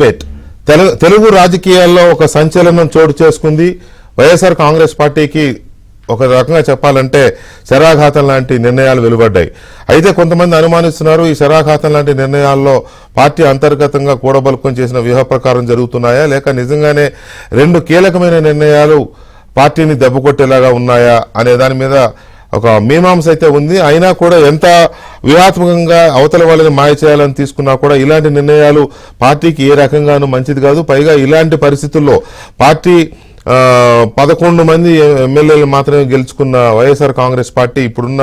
Debate Telugu రాజకీయాల్లో ఒక సంచలనం చోటు చేసుకుంది. వైఎస్ఆర్ కాంగ్రెస్ పార్టీకి ఒక రకంగా చెప్పాలంటే శరాఘాతం లాంటి నిర్ణయాలు వెలువడ్డాయి. అయితే కొంతమంది అనుమానిస్తున్నారు, ఈ శరాఘాతం లాంటి నిర్ణయాల్లో పార్టీ అంతర్గతంగా కూడబలుకొని చేసిన వ్యూహ ప్రకారం జరుగుతున్నాయా, లేక నిజంగానే రెండు కీలకమైన నిర్ణయాలు పార్టీని దెబ్బకొట్టేలాగా ఉన్నాయా అనే దాని మీద ఒక మీమాంస అయితే ఉంది. అయినా కూడా ఎంత వ్యూహాత్మకంగా అవతల వాళ్ళని మాయ చేయాలని తీసుకున్నా కూడా ఇలాంటి నిర్ణయాలు పార్టీకి ఏ రకంగానూ మంచిది కాదు. పైగా ఇలాంటి పరిస్థితుల్లో పార్టీ 11 మంది ఎమ్మెల్యేలు మాత్రమే గెలుచుకున్న వైఎస్ఆర్ కాంగ్రెస్ పార్టీ ఇప్పుడున్న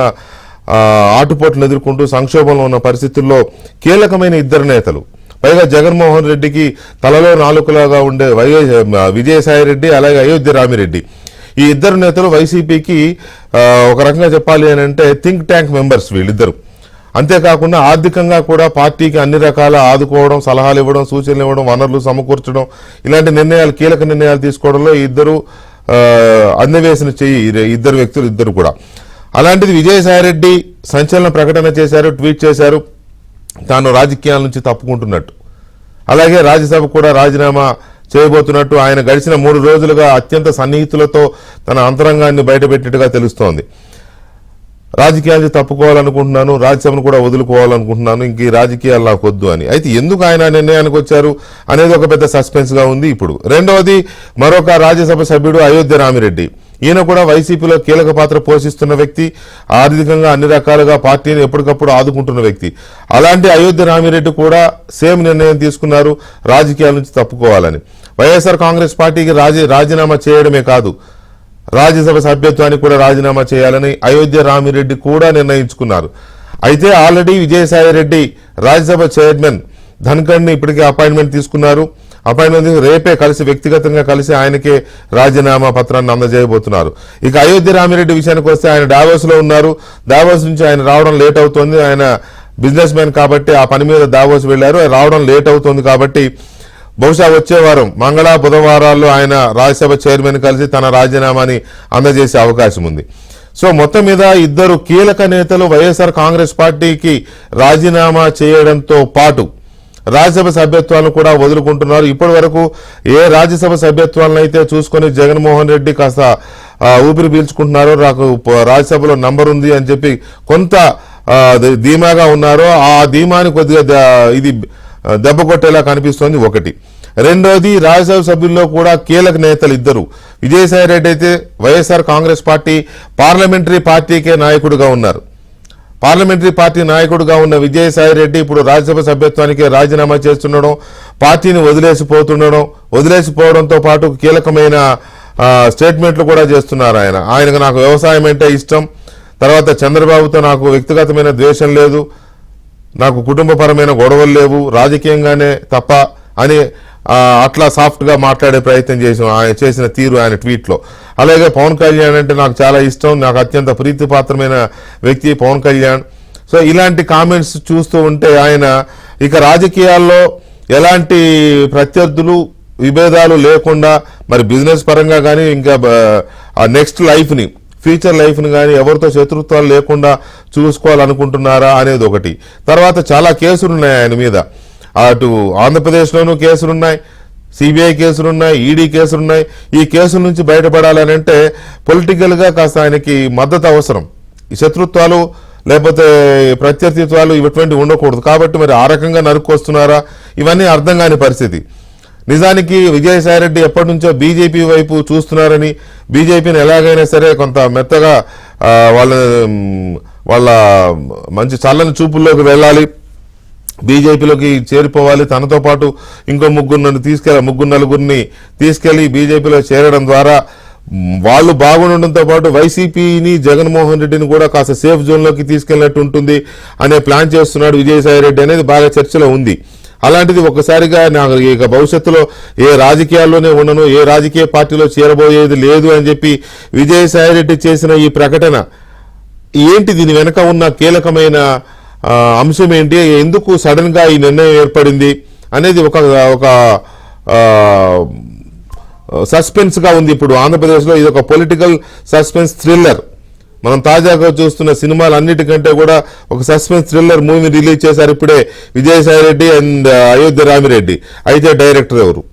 ఆటుపోట్లు ఎదుర్కొంటూ సంక్షోభంలో ఉన్న పరిస్థితుల్లో కీలకమైన ఇద్దరు నేతలు, పైగా జగన్మోహన్ రెడ్డికి తలలో నాలుకలాగా ఉండే విజయసాయి రెడ్డి, అలాగే అయోధ్య రామిరెడ్డి, ఈ ఇద్దరు నేతలు వైసీపీకి ఒక రకంగా చెప్పాలి అని అంటే థింక్ ట్యాంక్ మెంబర్స్ వీళ్ళిద్దరు. అంతేకాకుండా ఆర్థికంగా కూడా పార్టీకి అన్ని రకాల ఆదుకోవడం, సలహాలు ఇవ్వడం, సూచనలు ఇవ్వడం, వనరులు సమకూర్చడం, ఇలాంటి నిర్ణయాలు, కీలక నిర్ణయాలు తీసుకోవడంలో ఇద్దరు అందవేసిన చెయ్యి ఇద్దరు వ్యక్తులు ఇద్దరు కూడా. అలాంటిది విజయసాయిరెడ్డి సంచలన ప్రకటన చేశారు, ట్వీట్ చేశారు తాను రాజకీయాల నుంచి తప్పుకుంటున్నట్టు. అలాగే రాజ్యసభ కూడా రాజీనామా చేయబోతున్నట్టు ఆయన గడిచిన 3 రోజులుగా అత్యంత సన్నిహితులతో తన అంతరంగాన్ని బయటపెట్టినట్టుగా తెలుస్తోంది. రాజకీయాన్ని తప్పుకోవాలనుకుంటున్నాను, రాజ్యసభను కూడా వదులుకోవాలనుకుంటున్నాను, ఇంక ఈ రాజకీయాలు నాకు వద్దు అని. అయితే ఎందుకు ఆయన నిర్ణయానికి వచ్చారు అనేది ఒక పెద్ద సస్పెన్స్ గా ఉంది ఇప్పుడు. రెండవది, మరొక రాజ్యసభ సభ్యుడు అయోధ్య రామిరెడ్డి. ఈయన కూడా వైసీపీలో కీలక పాత్ర పోషిస్తున్న వ్యక్తి, ఆర్థికంగా అన్ని రకాలుగా పార్టీని ఎప్పటికప్పుడు ఆదుకుంటున్న వ్యక్తి. అలాంటి అయోధ్య రామిరెడ్డి కూడా సేమ్ నిర్ణయం తీసుకున్నారు, రాజకీయాల నుంచి తప్పుకోవాలని. వైఎస్ఆర్ కాంగ్రెస్ పార్టీకి రాజీనామా చేయడమే కాదు, రాజ్యసభ సభ్యత్వానికి కూడా రాజీనామా చేయాలని అయోధ్య రామిరెడ్డి కూడా నిర్ణయించుకున్నారు. అయితే ఆల్రెడీ విజయసాయి రెడ్డి రాజ్యసభ చైర్మన్ ధన్ఖడ్ని ఇప్పటికే అపాయింట్మెంట్ తీసుకున్నారు. అపాయింట్మెంట్ రేపే వ్యక్తిగతంగా కలిసి ఆయనకే రాజీనామా పత్రాన్ని అందజేయబోతున్నారు. ఇక అయోధ్య రామిరెడ్డి విషయానికి వస్తే ఆయన డావోస్ లో ఉన్నారు. డావోస్ నుంచి ఆయన రావడం లేట్ అవుతోంది. ఆయన బిజినెస్ మ్యాన్ కాబట్టి ఆ పని మీద డావోస్ వెళ్లారు, రావడం లేట్ అవుతోంది కాబట్టి బహుశా వచ్చే వారం మంగళ బుధవారాల్లో ఆయన రాజ్యసభ చైర్మన్ కలిసి తన రాజీనామాని అందజేసే అవకాశం ఉంది. సో మొత్తం మీద ఇద్దరు కీలక నేతలు వైఎస్ఆర్ కాంగ్రెస్ పార్టీకి రాజీనామా చేయడంతో పాటు రాజ్యసభ సభ్యత్వాలను కూడా వదులుకుంటున్నారు. ఇప్పటి వరకు ఏ రాజ్యసభ సభ్యత్వాలను అయితే చూసుకొని జగన్మోహన్ రెడ్డి కాస్త ఊపిరి పీల్చుకుంటున్నారో, నాకు రాజ్యసభలో నంబర్ ఉంది అని చెప్పి కొంత ధీమాగా ఉన్నారో, ఆ ధీమాని కొద్దిగా ఇది దెబ్బ కొట్టేలా కనిపిస్తోంది ఒకటి. రెండోది, రాజ్యసభ సభ్యుల్లో కూడా కీలక నేతలు ఇద్దరు. విజయసాయి రెడ్డి అయితే వైఎస్ఆర్ కాంగ్రెస్ పార్టీ పార్లమెంటరీ పార్టీకే నాయకుడిగా ఉన్నారు. పార్లమెంటరీ పార్టీ నాయకుడిగా ఉన్న విజయసాయి రెడ్డి ఇప్పుడు రాజ్యసభ సభ్యత్వానికి రాజీనామా చేస్తుండడం, పార్టీని వదిలేసిపోవడంతో పాటు కీలకమైన స్టేట్మెంట్లు కూడా చేస్తున్నారు. ఆయనకు నాకు వ్యవసాయం అంటే ఇష్టం, తర్వాత చంద్రబాబుతో నాకు వ్యక్తిగతమైన ద్వేషం లేదు, నాకు కుటుంబపరమైన గొడవలు లేవు, రాజకీయంగానే తప్ప అని అట్లా సాఫ్ట్ గా మాట్లాడే ప్రయత్నం చేసిన తీరు ఆయన ట్వీట్ లో. అలాగే పవన్ కళ్యాణ్ అంటే నాకు చాలా ఇష్టం, నాకు అత్యంత ప్రీతిపాత్రమైన వ్యక్తి పవన్ కళ్యాణ్. సో ఇలాంటి కామెంట్స్ చూస్తూ ఉంటే ఆయన ఇక రాజకీయాల్లో ఎలాంటి ప్రత్యర్థులు విభేదాలు లేకుండా మరి బిజినెస్ పరంగా కానీ ఇంకా నెక్స్ట్ లైఫ్ ని, ఫ్యూచర్ లైఫ్ ని కానీ ఎవరితో శత్రుత్వాలు లేకుండా చూసుకోవాలనుకుంటున్నారా అనేది ఒకటి. తర్వాత చాలా కేసులున్నాయి ఆయన మీద. అటు ఆంధ్రప్రదేశ్లోనూ కేసులున్నాయి, సిబిఐ కేసులున్నాయి, ఈడీ కేసులున్నాయి. ఈ కేసుల నుంచి బయటపడాలని అంటే పొలిటికల్ గా కాస్త ఆయనకి మద్దతు అవసరం. ఈ శత్రుత్వాలు లేకపోతే ప్రత్యర్థిత్వాలు ఇటువంటివి ఉండకూడదు. కాబట్టి మరి ఆ రకంగా నరుక్కొస్తున్నారా, ఇవన్నీ అర్థం కాని పరిస్థితి. నిజానికి విజయసాయి రెడ్డి ఎప్పటి నుంచో బీజేపీ వైపు చూస్తున్నారని, బీజేపీని ఎలాగైనా సరే కొంత మెత్తగా వాళ్ళ మంచి చల్లని చూపుల్లోకి వెళ్ళాలి, బీజేపీలోకి చేరిపోవాలి, తనతో పాటు ఇంకో ముగ్గురు నలుగురిని తీసుకెళ్లి బీజేపీలో చేరడం ద్వారా వాళ్ళు బాగుండడంతో పాటు వైసీపీని, జగన్మోహన్ రెడ్డిని కూడా కాస్త సేఫ్ జోన్ లోకి తీసుకెళ్లినట్టు ఉంటుంది అనే ప్లాన్ చేస్తున్నాడు విజయసాయి రెడ్డి అనేది బాగా చర్చలో ఉంది. అలాంటిది ఒక్కసారిగా నాకు ఇక భవిష్యత్తులో ఏ రాజకీయాల్లోనే ఉండను, ఏ రాజకీయ పార్టీలో చేరబోయేది లేదు అని చెప్పి విజయసాయి రెడ్డి చేసిన ఈ ప్రకటన ఏంటి, దీని వెనక ఉన్న కీలకమైన అంశం ఏంటి, ఎందుకు సడన్ గా ఈ నిర్ణయం ఏర్పడింది అనేది ఒక సస్పెన్స్ గా ఉంది. ఇప్పుడు ఆంధ్రప్రదేశ్ లో ఇది ఒక పొలిటికల్ సస్పెన్స్ థ్రిల్లర్. మనం తాజాగా చూస్తున్న సినిమాలు అన్నిటికంటే కూడా ఒక సస్పెన్స్ థ్రిల్లర్ మూవీ రిలీజ్ చేశారు ఇప్పుడే విజయసాయి రెడ్డి అండ్ అయోధ్య రామిరెడ్డి. అయితే డైరెక్టర్ ఎవరు?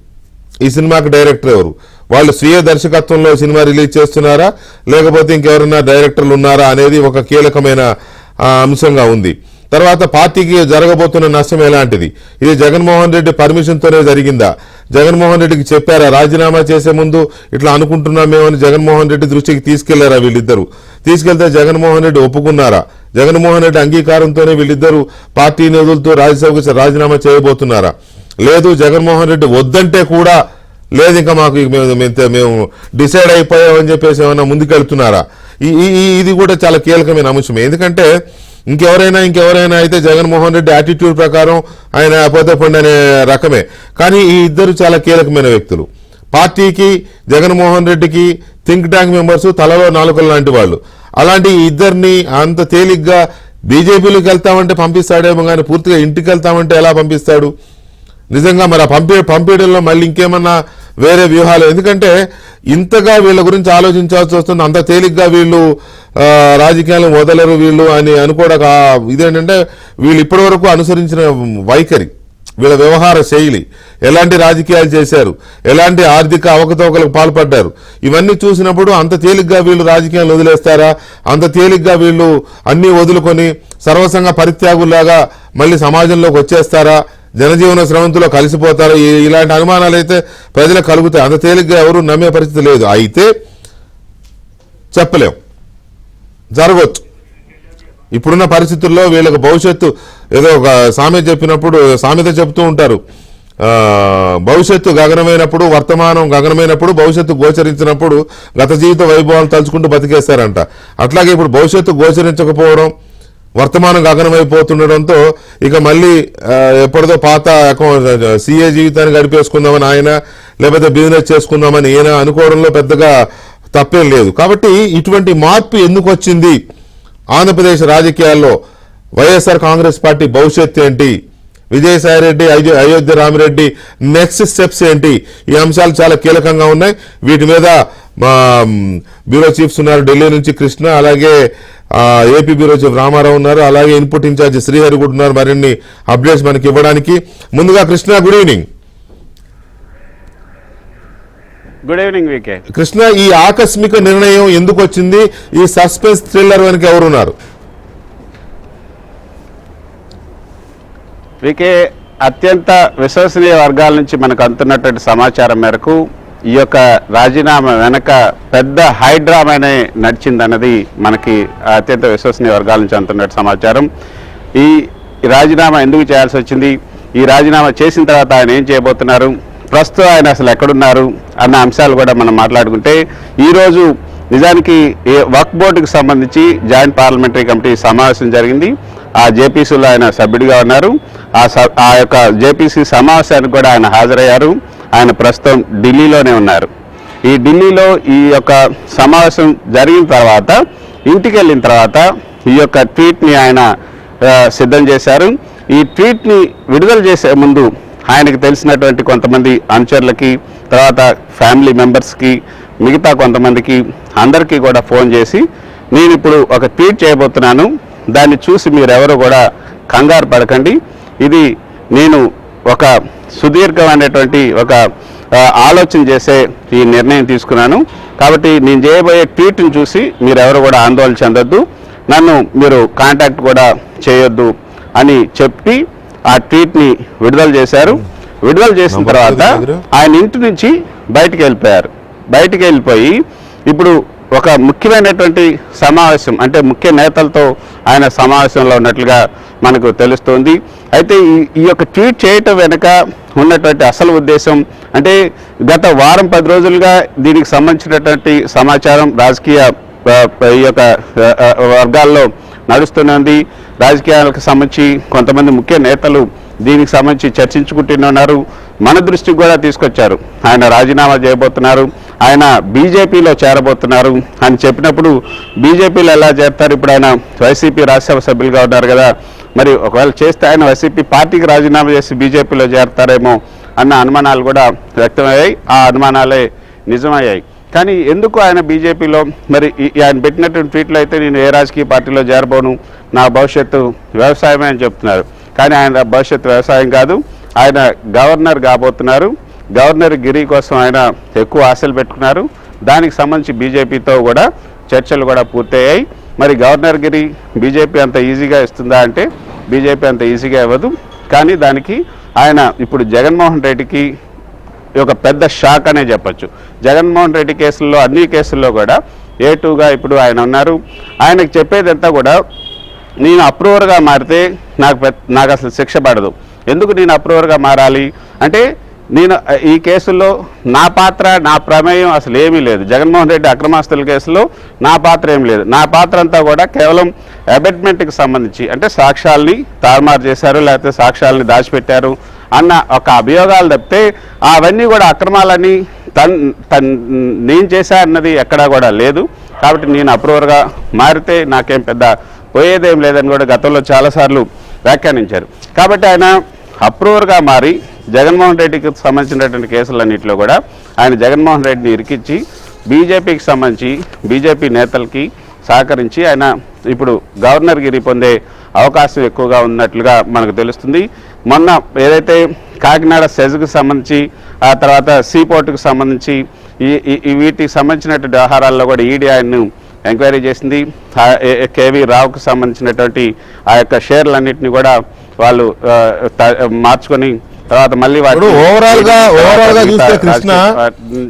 ఈ సినిమాకి డైరెక్టర్ ఎవరు? వాళ్ళు స్వీయ దర్శకత్వంలో సినిమా రిలీజ్ చేస్తున్నారా లేకపోతే ఇంకెవరైనా డైరెక్టర్లు ఉన్నారా అనేది ఒక కీలకమైన అంశంగా ఉంది. తర్వాత పార్టీకి జరగబోతున్న నష్టం ఎలాంటిది? ఇది జగన్మోహన్ రెడ్డి పర్మిషన్తోనే జరిగిందా? జగన్మోహన్ రెడ్డికి చెప్పారా? రాజీనామా చేసే ముందు ఇట్లా అనుకుంటున్నామేమని జగన్మోహన్ రెడ్డి దృష్టికి తీసుకెళ్లారా వీళ్ళిద్దరు? తీసుకెళ్తే జగన్మోహన్ రెడ్డి ఒప్పుకున్నారా? జగన్మోహన్ రెడ్డి అంగీకారంతోనే వీళ్ళిద్దరూ పార్టీని వదులుతూ రాజ్యసభకు రాజీనామా చేయబోతున్నారా? లేదు జగన్మోహన్ రెడ్డి వద్దంటే కూడా లేదు ఇంకా మాకు మేము డిసైడ్ అయిపోయామని చెప్పేసి ఏమైనా ముందుకెళ్తున్నారా? ఇది కూడా చాలా కీలకమైన అంశం. ఎందుకంటే ఇంకెవరైనా అయితే జగన్మోహన్ రెడ్డి యాటిట్యూడ్ ప్రకారం ఆయన పోతే పండు అనే రకమే. కానీ ఈ ఇద్దరు చాలా కీలకమైన వ్యక్తులు. పార్టీకి జగన్మోహన్ రెడ్డికి థింక్ ట్యాంక్ మెంబర్స్, తలలో నాలుకలు లాంటి వాళ్ళు. అలాంటి ఇద్దరిని అంత తేలిగ్గా బీజేపీలోకి వెళ్తామంటే పంపిస్తాడేమో కానీ పూర్తిగా ఇంటికి వెళ్తామంటే ఎలా పంపిస్తాడు? నిజంగా మరి ఆ పంపేయడంలో మళ్ళీ ఇంకేమన్నా వేరే వ్యూహాలు? ఎందుకంటే ఇంతగా వీళ్ళ గురించి ఆలోచించాల్సి వస్తుంది. అంత తేలిగ్గా వీళ్ళు రాజకీయాలను వదలరు వీళ్ళు అని అనుకోవడం. ఇదేంటంటే వీళ్ళు ఇప్పటి వరకు అనుసరించిన వైఖరి, వీళ్ళ వ్యవహార శైలి, ఎలాంటి రాజకీయాలు చేశారు, ఎలాంటి ఆర్థిక అవకతవకలకు పాల్పడ్డారు, ఇవన్నీ చూసినప్పుడు అంత తేలిగ్గా వీళ్ళు రాజకీయాలు వదిలేస్తారా? అంత తేలిగ్గా వీళ్ళు అన్నీ వదులుకొని సర్వసంగ పరిత్యాగుల్లాగా మళ్ళీ సమాజంలోకి వచ్చేస్తారా? జనజీవన స్రవంతిలో కలిసిపోతారు? ఇలాంటి అనుమానాలు అయితే ప్రజలకు కలుగుతాయి. అంత తేలిగ్గా ఎవరు నమ్మే పరిస్థితి లేదు. అయితే చెప్పలేం, జరగవచ్చు. ఇప్పుడున్న పరిస్థితుల్లో వీళ్ళకి భవిష్యత్తు ఏదో ఒక సామెత చెప్తూ ఉంటారు, భవిష్యత్తు గగనమైనప్పుడు వర్తమానం గగనమైనప్పుడు భవిష్యత్తు గోచరించినప్పుడు గత జీవిత వైభవాలు తలుచుకుంటూ బతికేస్తారంట. అట్లాగే ఇప్పుడు భవిష్యత్తు గోచరించకపోవడం, వర్తమానం గగనమైపోతుండడంతో ఇక మళ్ళీ ఎప్పటిదో పాత సీఏ జీవితాన్ని గడిపేసుకుందామని ఆయన, లేకపోతే బిజినెస్ చేసుకుందామని ఈయన అనుకోవడంలో పెద్దగా తప్పేం లేదు. కాబట్టి ఇటువంటి మార్పు ఎందుకు వచ్చింది ఆంధ్రప్రదేశ్ రాజకీయాల్లో? వైఎస్ఆర్ కాంగ్రెస్ పార్టీ భవిష్యత్తు ఏంటి? విజయసాయి రెడ్డి, అయోధ్య రామిరెడ్డి నెక్స్ట్ స్టెప్స్ ఏంటి? ఈ అంశాలు చాలా కీలకంగా ఉన్నాయి. వీటి మీద మా బ్యూరో చీఫ్స్ ఉన్నారు, ఢిల్లీ నుంచి కృష్ణ, అలాగే ఏపీ బ్యూరో చీఫ్ రామారావు ఉన్నారు, అలాగే ఇన్పుట్ ఇన్ఛార్జ్ శ్రీహరి కూడా ఉన్నారు మరిన్ని అప్డేట్స్ మనకి ఇవ్వడానికి. ముందుగా Krishna, good evening. Good evening VK. Krishna, ఈ ఆకస్మిక నిర్ణయం ఎందుకు వచ్చింది? ఈ సస్పెన్స్ థ్రిల్లర్ వెనుక ఎవరున్నారు? వికే, అత్యంత విశ్వసనీయ వర్గాల నుంచి మనకు అందుతున్నటువంటి సమాచారం మేరకు ఈ యొక్క రాజీనామా వెనక పెద్ద హైడ్రామానే నడిచిందన్నది మనకి అత్యంత విశ్వసనీయ వర్గాల నుంచి అందుతున్న సమాచారం. ఈ రాజీనామా ఎందుకు చేయాల్సి వచ్చింది, ఈ రాజీనామా చేసిన తర్వాత ఆయన ఏం చేయబోతున్నారు, ప్రస్తుతం ఆయన అసలు ఎక్కడున్నారు అన్న అంశాలు కూడా మనం మాట్లాడుకుంటే, ఈరోజు నిజానికి వక్ఫ్ బోర్డుకు సంబంధించి జాయింట్ పార్లమెంటరీ కమిటీ సమావేశం జరిగింది. ఆ జేపీసీలో ఆయన సభ్యుడిగా ఉన్నారు. ఆ యొక్క జేపీసీ సమావేశానికి కూడా ఆయన హాజరయ్యారు. ఆయన ప్రస్తుతం ఢిల్లీలోనే ఉన్నారు. ఈ ఢిల్లీలో ఈ యొక్క సమావేశం జరిగిన తర్వాత ఇంటికి వెళ్ళిన తర్వాత ఈ యొక్క ట్వీట్ని ఆయన సిద్ధం చేశారు. ఈ ట్వీట్ని విడుదల చేసే ముందు ఆయనకు తెలిసినటువంటి కొంతమంది అనుచరులకి, తర్వాత ఫ్యామిలీ మెంబర్స్కి, మిగతా కొంతమందికి అందరికీ కూడా ఫోన్ చేసి, నేను ఇప్పుడు ఒక ట్వీట్ చేయబోతున్నాను, దాన్ని చూసి మీరెవరు కూడా కంగారు పడకండి, ఇది నేను ఒక సుదీర్ఘమైనటువంటి ఒక ఆలోచన చేసే ఈ నిర్ణయం తీసుకున్నాను, కాబట్టి నేను చేయబోయే ట్వీట్ని చూసి మీరెవరు కూడా ఆందోళన చెందొద్దు, నన్ను మీరు కాంటాక్ట్ కూడా చేయొద్దు అని చెప్పి ఆ ట్వీట్ని విడుదల చేశారు. విడుదల చేసిన తర్వాత ఆయన ఇంటి నుంచి బయటికి వెళ్ళిపోయారు. బయటికి వెళ్ళిపోయి ఇప్పుడు ఒక ముఖ్యమైనటువంటి సమావేశం, అంటే ముఖ్య నేతలతో ఆయన సమావేశంలో ఉన్నట్లుగా మనకు తెలుస్తోంది. అయితే ఈ యొక్క ట్వీట్ చేయటం వెనుక ఉన్నటువంటి అసలు ఉద్దేశం అంటే, గత వారం 10 రోజులుగా దీనికి సంబంధించినటువంటి సమాచారం రాజకీయ ఈ యొక్క వర్గాల్లో నడుస్తూనే ఉంది. రాజకీయాలకు సంబంధించి కొంతమంది ముఖ్య నేతలు దీనికి సంబంధించి చర్చించుకుంటూనే ఉన్నారు. మన దృష్టికి కూడా తీసుకొచ్చారు, ఆయన రాజీనామా చేయబోతున్నారు, ఆయన బీజేపీలో చేరబోతున్నారు అని చెప్పినప్పుడు, బీజేపీలో ఎలా చేస్తారు, ఇప్పుడు ఆయన వైసీపీ రాజ్యసభ సభ్యులుగా ఉన్నారు కదా, మరి ఒకవేళ చేస్తే ఆయన వైసీపీ పార్టీకి రాజీనామా చేసి బీజేపీలో చేరతారేమో అన్న అనుమానాలు కూడా వ్యక్తమయ్యాయి. ఆ అనుమానాలే నిజమయ్యాయి. కానీ ఎందుకు ఆయన బీజేపీలో మరి ఆయన పెట్టినటువంటి ట్వీట్లో అయితే నేను ఏ రాజకీయ పార్టీలో చేరబోను, నా భవిష్యత్తు వ్యవసాయమే అని చెప్తున్నారు. కానీ ఆయన భవిష్యత్తు వ్యవసాయం కాదు, ఆయన గవర్నర్ కాబోతున్నారు. గవర్నర్ గిరి కోసం ఆయన ఎక్కువ ఆశలు పెట్టుకున్నారు. దానికి సంబంధించి బీజేపీతో కూడా చర్చలు కూడా పూర్తయ్యాయి. మరి గవర్నర్ గిరి బీజేపీ అంత ఈజీగా ఇస్తుందా అంటే బీజేపీ అంత ఈజీగా ఇవ్వదు. కానీ దానికి ఆయన ఇప్పుడు జగన్మోహన్ రెడ్డికి ఒక పెద్ద షాక్ అనే చెప్పచ్చు. జగన్మోహన్ రెడ్డి కేసుల్లో అన్ని కేసుల్లో కూడా A2గా ఇప్పుడు ఆయన ఉన్నారు. ఆయనకు చెప్పేదంతా కూడా నేను అప్రూవర్గా మారితే నాకు అసలు శిక్ష పడదు. ఎందుకు నేను అప్రూవర్గా మారాలి అంటే నేను ఈ కేసుల్లో నా పాత్ర నా ప్రమేయం అసలు ఏమీ లేదు. జగన్మోహన్ రెడ్డి అక్రమాస్తుల కేసులో నా పాత్ర ఏం లేదు. నా పాత్ర అంతా కూడా కేవలం అబెట్మెంట్కి సంబంధించి అంటే సాక్ష్యాల్ని తారుమారు చేశారు, లేకపోతే సాక్ష్యాలని దాచిపెట్టారు అన్న ఒక అభియోగాలు తప్పితే అవన్నీ కూడా అక్రమాలని నేను చేశా అన్నది ఎక్కడా కూడా లేదు. కాబట్టి నేను అప్రూవర్గా మారితే నాకేం పెద్ద పోయేదేం లేదని కూడా గతంలో చాలాసార్లు వ్యాఖ్యానించారు. కాబట్టి ఆయన అప్రూవర్గా మారి జగన్మోహన్ రెడ్డికి సంబంధించినటువంటి కేసులన్నింటిలో కూడా ఆయన జగన్మోహన్ రెడ్డిని ఇరికించి బీజేపీకి సంబంధించి బీజేపీ నేతలకి సహకరించి ఆయన ఇప్పుడు గవర్నర్ గిరి పొందే అవకాశం ఎక్కువగా ఉన్నట్లుగా మనకు తెలుస్తుంది. మొన్న ఏదైతే కాకినాడ సెజ్కి సంబంధించి ఆ తర్వాత సీపోర్టుకు సంబంధించి వీటికి సంబంధించినటువంటి వ్యవహారాల్లో కూడా ఈడీ ఆయన్ను ఎంక్వైరీ చేసింది. కేవీ రావుకు సంబంధించినటువంటి ఆ యొక్క షేర్లన్నింటినీ కూడా వాళ్ళు మార్చుకొని తర్వాత మళ్ళీ ఓవరాల్ గా చూస్తే కృష్ణ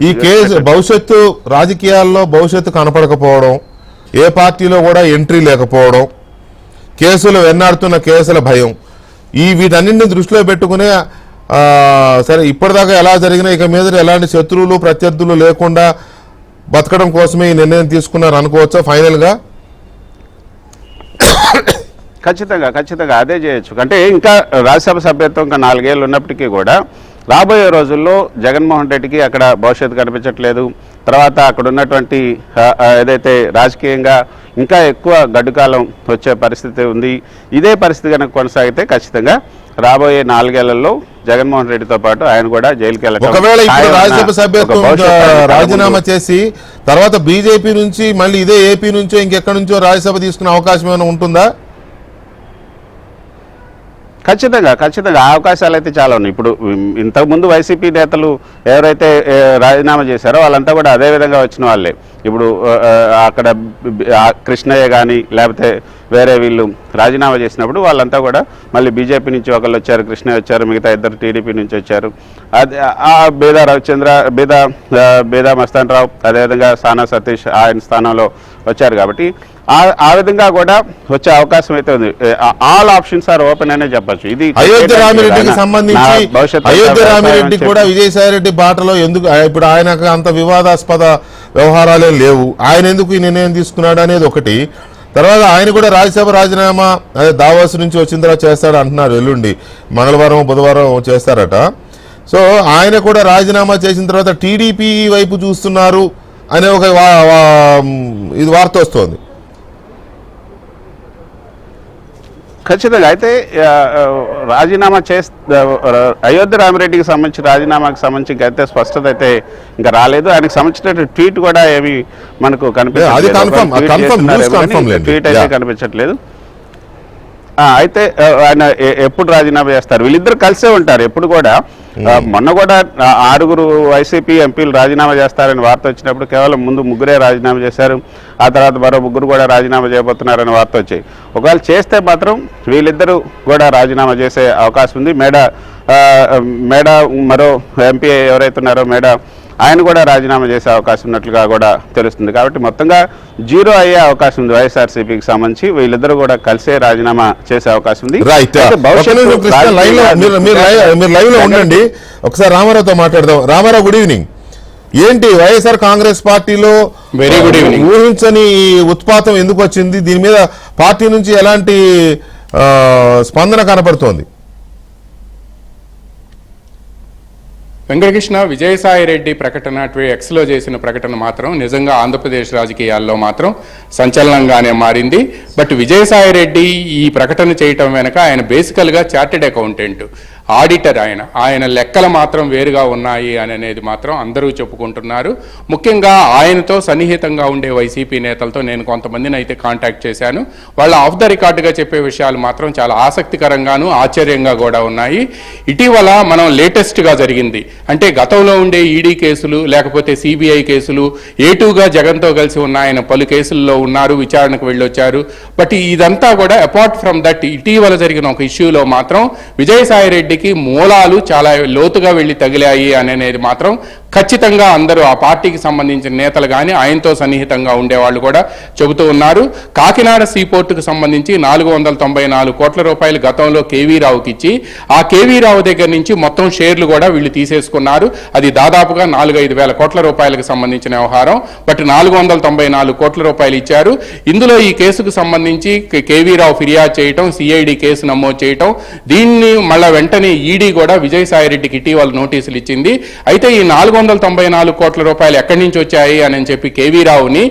ఈ కేసు భవిష్యత్తు రాజకీయాల్లో భవిష్యత్తు కనపడకపోవడం, ఏ పార్టీలో కూడా ఎంట్రీ లేకపోవడం, కేసులు వెన్నాడుతున్న కేసుల భయం, వీటన్నింటిని దృష్టిలో పెట్టుకునే సరే ఇప్పటిదాకా ఎలా జరిగినా ఇక మీద ఎలాంటి శత్రువులు ప్రత్యర్థులు లేకుండా బతకడం కోసమే ఈ నిర్ణయం తీసుకున్నారు అనుకోవచ్చా ఫైనల్ గా? ఖచ్చితంగా అదే చేయొచ్చు. అంటే ఇంకా రాజ్యసభ సభ్యత్వం ఇంకా 4 ఏళ్ళు ఉన్నప్పటికీ కూడా రాబోయే రోజుల్లో జగన్మోహన్ రెడ్డికి అక్కడ భవిష్యత్తు కనిపించట్లేదు. తర్వాత అక్కడ ఉన్నటువంటి ఏదైతే రాజకీయంగా ఇంకా ఎక్కువ గడ్డుకాలం వచ్చే పరిస్థితి ఉంది. ఇదే పరిస్థితి కనుక కొనసాగితే ఖచ్చితంగా రాబోయే 4 ఏళ్లలో జగన్మోహన్ రెడ్డితో పాటు ఆయన కూడా జైలుకి వెళ్ళాలి. ఒకవేళ ఇప్పుడు రాజ్యసభ సభ్యత్వం రాజీనామా చేసి తర్వాత బీజేపీ నుంచి మళ్ళీ ఇదే ఏపీ నుంచో ఇంకెక్కడి నుంచో రాజ్యసభ తీసుకునే అవకాశం ఏమైనా ఉంటుందా? ఖచ్చితంగా ఆ అవకాశాలు అయితే చాలా ఉన్నాయి. ఇప్పుడు ఇంతకుముందు వైసీపీ నేతలు ఎవరైతే రాజీనామా చేశారో వాళ్ళంతా కూడా అదే విధంగా వచ్చిన వాళ్ళే. ఇప్పుడు అక్కడ కృష్ణయ్య కానీ లేకపోతే వేరే వీళ్ళు రాజీనామా చేసినప్పుడు వాళ్ళంతా కూడా మళ్ళీ బీజేపీ నుంచి ఒకళ్ళు వచ్చారు, కృష్ణయ్య వచ్చారు, మిగతా 2 టీడీపీ నుంచి వచ్చారు. అది బేదా రవిచంద్ర బేదా మస్తాన్ రావు అదేవిధంగా సానా సతీష్ ఆయన స్థానంలో వచ్చారు. కాబట్టి ఆ విధంగా కూడా వచ్చే అవకాశం అయితే ఉంది. ఆల్ ఆప్షన్స్ ఆర్ ఓపెన్ అనే చెప్పచ్చు. ఇది అయోధ్య రామిరెడ్డికి సంబంధించి అయోధ్య రామిరెడ్డి కూడా విజయసాయి రెడ్డి బాటలో ఎందుకు ఇప్పుడు ఆయనకు అంత వివాదాస్పద వ్యవహారాలే లేవు, ఆయన ఎందుకు ఈ నిర్ణయం తీసుకున్నాడు అనేది ఒకటి. తర్వాత ఆయన కూడా రాజ్యసభ రాజీనామా అదే దావోస్ నుంచి వచ్చిన తర్వాత చేస్తాడు అంటున్నారు. ఎల్లుండి మంగళవారం బుధవారం చేస్తారట. సో ఆయన కూడా రాజీనామా చేసిన తర్వాత టీడీపీ వైపు చూస్తున్నారు అనే ఒక ఇది వార్త వస్తోంది. ఖచ్చితంగా అయితే రాజీనామా అయోధ్య రామిరెడ్డికి సంబంధించి రాజీనామాకి సంబంధించి అయితే స్పష్టత అయితే ఇంకా రాలేదు. ఆయనకు సంబంధించిన ట్వీట్ కూడా ఏమి మనకు ట్వీట్ అయితే కనిపించట్లేదు. అయితే ఆయన ఎప్పుడు రాజీనామా చేస్తారు? వీళ్ళిద్దరు కలిసే ఉంటారు ఎప్పుడు కూడా. మొన్న కూడా 6 వైసీపీ ఎంపీలు రాజీనామా చేస్తారని వార్త వచ్చినప్పుడు కేవలం ముందు 3 రాజీనామా చేశారు. ఆ తర్వాత మరో 3 కూడా రాజీనామా చేయబోతున్నారని వార్త వచ్చాయి. ఒకవేళ చేస్తే మాత్రం వీళ్ళిద్దరూ కూడా రాజీనామా చేసే అవకాశం ఉంది. మేడా మరో ఎంపీ ఎవరైతే ఉన్నారో మేడా ఆయన కూడా రాజీనామా చేసే అవకాశం ఉన్నట్లుగా కూడా తెలుస్తుంది. కాబట్టి మొత్తంగా 0 అయ్యే అవకాశం ఉంది వైఎస్ఆర్సీపీకి సంబంధించి. వీళ్ళిద్దరూ కూడా కలిసే రాజీనామా చేసే అవకాశం ఉంది. ఉండండి ఒకసారి రామారావుతో మాట్లాడదాం. Ramarao, good evening. ఏంటి వైఎస్ఆర్ కాంగ్రెస్ పార్టీలో వెరీ గుడ్ ఈవినింగ్ ఊహించని ఉత్పాతం ఎందుకు వచ్చింది? దీని మీద పార్టీ నుంచి ఎలాంటి స్పందన కనపడుతోంది? వెంకటకృష్ణ, విజయసాయి రెడ్డి ప్రకటన ఎక్స్లో చేసిన ప్రకటన మాత్రం నిజంగా ఆంధ్రప్రదేశ్ రాజకీయాల్లో మాత్రం సంచలనంగానే మారింది. బట్ విజయసాయి రెడ్డి ఈ ప్రకటన చేయటం వెనక ఆయన బేసికల్గా చార్టెడ్ అకౌంటెంట్. ఆడిటర్ ఆయన లెక్కలు మాత్రం వేరుగా ఉన్నాయి అని అనేది మాత్రం అందరూ చెప్పుకుంటున్నారు. ముఖ్యంగా ఆయనతో సన్నిహితంగా ఉండే వైసీపీ నేతలతో నేను కొంతమందిని అయితే కాంటాక్ట్ చేశాను. వాళ్ళ ఆఫ్ ద రికార్డుగా చెప్పే విషయాలు మాత్రం చాలా ఆసక్తికరంగాను ఆశ్చర్యంగా కూడా ఉన్నాయి. ఇటీవల మనం లేటెస్ట్గా జరిగింది అంటే గతంలో ఉండే ఈడీ కేసులు లేకపోతే సిబిఐ కేసులు ఏటూగా జగన్తో కలిసి ఉన్న ఆయన పలు కేసుల్లో ఉన్నారు, విచారణకు వెళ్ళొచ్చారు. బట్ ఇదంతా కూడా అపార్ట్ ఫ్రమ్ దట్ ఇటీవల జరిగిన ఒక ఇష్యూలో మాత్రం విజయసాయి రెడ్డికి మూలాలు చాలా లోతుగా వెళ్ళి తగిలాయి అనేది మాత్రం ఖచ్చితంగా అందరూ ఆ పార్టీకి సంబంధించిన నేతలు కానీ ఆయనతో సన్నిహితంగా ఉండేవాళ్ళు కూడా చెబుతూ ఉన్నారు. కాకినాడ సీపోర్టుకు సంబంధించి 494 కోట్ల రూపాయలు గతంలో కేవీ రావుకి ఇచ్చి ఆ కేవీ రావు దగ్గర నుంచి మొత్తం షేర్లు కూడా వీళ్ళు తీసేసుకున్నారు. అది దాదాపుగా 4-5 వేల కోట్ల రూపాయలకు సంబంధించిన వ్యవహారం. బట్ 494 కోట్ల రూపాయలు ఇచ్చారు. ఇందులో ఈ కేసుకు సంబంధించి కేవీ రావు ఫిర్యాదు చేయటం, సిఐడి కేసు నమోదు చేయటం, దీన్ని మళ్ళా వెంటనే ఈడీ కూడా విజయసాయి రెడ్డికి ఇటీవల నోటీసులు ఇచ్చింది. అయితే ఈ 494 కోట్ల రూపాయలు ఎక్కడి నుంచి వచ్చాయి అని చెప్పి కేవీ రావుని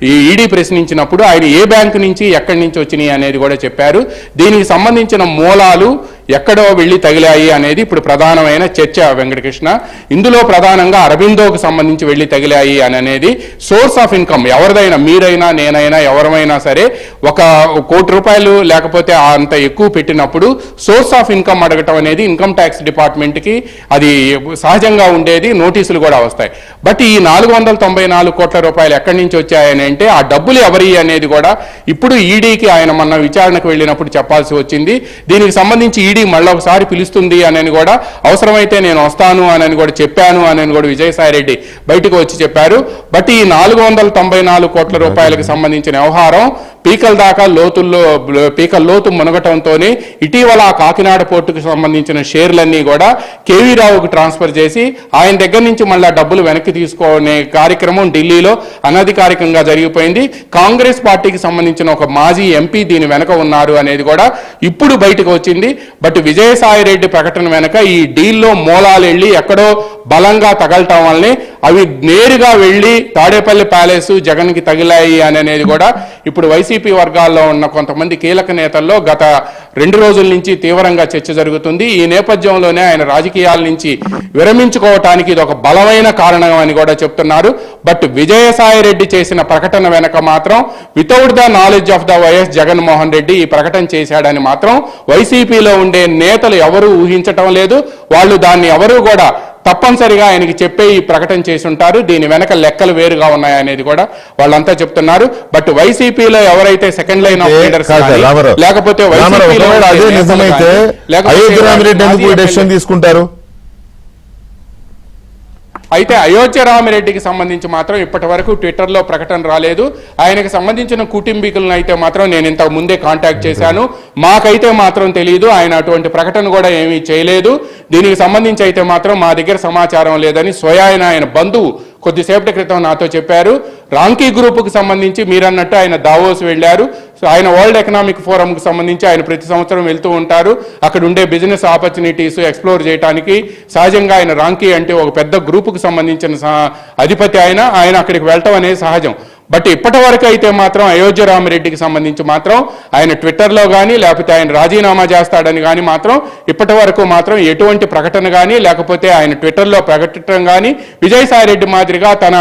ఈ ఈడీ ప్రశ్నించినప్పుడు ఆయన ఏ బ్యాంకు నుంచి ఎక్కడి నుంచి వచ్చినాయి అనేది కూడా చెప్పారు. దీనికి సంబంధించిన మూలాలు ఎక్కడో వెళ్ళి తగిలాయి అనేది ఇప్పుడు ప్రధానమైన చర్చ వెంకటకృష్ణ. ఇందులో ప్రధానంగా అరబిందోకు సంబంధించి వెళ్ళి తగిలాయి అనేది సోర్స్ ఆఫ్ ఇన్కమ్ ఎవరిదైనా, మీరైనా నేనైనా ఎవరమైనా సరే ₹1 కోటి లేకపోతే అంత ఎక్కువ పెట్టినప్పుడు సోర్స్ ఆఫ్ ఇన్కమ్ అడగటం అనేది ఇన్కమ్ ట్యాక్స్ డిపార్ట్మెంట్కి అది సహజంగా ఉండేది, నోటీసులు కూడా వస్తాయి. బట్ ఈ 494 కోట్ల రూపాయలు ఎక్కడి నుంచి వచ్చాయని అంటే ఆ డబ్బులు ఎవరి అనేది కూడా ఇప్పుడు ఈడీకి ఆయన మొన్న విచారణకు వెళ్ళినప్పుడు చెప్పాల్సి వచ్చింది. దీనికి సంబంధించి ఈడీ మళ్ళీ ఒకసారి పిలుస్తుంది అని కూడా, అవసరమైతే నేను వస్తాను అని కూడా చెప్పాను అని కూడా విజయసాయి రెడ్డి బయటకు వచ్చి చెప్పారు. బట్ ఈ 494 కోట్ల రూపాయలకు సంబంధించిన వ్యవహారం పీకల దాకా పీకల లోతు మునగటంతోనే ఇటీవల కాకినాడ పోర్టుకు సంబంధించిన షేర్లన్నీ కూడా కేవీ రావుకు ట్రాన్స్ఫర్ చేసి ఆయన దగ్గర నుంచి మళ్ళీ డబ్బులు వెనక్కి తీసుకునే కార్యక్రమం ఢిల్లీలో అనధికారికంగా జరిగిపోయింది. కాంగ్రెస్ పార్టీకి సంబంధించిన ఒక మాజీ ఎంపీ దీని వెనక ఉన్నారు అనేది కూడా ఇప్పుడు బయటకు వచ్చింది. బట్ విజయసాయి రెడ్డి ప్రకటన వెనక ఈ డీల్లో మూలాలు వెళ్ళి ఎక్కడో బలంగా తగలటం వల్లనే అవి నేరుగా వెళ్ళి తాడేపల్లి ప్యాలెస్ జగన్కి తగిలాయి అనేది కూడా ఇప్పుడు వైసీపీ వర్గాల్లో ఉన్న కొంతమంది కీలక నేతల్లో గత 2 రోజుల నుంచి తీవ్రంగా చర్చ జరుగుతుంది. ఈ నేపథ్యంలోనే ఆయన రాజకీయాల నుంచి విరమించుకోవటానికి ఇది ఒక బలమైన కారణం అని కూడా చెప్తున్నారు. బట్ విజయసాయి రెడ్డి చేసిన ప్రకటన వెనక మాత్రం without the knowledge of the YS Jaganmohan Reddy ఈ ప్రకటన చేశాడని మాత్రం వైసీపీలో ఉండే నేతలు ఎవరూ ఊహించటం లేదు. వాళ్ళు దాన్ని ఎవరూ కూడా తప్పనిసరిగా ఆయనకి చెప్పే ఈ ప్రకటన చేసి ఉంటారు. దీని వెనక లెక్కలు వేరుగా ఉన్నాయనేది కూడా వాళ్ళంతా చెప్తున్నారు. బట్ వైసీపీలో ఎవరైతే సెకండ్ లైన్ ఆఫ్ లీడర్స్ లేకపోతే తీసుకుంటారు. అయితే అయోధ్య రామిరెడ్డికి సంబంధించి మాత్రం ఇప్పటి వరకు ట్విట్టర్లో ప్రకటన రాలేదు. ఆయనకు సంబంధించిన కుటుంబీకులను అయితే మాత్రం నేను ఇంతకు ముందే కాంటాక్ట్ చేశాను. మాకైతే మాత్రం తెలియదు, ఆయన అటువంటి ప్రకటన కూడా ఏమీ చేయలేదు. దీనికి సంబంధించి అయితే మాత్రం మా దగ్గర సమాచారం లేదని స్వయాన ఆయన బంధువు కొద్దిసేపటి క్రితం నాతో చెప్పారు. రాంకీ గ్రూపుకు సంబంధించి మీరన్నట్టు ఆయన దావోస్ వెళ్ళారు. సో ఆయన వరల్డ్ ఎకనామిక్ ఫోరంకు సంబంధించి ఆయన ప్రతి సంవత్సరం వెళ్తూ ఉంటారు. అక్కడ ఉండే బిజినెస్ ఆపర్చునిటీస్ ఎక్స్ప్లోర్ చేయడానికి సహజంగా ఆయన రాంకీ అంటే ఒక పెద్ద గ్రూపుకు సంబంధించిన అధిపతి ఆయన అక్కడికి వెళ్ళటం అనేది సహజం. బట్ ఇప్పటి వరకు అయితే మాత్రం అయోధ్య రామిరెడ్డికి సంబంధించి మాత్రం ఆయన ట్విట్టర్లో కానీ లేకపోతే ఆయన రాజీనామా చేస్తాడని కానీ మాత్రం ఇప్పటి వరకు మాత్రం ఎటువంటి ప్రకటన కానీ లేకపోతే ఆయన ట్విట్టర్లో ప్రకటించడం కానీ విజయసాయి రెడ్డి మాదిరిగా తన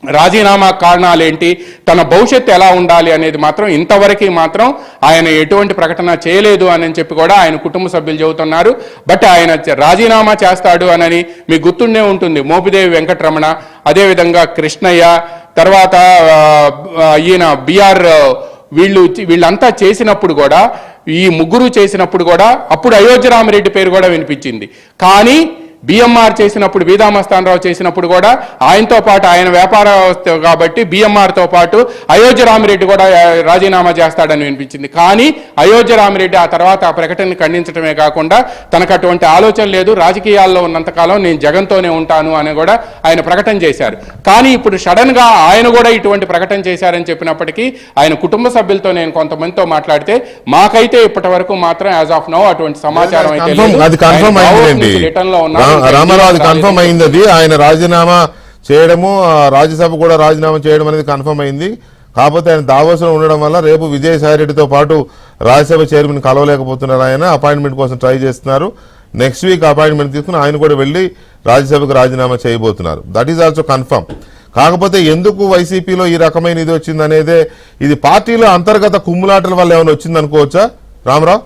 రాజీనామా కారణాలేంటి, తన భవిష్యత్తు ఎలా ఉండాలి అనేది మాత్రం ఇంతవరకు మాత్రం ఆయన ఎటువంటి ప్రకటన చేయలేదు అని చెప్పి కూడా ఆయన కుటుంబ సభ్యులు చెబుతున్నారు. బట్ ఆయన రాజీనామా చేస్తాడు అని మీకు గుర్తుండే ఉంటుంది. మోపిదేవి వెంకటరమణ, అదేవిధంగా కృష్ణయ్య, తర్వాత ఈయన బిఆర్ వీళ్ళంతా చేసినప్పుడు కూడా, ఈ ముగ్గురు చేసినప్పుడు కూడా అప్పుడు అయోధ్య రామిరెడ్డి పేరు కూడా వినిపించింది. కానీ బిఎంఆర్ చేసినప్పుడు, బీదామస్తానరావు చేసినప్పుడు కూడా ఆయనతో పాటు ఆయన వ్యాపార కాబట్టి బిఎంఆర్తో పాటు అయోధ్య రామిరెడ్డి కూడా రాజీనామా చేస్తాడని వినిపించింది. కానీ అయోధ్య రామిరెడ్డి ఆ తర్వాత ఆ ప్రకటనని ఖండించడమే కాకుండా తనకు అటువంటి ఆలోచన లేదు, రాజకీయాల్లో ఉన్నంతకాలం నేను జగన్తోనే ఉంటాను అని కూడా ఆయన ప్రకటన చేశారు. కానీ ఇప్పుడు సడన్గా ఆయన కూడా ఇటువంటి ప్రకటన చేశారని చెప్పినప్పటికీ ఆయన కుటుంబ సభ్యులతో నేను కొంతమందితో మాట్లాడితే మాకైతే ఇప్పటి వరకు మాత్రం యాజ్ ఆఫ్ నౌ అటువంటి సమాచారం అయితే రిటర్న్ లో ఉన్నారు. రామారావు అది కన్ఫర్మ్ అయింది. అది ఆయన రాజీనామా చేయడము, రాజ్యసభ కూడా రాజీనామా చేయడం అనేది కన్ఫర్మ్ అయింది. కాకపోతే ఆయన దావోస్లో ఉండడం వల్ల రేపు విజయసాయి రెడ్డితో పాటు రాజ్యసభ చైర్మన్ కలవలేకపోతున్నారు. ఆయన అపాయింట్మెంట్ కోసం ట్రై చేస్తున్నారు. నెక్స్ట్ వీక్ అపాయింట్మెంట్ తీసుకుని ఆయన కూడా వెళ్ళి రాజ్యసభకు రాజీనామా చేయబోతున్నారు. That is also confirm. కాకపోతే ఎందుకు వైసీపీలో ఈ రకమైన ఇది వచ్చింది అనేదే, ఇది పార్టీలో అంతర్గత కుమ్ములాటల వల్ల ఏమైనా వచ్చింది అనుకోవచ్చా రామరావు?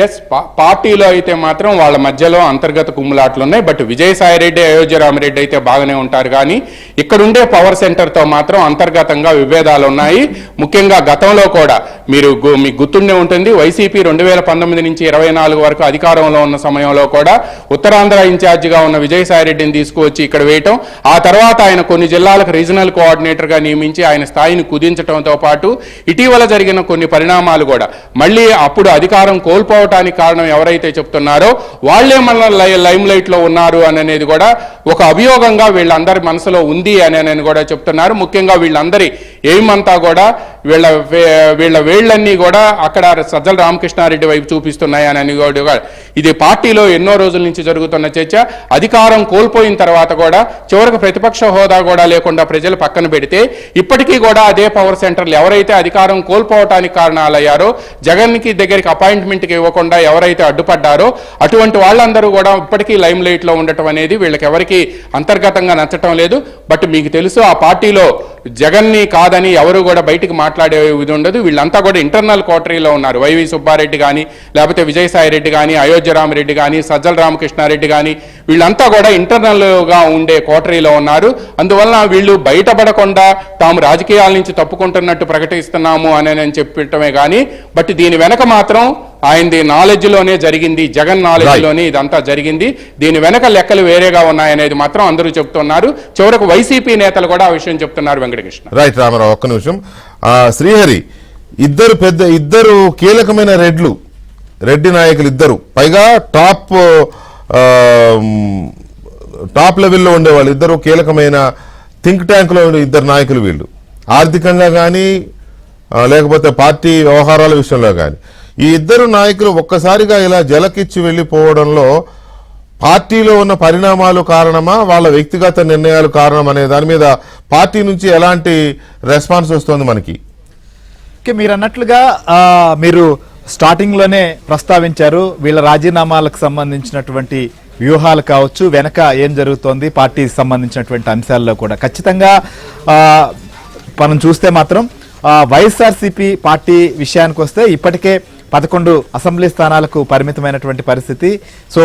ఎస్, పార్టీలో అయితే మాత్రం వాళ్ళ మధ్యలో అంతర్గత కుమ్ములాట్లు ఉన్నాయి. బట్ విజయసాయిరెడ్డి, అయోధ్య రామిరెడ్డి అయితే బాగానే ఉంటారు, కానీ ఇక్కడుండే పవర్ సెంటర్తో మాత్రం అంతర్గతంగా విభేదాలు ఉన్నాయి. ముఖ్యంగా గతంలో కూడా మీకు గుర్తుండే ఉంటుంది, వైసీపీ 2019 నుంచి 24 వరకు అధికారంలో ఉన్న సమయంలో కూడా ఉత్తరాంధ్ర ఇన్ఛార్జిగా ఉన్న విజయసాయిరెడ్డిని తీసుకువచ్చి ఇక్కడ వేయటం, ఆ తర్వాత ఆయన కొన్ని జిల్లాలకు రీజనల్ కోఆర్డినేటర్గా నియమించి ఆయన స్థాయిని కుదించడంతో పాటు ఇటీవల జరిగిన కొన్ని పరిణామాలు కూడా మళ్ళీ అప్పుడు అధికారం కోల్పోవటానికి కారణం ఎవరైతే చెప్తున్నారో వాళ్లే మన లైమ్ లైట్ లో ఉన్నారు అనేది కూడా ఒక అభియోగంగా వీళ్ళందరి మనసులో ఉంది అని కూడా చెప్తున్నారు. ముఖ్యంగా వీళ్ళందరి ఏమంతా కూడా వీళ్ళ వేళ్లన్నీ కూడా అక్కడ సజ్జల రామకృష్ణారెడ్డి వైపు చూపిస్తున్నాయి అని కూడా ఇది పార్టీలో ఎన్నో రోజుల నుంచి జరుగుతున్న చర్చ. అధికారం కోల్పోయిన తర్వాత కూడా చివరికి ప్రతిపక్ష హోదా కూడా లేకుండా ప్రజలు పక్కన పెడితే ఇప్పటికీ కూడా అదే పవర్ సెంటర్లు ఎవరైతే అధికారం కోల్పోవటానికి కారణాలయ్యారో, జగన్కి దగ్గరికి అపాయింట్మెంట్కి ఇవ్వకుండా ఎవరైతే అడ్డుపడ్డారో అటువంటి వాళ్ళందరూ కూడా ఇప్పటికీ లైమ్ లైట్ లో ఉండటం అనేది వీళ్ళకి ఎవరికి అంతర్గతంగా నచ్చటం లేదు. బట్ మీకు తెలుసు, ఆ పార్టీలో జగన్ని కాదని ఎవరు కూడా బయటికి మాట్లాడే ఇది ఉండదు. వీళ్ళంతా కూడా ఇంటర్నల్ కోటరీలో ఉన్నారు. వైవి సుబ్బారెడ్డి కానీ, లేకపోతే విజయసాయిరెడ్డి కానీ, అయోధ్య రామిరెడ్డి కానీ, సజ్జల రామకృష్ణారెడ్డి కానీ, వీళ్ళంతా కూడా ఇంటర్నల్గా ఉండే కోటరీలో ఉన్నారు. అందువలన వీళ్ళు బయటపడకుండా తాము రాజకీయాల నుంచి తప్పుకుంటున్నట్టు ప్రకటిస్తున్నాము అని చెప్పటమే కానీ, బట్ దీని వెనక మాత్రం ఆయనది నాలెడ్జ్లోనే జరిగింది, జగన్ నాలెడ్జ్లోనే ఇదంతా జరిగింది. దీని వెనక లెక్కలు వేరేగా ఉన్నాయనేది మాత్రం అందరూ చెప్తున్నారు. చివరకు వైసీపీ నేతలు కూడా ఆ విషయం చెప్తున్నారు. వెంకటకృష్ణ. రైట్ రామారావు, ఒక్క నిమిషం. శ్రీహరి, ఇద్దరు కీలకమైన రెడ్డి నాయకులు, ఇద్దరు పైగా టాప్ లెవెల్లో ఉండేవాళ్ళు, ఇద్దరు కీలకమైన థింక్ ట్యాంక్ లో ఉండే ఇద్దరు నాయకులు వీళ్ళు. ఆర్థికంగా కానీ లేకపోతే పార్టీ వ్యవహారాల విషయంలో కానీ ఈ ఇద్దరు నాయకులు ఒక్కసారిగా ఇలా జలకిచ్చి వెళ్ళిపోవడంలో పార్టీలో ఉన్న పరిణామాలు కారణమా, వాళ్ళ వ్యక్తిగత నిర్ణయాలు కారణం అనే దాని మీద పార్టీ నుంచి ఎలాంటి రెస్పాన్స్ వస్తుంది మనకి? మీరు అన్నట్లుగా మీరు స్టార్టింగ్ లోనే ప్రస్తావించారు, వీళ్ళ రాజీనామాలకు సంబంధించినటువంటి వ్యూహాలు కావచ్చు, వెనక ఏం జరుగుతోంది పార్టీకి సంబంధించినటువంటి అంశాల్లో కూడా ఖచ్చితంగా మనం చూస్తే మాత్రం వైఎస్ఆర్సీపీ పార్టీ విషయానికి వస్తే ఇప్పటికే 11 అసెంబ్లీ స్థానాలకు పరిమితమైనటువంటి పరిస్థితి. సో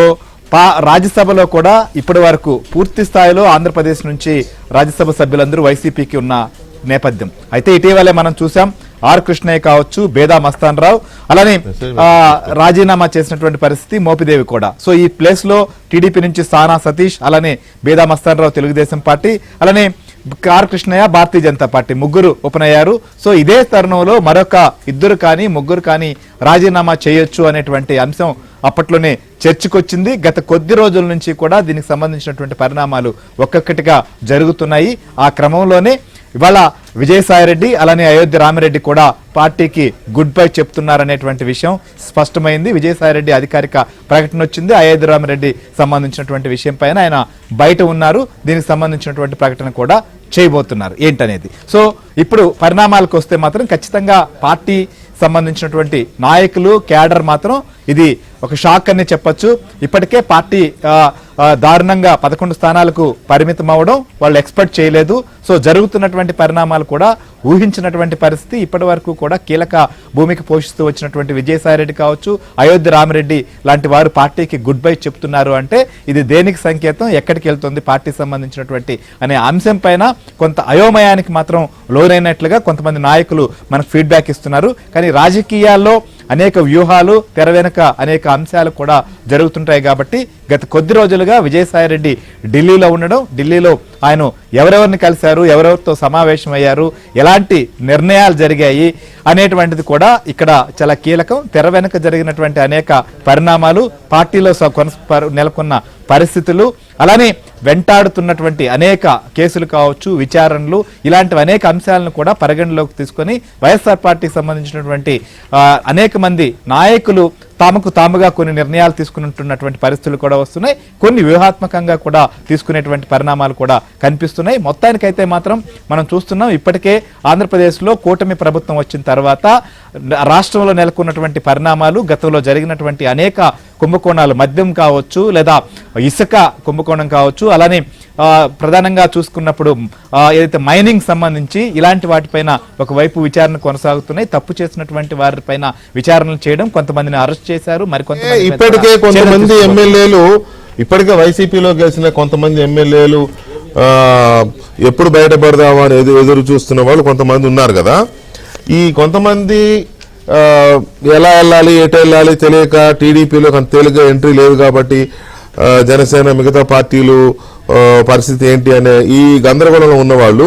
రాజ్యసభలో కూడా ఇప్పటి వరకు పూర్తి స్థాయిలో ఆంధ్రప్రదేశ్ నుంచి రాజ్యసభ సభ్యులందరూ వైసీపీకి ఉన్న నేపథ్యం. అయితే ఇటీవలే మనం చూసాం, ఆర్ కృష్ణయ్య కావచ్చు, బేదా మస్తాన్ రావు, అలానే రాజీనామా చేసినటువంటి పరిస్థితి మోపిదేవి కూడా. సో ఈ ప్లేస్ లో టీడీపీ నుంచి సానా సతీష్, అలానే బేదా మస్తాన్ రావు తెలుగుదేశం పార్టీ, అలానే ఆర్ కృష్ణయ్య భారతీయ జనతా పార్టీ, ముగ్గురు ఓపెన్ సో ఇదే తరుణంలో మరొక ఇద్దరు కానీ ముగ్గురు కానీ రాజీనామా చేయొచ్చు అనేటువంటి అంశం అప్పట్లోనే చర్చకొచ్చింది. గత కొద్ది రోజుల నుంచి కూడా దీనికి సంబంధించినటువంటి పరిణామాలు ఒక్కొక్కటిగా జరుగుతున్నాయి. ఆ క్రమంలోనే ఇవాళ విజయసాయిరెడ్డి అలానే అయోధ్య రామిరెడ్డి కూడా పార్టీకి గుడ్ బై చెప్తున్నారనేటువంటి విషయం స్పష్టమైంది. విజయసాయిరెడ్డి అధికారిక ప్రకటన వచ్చింది, అయోధ్య రామిరెడ్డి సంబంధించినటువంటి విషయం పైన ఆయన బయట ఉన్నారు, దీనికి సంబంధించినటువంటి ప్రకటన కూడా చేయబోతున్నారు ఏంటనేది. సో ఇప్పుడు పరిణామాలకు వస్తే మాత్రం ఖచ్చితంగా పార్టీ సంబంధించినటువంటి నాయకులు, క్యాడర్ మాత్రం ఇది ఒక షాక్ అని చెప్పొచ్చు. ఇప్పటికే పార్టీ దారుణంగా 11 స్థానాలకు పరిమితం అవ్వడం వాళ్ళు ఎక్స్పెక్ట్ చేయలేదు. సో జరుగుతున్నటువంటి పరిణామాలు కూడా ఊహించినటువంటి పరిస్థితి. ఇప్పటి వరకు కూడా కీలక భూమిక పోషిస్తూ వచ్చినటువంటి విజయసాయిరెడ్డి కావచ్చు, అయోధ్య రామిరెడ్డి లాంటి వారు పార్టీకి గుడ్ బై చెప్తున్నారు అంటే ఇది దేనికి సంకేతం, ఎక్కడికి వెళ్తుంది పార్టీ సంబంధించినటువంటి అనే అంశం పైన కొంత అయోమయానికి మాత్రం లోనైనట్లుగా కొంతమంది నాయకులు మనకు ఫీడ్బ్యాక్ ఇస్తున్నారు. కానీ రాజకీయాల్లో అనేక వ్యూహాలు, తెర వెనుక అనేక అంశాలు కూడా జరుగుతుంటాయి. కాబట్టి గత కొద్ది రోజులుగా విజయసాయిరెడ్డి ఢిల్లీలో ఉండడం, ఢిల్లీలో ఆయన ఎవరెవరిని కలిశారు, ఎవరెవరితో సమావేశమయ్యారు, ఎలాంటి నిర్ణయాలు జరిగాయి అనేటువంటిది కూడా ఇక్కడ చాలా కీలకం. తెర వెనుక జరిగినటువంటి అనేక పరిణామాలు, పార్టీలో నెలకొన్న పరిస్థితులు, అలానే వెంటాడుతున్నటువంటి అనేక కేసులు కావచ్చు, విచారణలు, ఇలాంటివి అనేక అంశాలను కూడా పరిగణలోకి తీసుకొని వైఎస్ఆర్ పార్టీకి సంబంధించినటువంటి అనేక మంది నాయకులు తమకు తాముగా కొన్ని నిర్ణయాలు తీసుకుంటున్నటువంటి పరిస్థితులు కూడా వస్తున్నాయి. కొన్ని వ్యూహాత్మకంగా కూడా తీసుకునేటువంటి పరిణామాలు కూడా కనిపిస్తున్నాయి. మొత్తానికైతే మాత్రం మనం చూస్తున్నాం, ఇప్పటికే ఆంధ్రప్రదేశ్లో కూటమి ప్రభుత్వం వచ్చిన తర్వాత రాష్ట్రంలో నెలకొన్నటువంటి పరిణామాలు, గతంలో జరిగినటువంటి అనేక కుంభకోణాలు, మద్యం కావచ్చు లేదా ఇసుక కుంభకోణం కావచ్చు, అలానే ప్రధానంగా చూసుకున్నప్పుడు ఏదైతే మైనింగ్ సంబంధించి ఇలాంటి వాటిపైన ఒకవైపు విచారణ కొనసాగుతున్నాయి. తప్పు చేసినటువంటి వారిపైన విచారణలు చేయడం, కొంతమందిని అరెస్ట్ చేశారు, మరికొంతమంది ఇప్పటికే కొంతమంది ఎమ్మెల్యేలు, ఇప్పటికే వైసీపీలో గెలిచిన కొంతమంది ఎమ్మెల్యేలు ఎప్పుడు బయటపడదామా అని ఎదురు చూస్తున్న వాళ్ళు కొంతమంది ఉన్నారు కదా. ఈ కొంతమంది ఎలా వెళ్ళాలి, ఎటు వెళ్ళాలి తెలియక టీడీపీలో కొంత తేలిగ్గా ఎంట్రీ లేదు కాబట్టి జనసేన, మిగతా పార్టీలు పరిస్థితి ఏంటి అనే ఈ గందరగోళంలో ఉన్నవాళ్ళు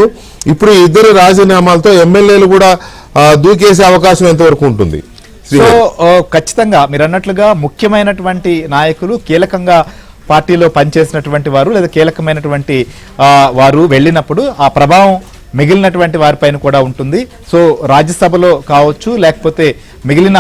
ఇప్పుడు ఇద్దరు రాజీనామాలతో ఎమ్మెల్యేలు కూడా దూకేసే అవకాశం ఎంతవరకు ఉంటుంది? సో ఖచ్చితంగా మీరు అన్నట్లుగా ముఖ్యమైనటువంటి నాయకులు, కీలకంగా పార్టీలో పనిచేసినటువంటి వారు లేదా కీలకమైనటువంటి వారు వెళ్ళినప్పుడు ఆ ప్రభావం మిగిలినటువంటి వారిపైన కూడా ఉంటుంది. సో రాజ్యసభలో కావచ్చు, లేకపోతే మిగిలిన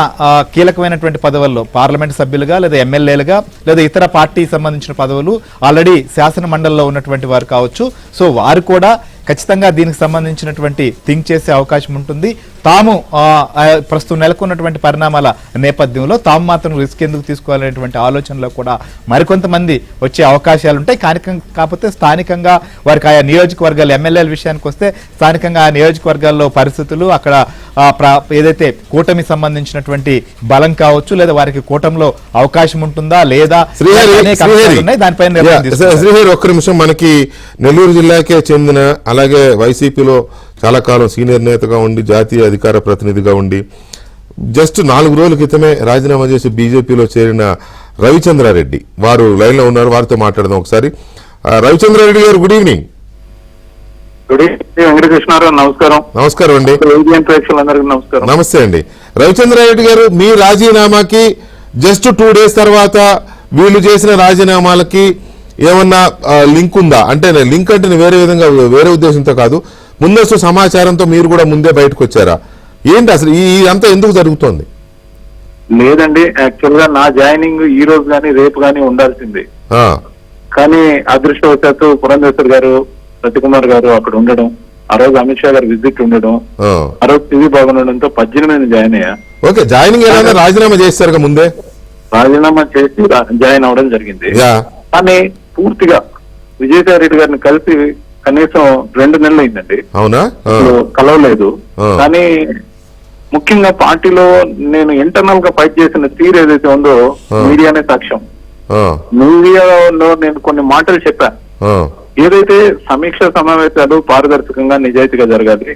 కీలకమైనటువంటి పదవుల్లో పార్లమెంట్ సభ్యులుగా లేదా ఎమ్మెల్యేలుగా లేదా ఇతర పార్టీ సంబంధించిన పదవులు ఆల్రెడీ శాసన మండలిలో ఉన్నటువంటి వారు కావచ్చు. సో వారు కూడా ఖచ్చితంగా దీనికి సంబంధించినటువంటి థింక్ చేసే అవకాశం ఉంటుంది. తాము ప్రస్తుతం నెలకొన్నటువంటి పరిణామాల నేపథ్యంలో తాము మాత్రం రిస్క్ ఎందుకు తీసుకోవాలనేటువంటి ఆలోచనలో కూడా మరికొంతమంది వచ్చే అవకాశాలు ఉంటాయి. కాకపోతే స్థానికంగా వారికి ఆయా నియోజకవర్గాలు, ఎమ్మెల్యేల విషయానికి వస్తే స్థానికంగా ఆ నియోజకవర్గాల్లో పరిస్థితులు, అక్కడ ఏదైతే కూటమి సంబంధించినటువంటి బలం కావచ్చు లేదా వారికి కూటమిలో అవకాశం ఉంటుందా లేదా దానిపైన శ్రీహరి ఒక్క నిమిషం. మనకి నెల్లూరు జిల్లాకే చెందిన, అలాగే వైసీపీలో చాలా కాలం సీనియర్ నేతగా ఉండి జాతీయ అధికార ప్రతినిధిగా ఉండి జస్ట్ 4 రోజుల క్రితమే రాజీనామా చేసి బీజేపీలో చేరిన రవిచంద్రారెడ్డి వారు లైన్ లో ఉన్నారు, వారితో మాట్లాడదాం ఒకసారి. రవిచంద్రారెడ్డి గారు, good evening. Good evening Venkatakrishna Rao, నమస్కారం. నమస్కారం అండి. నమస్కారం. నమస్తే అండి. రవిచంద్రారెడ్డి గారు, మీ రాజీనామాకి జస్ట్ 2 days తర్వాత వీళ్ళు చేసిన రాజీనామాలకి ఏమన్నా లింక్ ఉందా? అంటే లింక్ అంటే వేరే విధంగా, వేరే ఉద్దేశంతో కాదు, ముందస్తు సమాచారంతో మీరు కూడా ముందే బయటకు వచ్చారా? ఏంటి అసలు ఈ అంతా ఎందుకు జరుగుతోంది? లేదండి, యాక్చువల్ గా నా జాయినింగ్ ఈ రోజు గానీ రేపు గానీ ఉండాల్సింది. కానీ అదృష్టవశాత్తు పురంధేశ్వర్ గారు, సత్యకుమార్ గారు అక్కడ ఉండడం, ఆ రోజు అమిత్ షా గారు విజిట్ ఉండడం, ఆ రోజు టీవీ బాగుండడంతో 18 జాయిన్ అయ్యా. ఓకే, జాయినింగ్ ఏదైనా రాజీనామా చేస్తారు ముందే? రాజీనామా చేసి జాయిన్ అవడం జరిగింది. కానీ పూర్తిగా విజయసాయి రెడ్డి గారిని కలిసి కనీసం 2 నెలలు అయిందండి. అవునా? కలవలేదు. కానీ ముఖ్యంగా పార్టీలో నేను ఇంటర్నల్ గా ఫైట్ చేసిన తీరు ఏదైతే ఉందో మీడియానే సాక్ష్యం. మీడియాలో నేను కొన్ని మాటలు చెప్పా. ఏదైతే సమీక్ష సమావేశాలు పారదర్శకంగా నిజాయితీగా జరగాలి,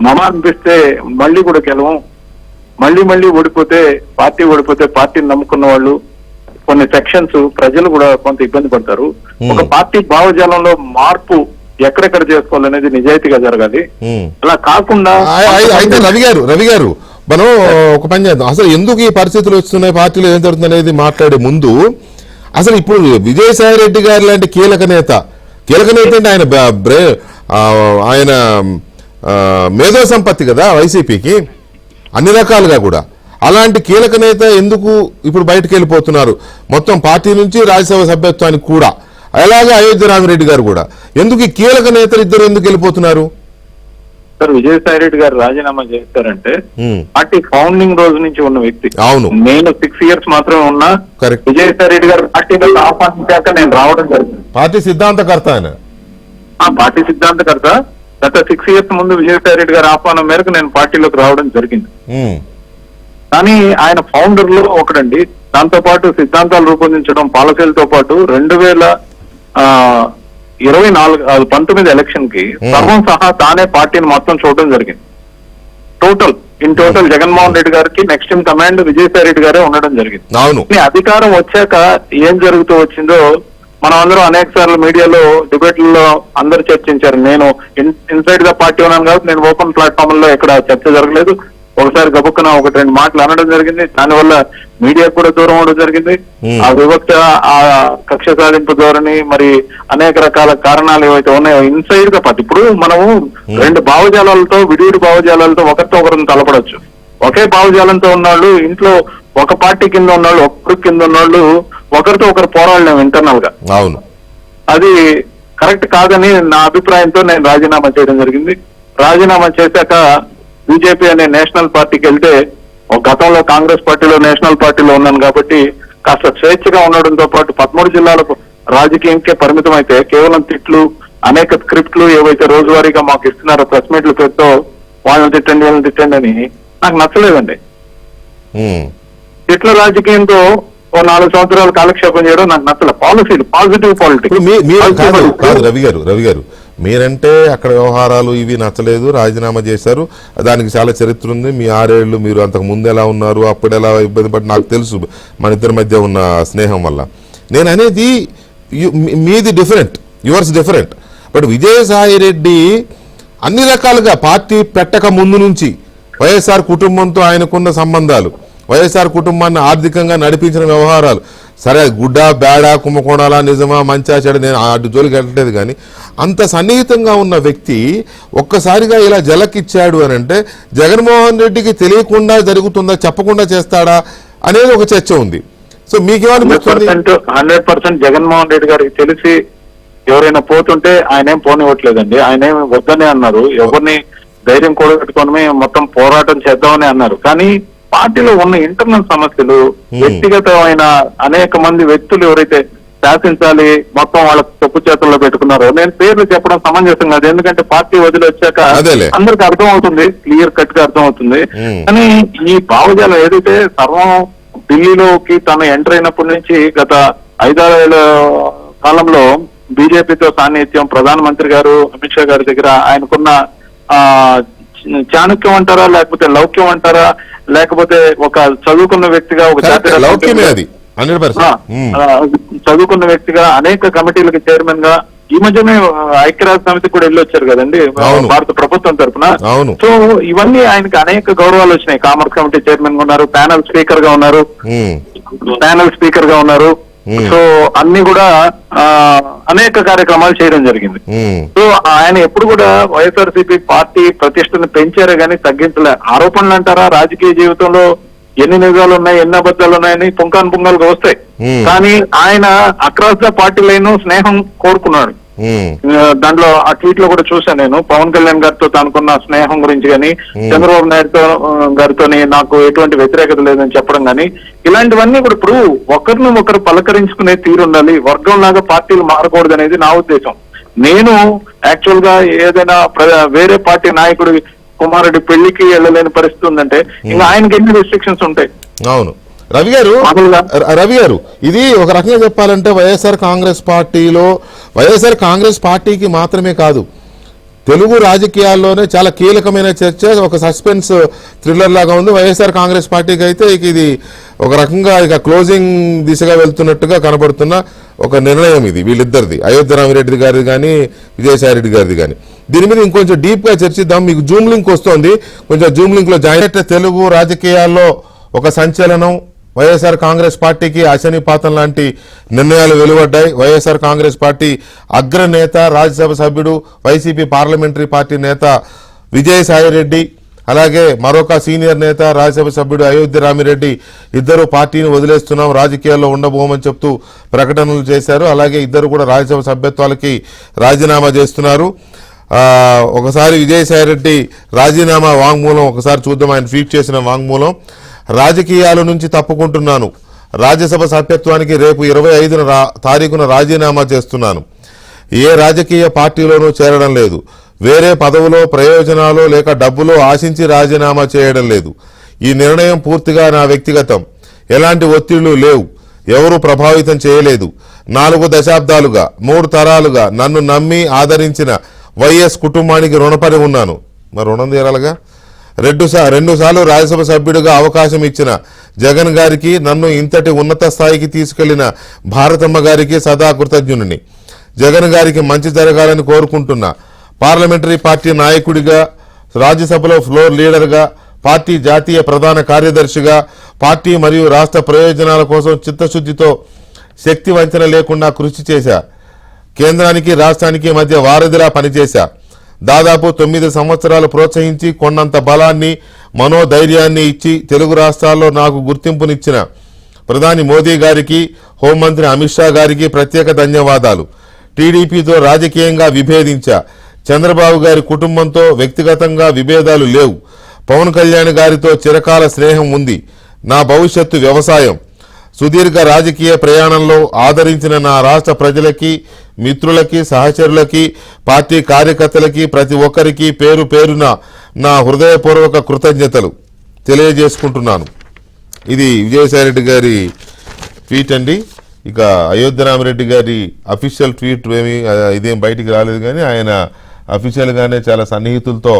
మమ అనిపిస్తే మళ్ళీ కూడా గెలవం, మళ్ళీ ఓడిపోతే పార్టీని నమ్ముకున్న వాళ్ళు కొన్ని సెక్షన్స్ ప్రజలు కూడా కొంత ఇబ్బంది పడతారు. ఒక పార్టీ భావజాలంలో మార్పు ఎక్కడెక్కడ చేసుకోవాలనేది నిజాయితీగా జరగాలి. అలా కాకుండా అయితే రవి గారు మనం ఒక పని చేద్దాం. అసలు ఎందుకు ఈ పరిస్థితులు వస్తున్నాయి, పార్టీలో ఏం జరుగుతుంది అనేది మాట్లాడే ముందు అసలు ఇప్పుడు విజయసాయి రెడ్డి గారు లాంటి కీలక నేత అంటే ఆయన మేధో సంపత్తి కదా వైసీపీకి అన్ని రకాలుగా కూడా. అలాంటి కీలక నేత ఎందుకు ఇప్పుడు బయటకు వెళ్ళిపోతున్నారు మొత్తం పార్టీ నుంచి, రాజ్యసభ సభ్యత్వానికి కూడా? అలాగే అయోధ్య రామిరెడ్డి గారు కూడా ఎందుకు, ఈ కీలక నేతలు ఇద్దరు ఎందుకు వెళ్ళిపోతున్నారు? సార్, విజయసాయి రెడ్డి గారు రాజీనామా చేస్తారంటే పార్టీ ఫౌండింగ్ రోజు నుంచి ఉన్న వ్యక్తి. అవును, నేను 6 years మాత్రమే ఉన్నా. విజయసాయి రెడ్డి గారు పార్టీలో ఆహ్వానించాక నేను రావడం జరిగింది. పార్టీ సిద్ధాంతకర్త ఆయన. పార్టీ సిద్ధాంతకర్త. గత 6 years ముందు విజయసాయి రెడ్డి గారి ఆహ్వానం మేరకు నేను పార్టీలోకి రావడం జరిగింది. కానీ ఆయన ఫౌండర్ లో ఒకడండి. దాంతో పాటు సిద్ధాంతాలు రూపొందించడం, పాలసీలతో పాటు 2019 ఎలక్షన్ కి సర్వం సహా తానే పార్టీని మొత్తం చూడడం జరిగింది. ఇన్ టోటల్ జగన్మోహన్ రెడ్డి గారికి next in command Vijayasai Reddy గారే ఉండడం జరిగింది. అధికారం వచ్చాక ఏం జరుగుతూ వచ్చిందో మనం అందరం అనేక సార్లు మీడియాలో డిబేట్లలో అందరూ చర్చించారు. నేను ఇన్సైడ్ గా పార్టీ ఉన్నాను కాబట్టి నేను ఓపెన్ ప్లాట్ఫామ్ లో ఎక్కడ చర్చ జరగలేదు. ఒకసారి గబుక్కున 1-2 మాటలు అనడం జరిగింది. దానివల్ల మీడియా కూడా దూరం అవడం జరిగింది. ఆ వివక్ష, ఆ కక్ష సాధింపు ధోరణి, మరి అనేక రకాల కారణాలు ఏవైతే ఉన్నాయో ఇన్సైడ్ గా పార్టీ. ఇప్పుడు మనము 2 భావజాలాలతో, విడివిడి భావజాలాలతో ఒకరితో ఒకరిని తలపడొచ్చు. ఒకే భావజాలంతో ఉన్నవాళ్ళు ఇంట్లో ఒక పార్టీ కింద ఉన్నోళ్ళు ఒకరి కింద ఉన్నోళ్ళు ఒకరితో ఒకరు పోరాడలేము ఇంటర్నల్ గా. అవును, అది కరెక్ట్ కాదని నా అభిప్రాయంతో నేను రాజీనామా చేయడం జరిగింది. రాజీనామా చేశాక బీజేపీ అనే నేషనల్ పార్టీకి వెళ్తే, గతంలో కాంగ్రెస్ పార్టీలో నేషనల్ పార్టీలో ఉన్నాను కాబట్టి కాస్త స్వేచ్ఛగా ఉండడంతో పాటు 13 జిల్లాలకు రాజకీయంకే పరిమితం అయితే కేవలం తిట్లు, అనేక స్క్రిప్ట్లు ఏవైతే రోజువారీగా మాకు ఇస్తున్నారో ప్రెస్ మీట్లు పెడుతూ వాళ్ళని తిట్టండి వీళ్ళని తిట్టండి అని నాకు నచ్చలేదండి. తిట్ల రాజకీయంతో ఓ 4 సంవత్సరాలు కాలక్షేపం చేయడం నాకు నచ్చలేదు. పాలసీలు, పాజిటివ్ పాలిటిక్స్. రవి గారు మీరంటే అక్కడ వ్యవహారాలు ఇవి నచ్చలేదు, రాజీనామా చేశారు, దానికి చాలా చరిత్ర ఉంది. మీ 6 ఏళ్ళు మీరు అంతకు ముందు ఎలా ఉన్నారు, అప్పుడు ఎలా ఇబ్బంది పడి నాకు తెలుసు మన ఇద్దరి మధ్య ఉన్న స్నేహం వల్ల. నేను అనేది మీది different, yours different. But Vijayasai Reddy అన్ని రకాలుగా పార్టీ పెట్టక ముందు నుంచి వైఎస్ఆర్ కుటుంబంతో ఆయనకున్న సంబంధాలు, వైఎస్ఆర్ కుటుంబాన్ని ఆర్థికంగా నడిపించిన వ్యవహారాలు, సరే గుడ్డా బేడా కుంభకోణాలా నిజమా మంచా చెడ నేను అటు జోలికి వెళ్ళట్లేదు, కానీ అంత సన్నిహితంగా ఉన్న వ్యక్తి ఒక్కసారిగా ఇలా జలకిచ్చాడు అని అంటే జగన్మోహన్ రెడ్డికి తెలియకుండా జరుగుతుందా, చెప్పకుండా చేస్తాడా అనేది ఒక చర్చ ఉంది. సో మీకేమనిపిస్తుంది? 100% జగన్మోహన్ రెడ్డి గారికి తెలిసి ఎవరైనా పోతుంటే ఆయన ఏం పోనివ్వట్లేదండి. ఆయన ఏమి వద్దనే అన్నారు, ఎవరిని ధైర్యం కూడగట్టుకొని మొత్తం పోరాటం చేద్దామని అన్నారు. కానీ పార్టీలో ఉన్న ఇంటర్నల్ సమస్యలు, వ్యక్తిగతమైన అనేక మంది వ్యక్తులు ఎవరైతే శాసించాలి మొత్తం వాళ్ళ తప్పు చేతుల్లో పెట్టుకున్నారో, నేను పేర్లు చెప్పడం సమంజసం కాదు, ఎందుకంటే పార్టీ వదిలి వచ్చాక అందరికి అర్థం అవుతుంది, క్లియర్ కట్ గా అర్థం అవుతుంది. కానీ ఈ భావజాలం ఏదైతే సర్వం ఢిల్లీలోకి తను ఎంటర్ అయినప్పటి నుంచి గత 5-6 ఏళ్ల కాలంలో బీజేపీతో సాన్నిహిత్యం, ప్రధానమంత్రి గారు అమిత్ షా గారి దగ్గర ఆయనకున్న చాణక్యం అంటారా, లేకపోతే లౌక్యం అంటారా, లేకపోతే ఒక చదువుకున్న వ్యక్తిగా, ఒక చదువుకున్న వ్యక్తిగా అనేక కమిటీలకు చైర్మన్ గా ఈ మధ్యనే ఐక్యరాజ్య సమితి కూడా వెళ్ళి వచ్చారు కదండి భారత ప్రభుత్వం తరఫున. సో ఇవన్నీ ఆయనకి అనేక గౌరవాలు వచ్చినాయి. కామర్స్ కమిటీ చైర్మన్ గా ఉన్నారు, ప్యానల్ స్పీకర్ గా ఉన్నారు. సో అన్ని కూడా అనేక కార్యక్రమాలు చేయడం జరిగింది. సో ఆయన ఎప్పుడు కూడా వైఎస్ఆర్సీపీ పార్టీ ప్రతిష్టను పెంచారే గానీ తగ్గించలే. ఆరోపణలు అంటారా, రాజకీయ జీవితంలో ఎన్ని నిజాలు ఉన్నాయి, ఎన్ని అబద్ధాలు ఉన్నాయని పుంకానుపుంకాలుగా వస్తాయి. కానీ ఆయన అక్రాస్ ద పార్టీ లైన్ స్నేహం కోరుకున్నాడు. దాంట్లో ఆ ట్వీట్ లో కూడా చూసాను నేను, పవన్ కళ్యాణ్ గారితో తనకున్న స్నేహం గురించి కానీ, చంద్రబాబు నాయుడు గారితో నాకు ఎటువంటి వ్యతిరేకత లేదని చెప్పడం కానీ, ఇలాంటివన్నీ కూడా ఇప్పుడు ఒకరిని ఒకరు పలకరించుకునే తీరు ఉండాలి. వర్గం లాగా పార్టీలు మారకూడదు అనేది నా ఉద్దేశం. నేను యాక్చువల్ గా ఏదైనా వేరే పార్టీ నాయకుడి కుమారుడి పెళ్లికి వెళ్ళలేని పరిస్థితి ఉందంటే ఇంకా ఆయనకి ఎన్ని రెస్ట్రిక్షన్స్ ఉంటాయి. అవును రవి గారు ఇది ఒక రకంగా చెప్పాలంటే వైఎస్ఆర్ కాంగ్రెస్ పార్టీకి మాత్రమే కాదు, తెలుగు రాజకీయాల్లోనే చాలా కీలకమైన చర్చ, ఒక సస్పెన్స్ థ్రిల్లర్ లాగా ఉంది. వైఎస్ఆర్ కాంగ్రెస్ పార్టీకి అయితే ఇది ఒక రకంగా ఇక క్లోజింగ్ దిశగా వెళ్తున్నట్టుగా కనబడుతున్న ఒక నిర్ణయం ఇది వీళ్ళిద్దరిది, అయోధ్య రామిరెడ్డి గారిది కానీ విజయసాయి రెడ్డి గారిది కానీ. దీని మీద ఇంకొంచెం డీప్ గా చర్చిద్దాం. మీకు జూమ్ లింక్ వస్తుంది, కొంచెం జూమ్ లింక్ లో జాయిన్ అయితే తెలుగు రాజకీయాల్లో ఒక సంచలనం, వైఎస్ఆర్ కాంగ్రెస్ పార్టీకి అశనిపాతం లాంటి నిర్ణయాలు వెలువడ్డాయి. వైఎస్ఆర్ కాంగ్రెస్ పార్టీ అగ్రనేత, రాజ్యసభ సభ్యుడు, వైసీపీ పార్లమెంటరీ పార్టీ నేత విజయసాయి రెడ్డి, అలాగే మరొక సీనియర్ నేత రాజ్యసభ సభ్యుడు అయోధ్య రామిరెడ్డి ఇద్దరు పార్టీని వదిలేస్తున్నాం, రాజకీయాల్లో ఉండబోమని చెప్తూ ప్రకటనలు చేశారు. అలాగే ఇద్దరు కూడా రాజ్యసభ సభ్యత్వాలకి రాజీనామా చేస్తున్నారు. ఒకసారి విజయసాయి రెడ్డి రాజీనామా వాంగ్మూలం ఒకసారి చూద్దాం. ఆయన ట్వీట్ చేసిన వాంగ్మూలం: రాజకీయాల నుంచి తప్పుకుంటున్నాను, రాజ్యసభ సభ్యత్వానికి రేపు 25వ తారీఖున రాజీనామా చేస్తున్నాను. ఏ రాజకీయ పార్టీలోనూ చేరడం లేదు, వేరే పదవులో, ప్రయోజనాలు లేక డబ్బులో ఆశించి రాజీనామా చేయడం లేదు. ఈ నిర్ణయం పూర్తిగా నా వ్యక్తిగతం, ఎలాంటి ఒత్తిళ్లు లేవు, ఎవరూ ప్రభావితం చేయలేదు. 4 దశాబ్దాలుగా 3 తరాలుగా నన్ను నమ్మి ఆదరించిన వైఎస్ కుటుంబానికి రుణపడి ఉన్నాను. మరి రుణం తీరాలిగా. 2 సార్లు రాజ్యసభ సభ్యుడిగా అవకాశం ఇచ్చిన జగన్ గారికి, నన్ను ఇంతటి ఉన్నత స్థాయికి తీసుకెళ్లిన భారతమ్మ గారికి సదా కృతజ్ఞుని. జగన్ గారికి మంచి జరగాలని కోరుకుంటున్నా. పార్లమెంటరీ పార్టీ నాయకుడిగా, రాజ్యసభలో ఫ్లోర్ లీడర్గా, పార్టీ జాతీయ ప్రధాన కార్యదర్శిగా పార్టీ మరియు రాష్ట్ర ప్రయోజనాల కోసం చిత్తశుద్ధితో శక్తి వంచన లేకుండా కృషి చేశా. కేంద్రానికి రాష్ట్రానికి మధ్య వారధిలా పనిచేశా. దాదాపు 9 సంవత్సరాలు ప్రోత్సహించి కొండంత బలాన్ని మనోధైర్యాన్ని ఇచ్చి తెలుగు రాష్ట్రాల్లో నాకు గుర్తింపునిచ్చిన ప్రధాని మోదీ గారికి, హోంమంత్రి అమిత్ షా గారికి ప్రత్యేక ధన్యవాదాలు. టీడీపీతో రాజకీయంగా విభేదించా. చంద్రబాబు గారి కుటుంబంతో వ్యక్తిగతంగా విభేదాలు లేవు. పవన్ కళ్యాణ్ గారితో చిరకాల స్నేహం ఉంది. నా భవిష్యత్తు వ్యవసాయం. సుదీర్ఘ రాజకీయ ప్రయాణంలో ఆదరించిన నా రాష్ట్ర ప్రజలకి, మిత్రులకి, సహచరులకి, పార్టీ కార్యకర్తలకి, ప్రతి ఒక్కరికి పేరు పేరున నా హృదయపూర్వక కృతజ్ఞతలు తెలియజేసుకుంటున్నాను. ఇది విజయసాయిరెడ్డి గారి ట్వీట్ అండి. ఇక అయోధ్య రామిరెడ్డి గారి అఫీషియల్ ట్వీట్ ఇదేం బయటికి రాలేదు, కానీ ఆయన అఫీషియల్గానే చాలా సన్నిహితులతో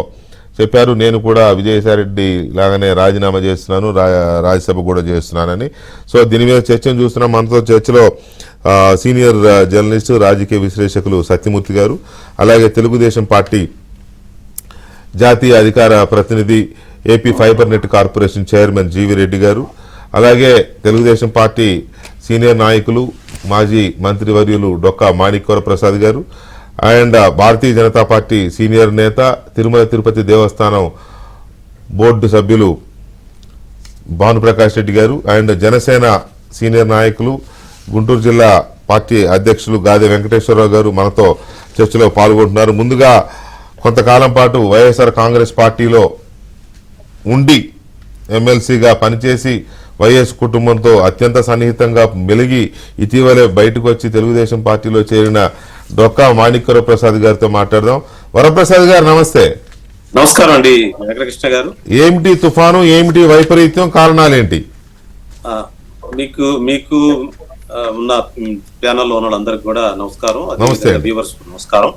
చెప్పారు, నేను కూడా విజయసాయిరెడ్డి లాగానే రాజీనామా చేస్తున్నాను, రాజ్యసభ కూడా చేస్తున్నానని. సో దీని మీద చర్చను చూస్తున్నాం. మనతో చర్చలో సీనియర్ జర్నలిస్టు, రాజకీయ విశ్లేషకులు సత్యమూర్తి గారు, అలాగే తెలుగుదేశం పార్టీ జాతీయ అధికార ప్రతినిధి, AP fibre net corporation chairman G V Reddy గారు, అలాగే తెలుగుదేశం పార్టీ సీనియర్ నాయకులు, మాజీ మంత్రివర్యులు డొక్కా మాణిక్వర ప్రసాద్ గారు, and Bharatiya Janata party senior నేత, తిరుమల తిరుపతి దేవస్థానం బోర్డు సభ్యులు భానుప్రకాష్ రెడ్డి గారు, అండ్ జనసేన సీనియర్ నాయకులు, గుంటూరు జిల్లా పార్టీ అధ్యక్షులు గాదె వెంకటేశ్వరరావు గారు మనతో చర్చలో పాల్గొంటున్నారు. ముందుగా కొంతకాలం పాటు వైఎస్ఆర్ కాంగ్రెస్ పార్టీలో ఉండి ఎమ్మెల్సీగా పనిచేసి వైఎస్ కుటుంబంతో అత్యంత సన్నిహితంగా మెలిగి ఇటీవలే బయటకు వచ్చి తెలుగుదేశం పార్టీలో చేరిన డొక్కా మాణిక్వర ప్రసాద్ గారితో మాట్లాడదాం. వరప్రసాద్ గారు నమస్తే. నమస్కారం అండి వెంకటకృష్ణ గారు. ఏమిటి తుఫాను, ఏమిటి వైపరీత్యం, కారణాలేంటి? మీకు మీకు ఉన్న ప్యానల్లో ఉన్న వాళ్ళందరికీ కూడా నమస్కారం. నమస్తే. వ్యూవర్స్ నమస్కారం.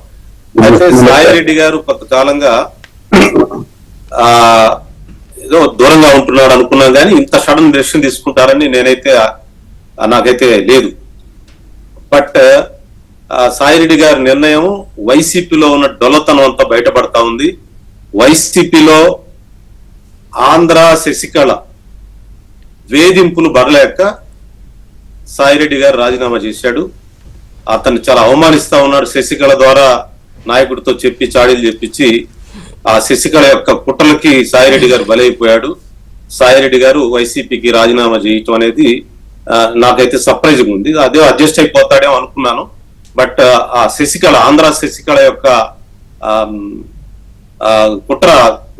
అయితే సాయిరెడ్డి గారు కొంతకాలంగా ఏదో దూరంగా ఉంటున్నాడు అనుకున్నాం, కానీ ఇంత సడన్ డెసిషన్ తీసుకుంటారని నాకైతే లేదు. బట్ సాయిరెడ్డి గారి నిర్ణయం వైసీపీలో ఉన్న డొల్లతనం అంతా బయటపడతా ఉంది. వైసీపీలో ఆంధ్ర శశికళ వేధింపులు బరలేక సాయిరెడ్డి గారు రాజీనామా చేశాడు. అతన్ని చాలా అవమానిస్తా ఉన్నాడు. శశికళ ద్వారా నాయకుడితో చెప్పి చాడీలు చెప్పించి ఆ శశికళ యొక్క కుట్రలకి సాయిరెడ్డి గారు బలైపోయాడు. సాయిరెడ్డి గారు వైసీపీకి రాజీనామా చేయటం అనేది నాకైతే సర్ప్రైజింగ్ ఉంది. అదే అడ్జస్ట్ అయిపోతాడేమో అనుకున్నాను. బట్ ఆ శశికళ, ఆంధ్ర శశికళ యొక్క కుట్ర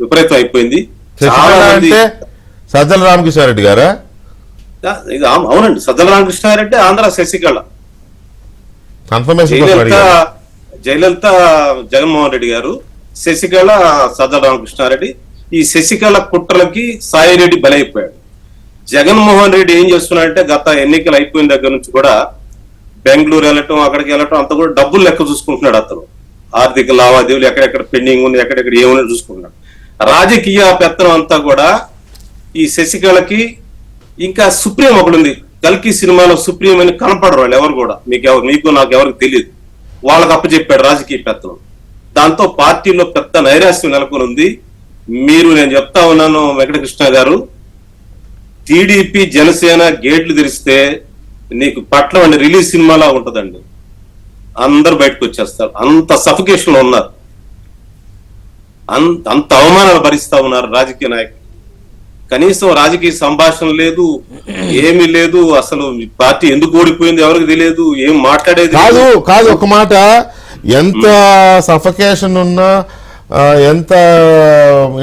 విపరీతం అయిపోయింది. చాలా మంది సజ్జల రామకృష్ణారెడ్డి గారా? అవునండి, సజ్జల రామకృష్ణారెడ్డి ఆంధ్ర శశికళ. జయలలిత జగన్మోహన్ రెడ్డి గారు, శశికళ సజ్జల రామకృష్ణారెడ్డి. ఈ శశికళ కుట్రలకి సాయిరెడ్డి బలైపోయాడు. జగన్మోహన్ రెడ్డి ఏం చేస్తున్నాడంటే గత ఎన్నికలు అయిపోయిన దగ్గర నుంచి కూడా బెంగళూరు వెళ్ళటం, అక్కడికి వెళ్ళటం, అంతా కూడా డబ్బులు లెక్క చూసుకుంటున్నాడు. అతను ఆర్థిక లావాదేవీలు ఎక్కడెక్కడ పెండింగ్ ఉంది, ఎక్కడెక్కడ ఏమని చూసుకుంటున్నాడు. రాజకీయ పెత్తనం అంతా కూడా ఈ శశికళకి, ఇంకా సుప్రీం ఒకటి ఉంది, కల్కి సినిమాలో సుప్రీం అని కనపడరు వాళ్ళు ఎవరు కూడా. మీకు నాకు ఎవరికి తెలియదు. వాళ్ళకి అప్పచెప్పాడు రాజకీయ పెత్తనం. దాంతో పార్టీలో పెద్ద నైరాశ్యం నెలకొని ఉంది. నేను చెప్తా ఉన్నాను వెంకటకృష్ణ గారు, టీడీపీ జనసేన గేట్లు తెరిస్తే నీకు పట్ల రిలీజ్ సినిమాలా ఉంటదండి. అందరు బయటకు వచ్చేస్తారు. అంత సఫికేషన్ లో ఉన్నారు, అంత అవమానాలు భరిస్తా ఉన్నారు రాజకీయ నాయకులు. కనీసం రాజకీయ సంభాషణ లేదు, ఏమీ లేదు. అసలు పార్టీ ఎందుకు ఓడిపోయింది ఎవరికి తెలియదు, ఏం మాట్లాడేది కాదు. ఒక మాట, ఎంత సఫకేషన్ ఉన్నా, ఎంత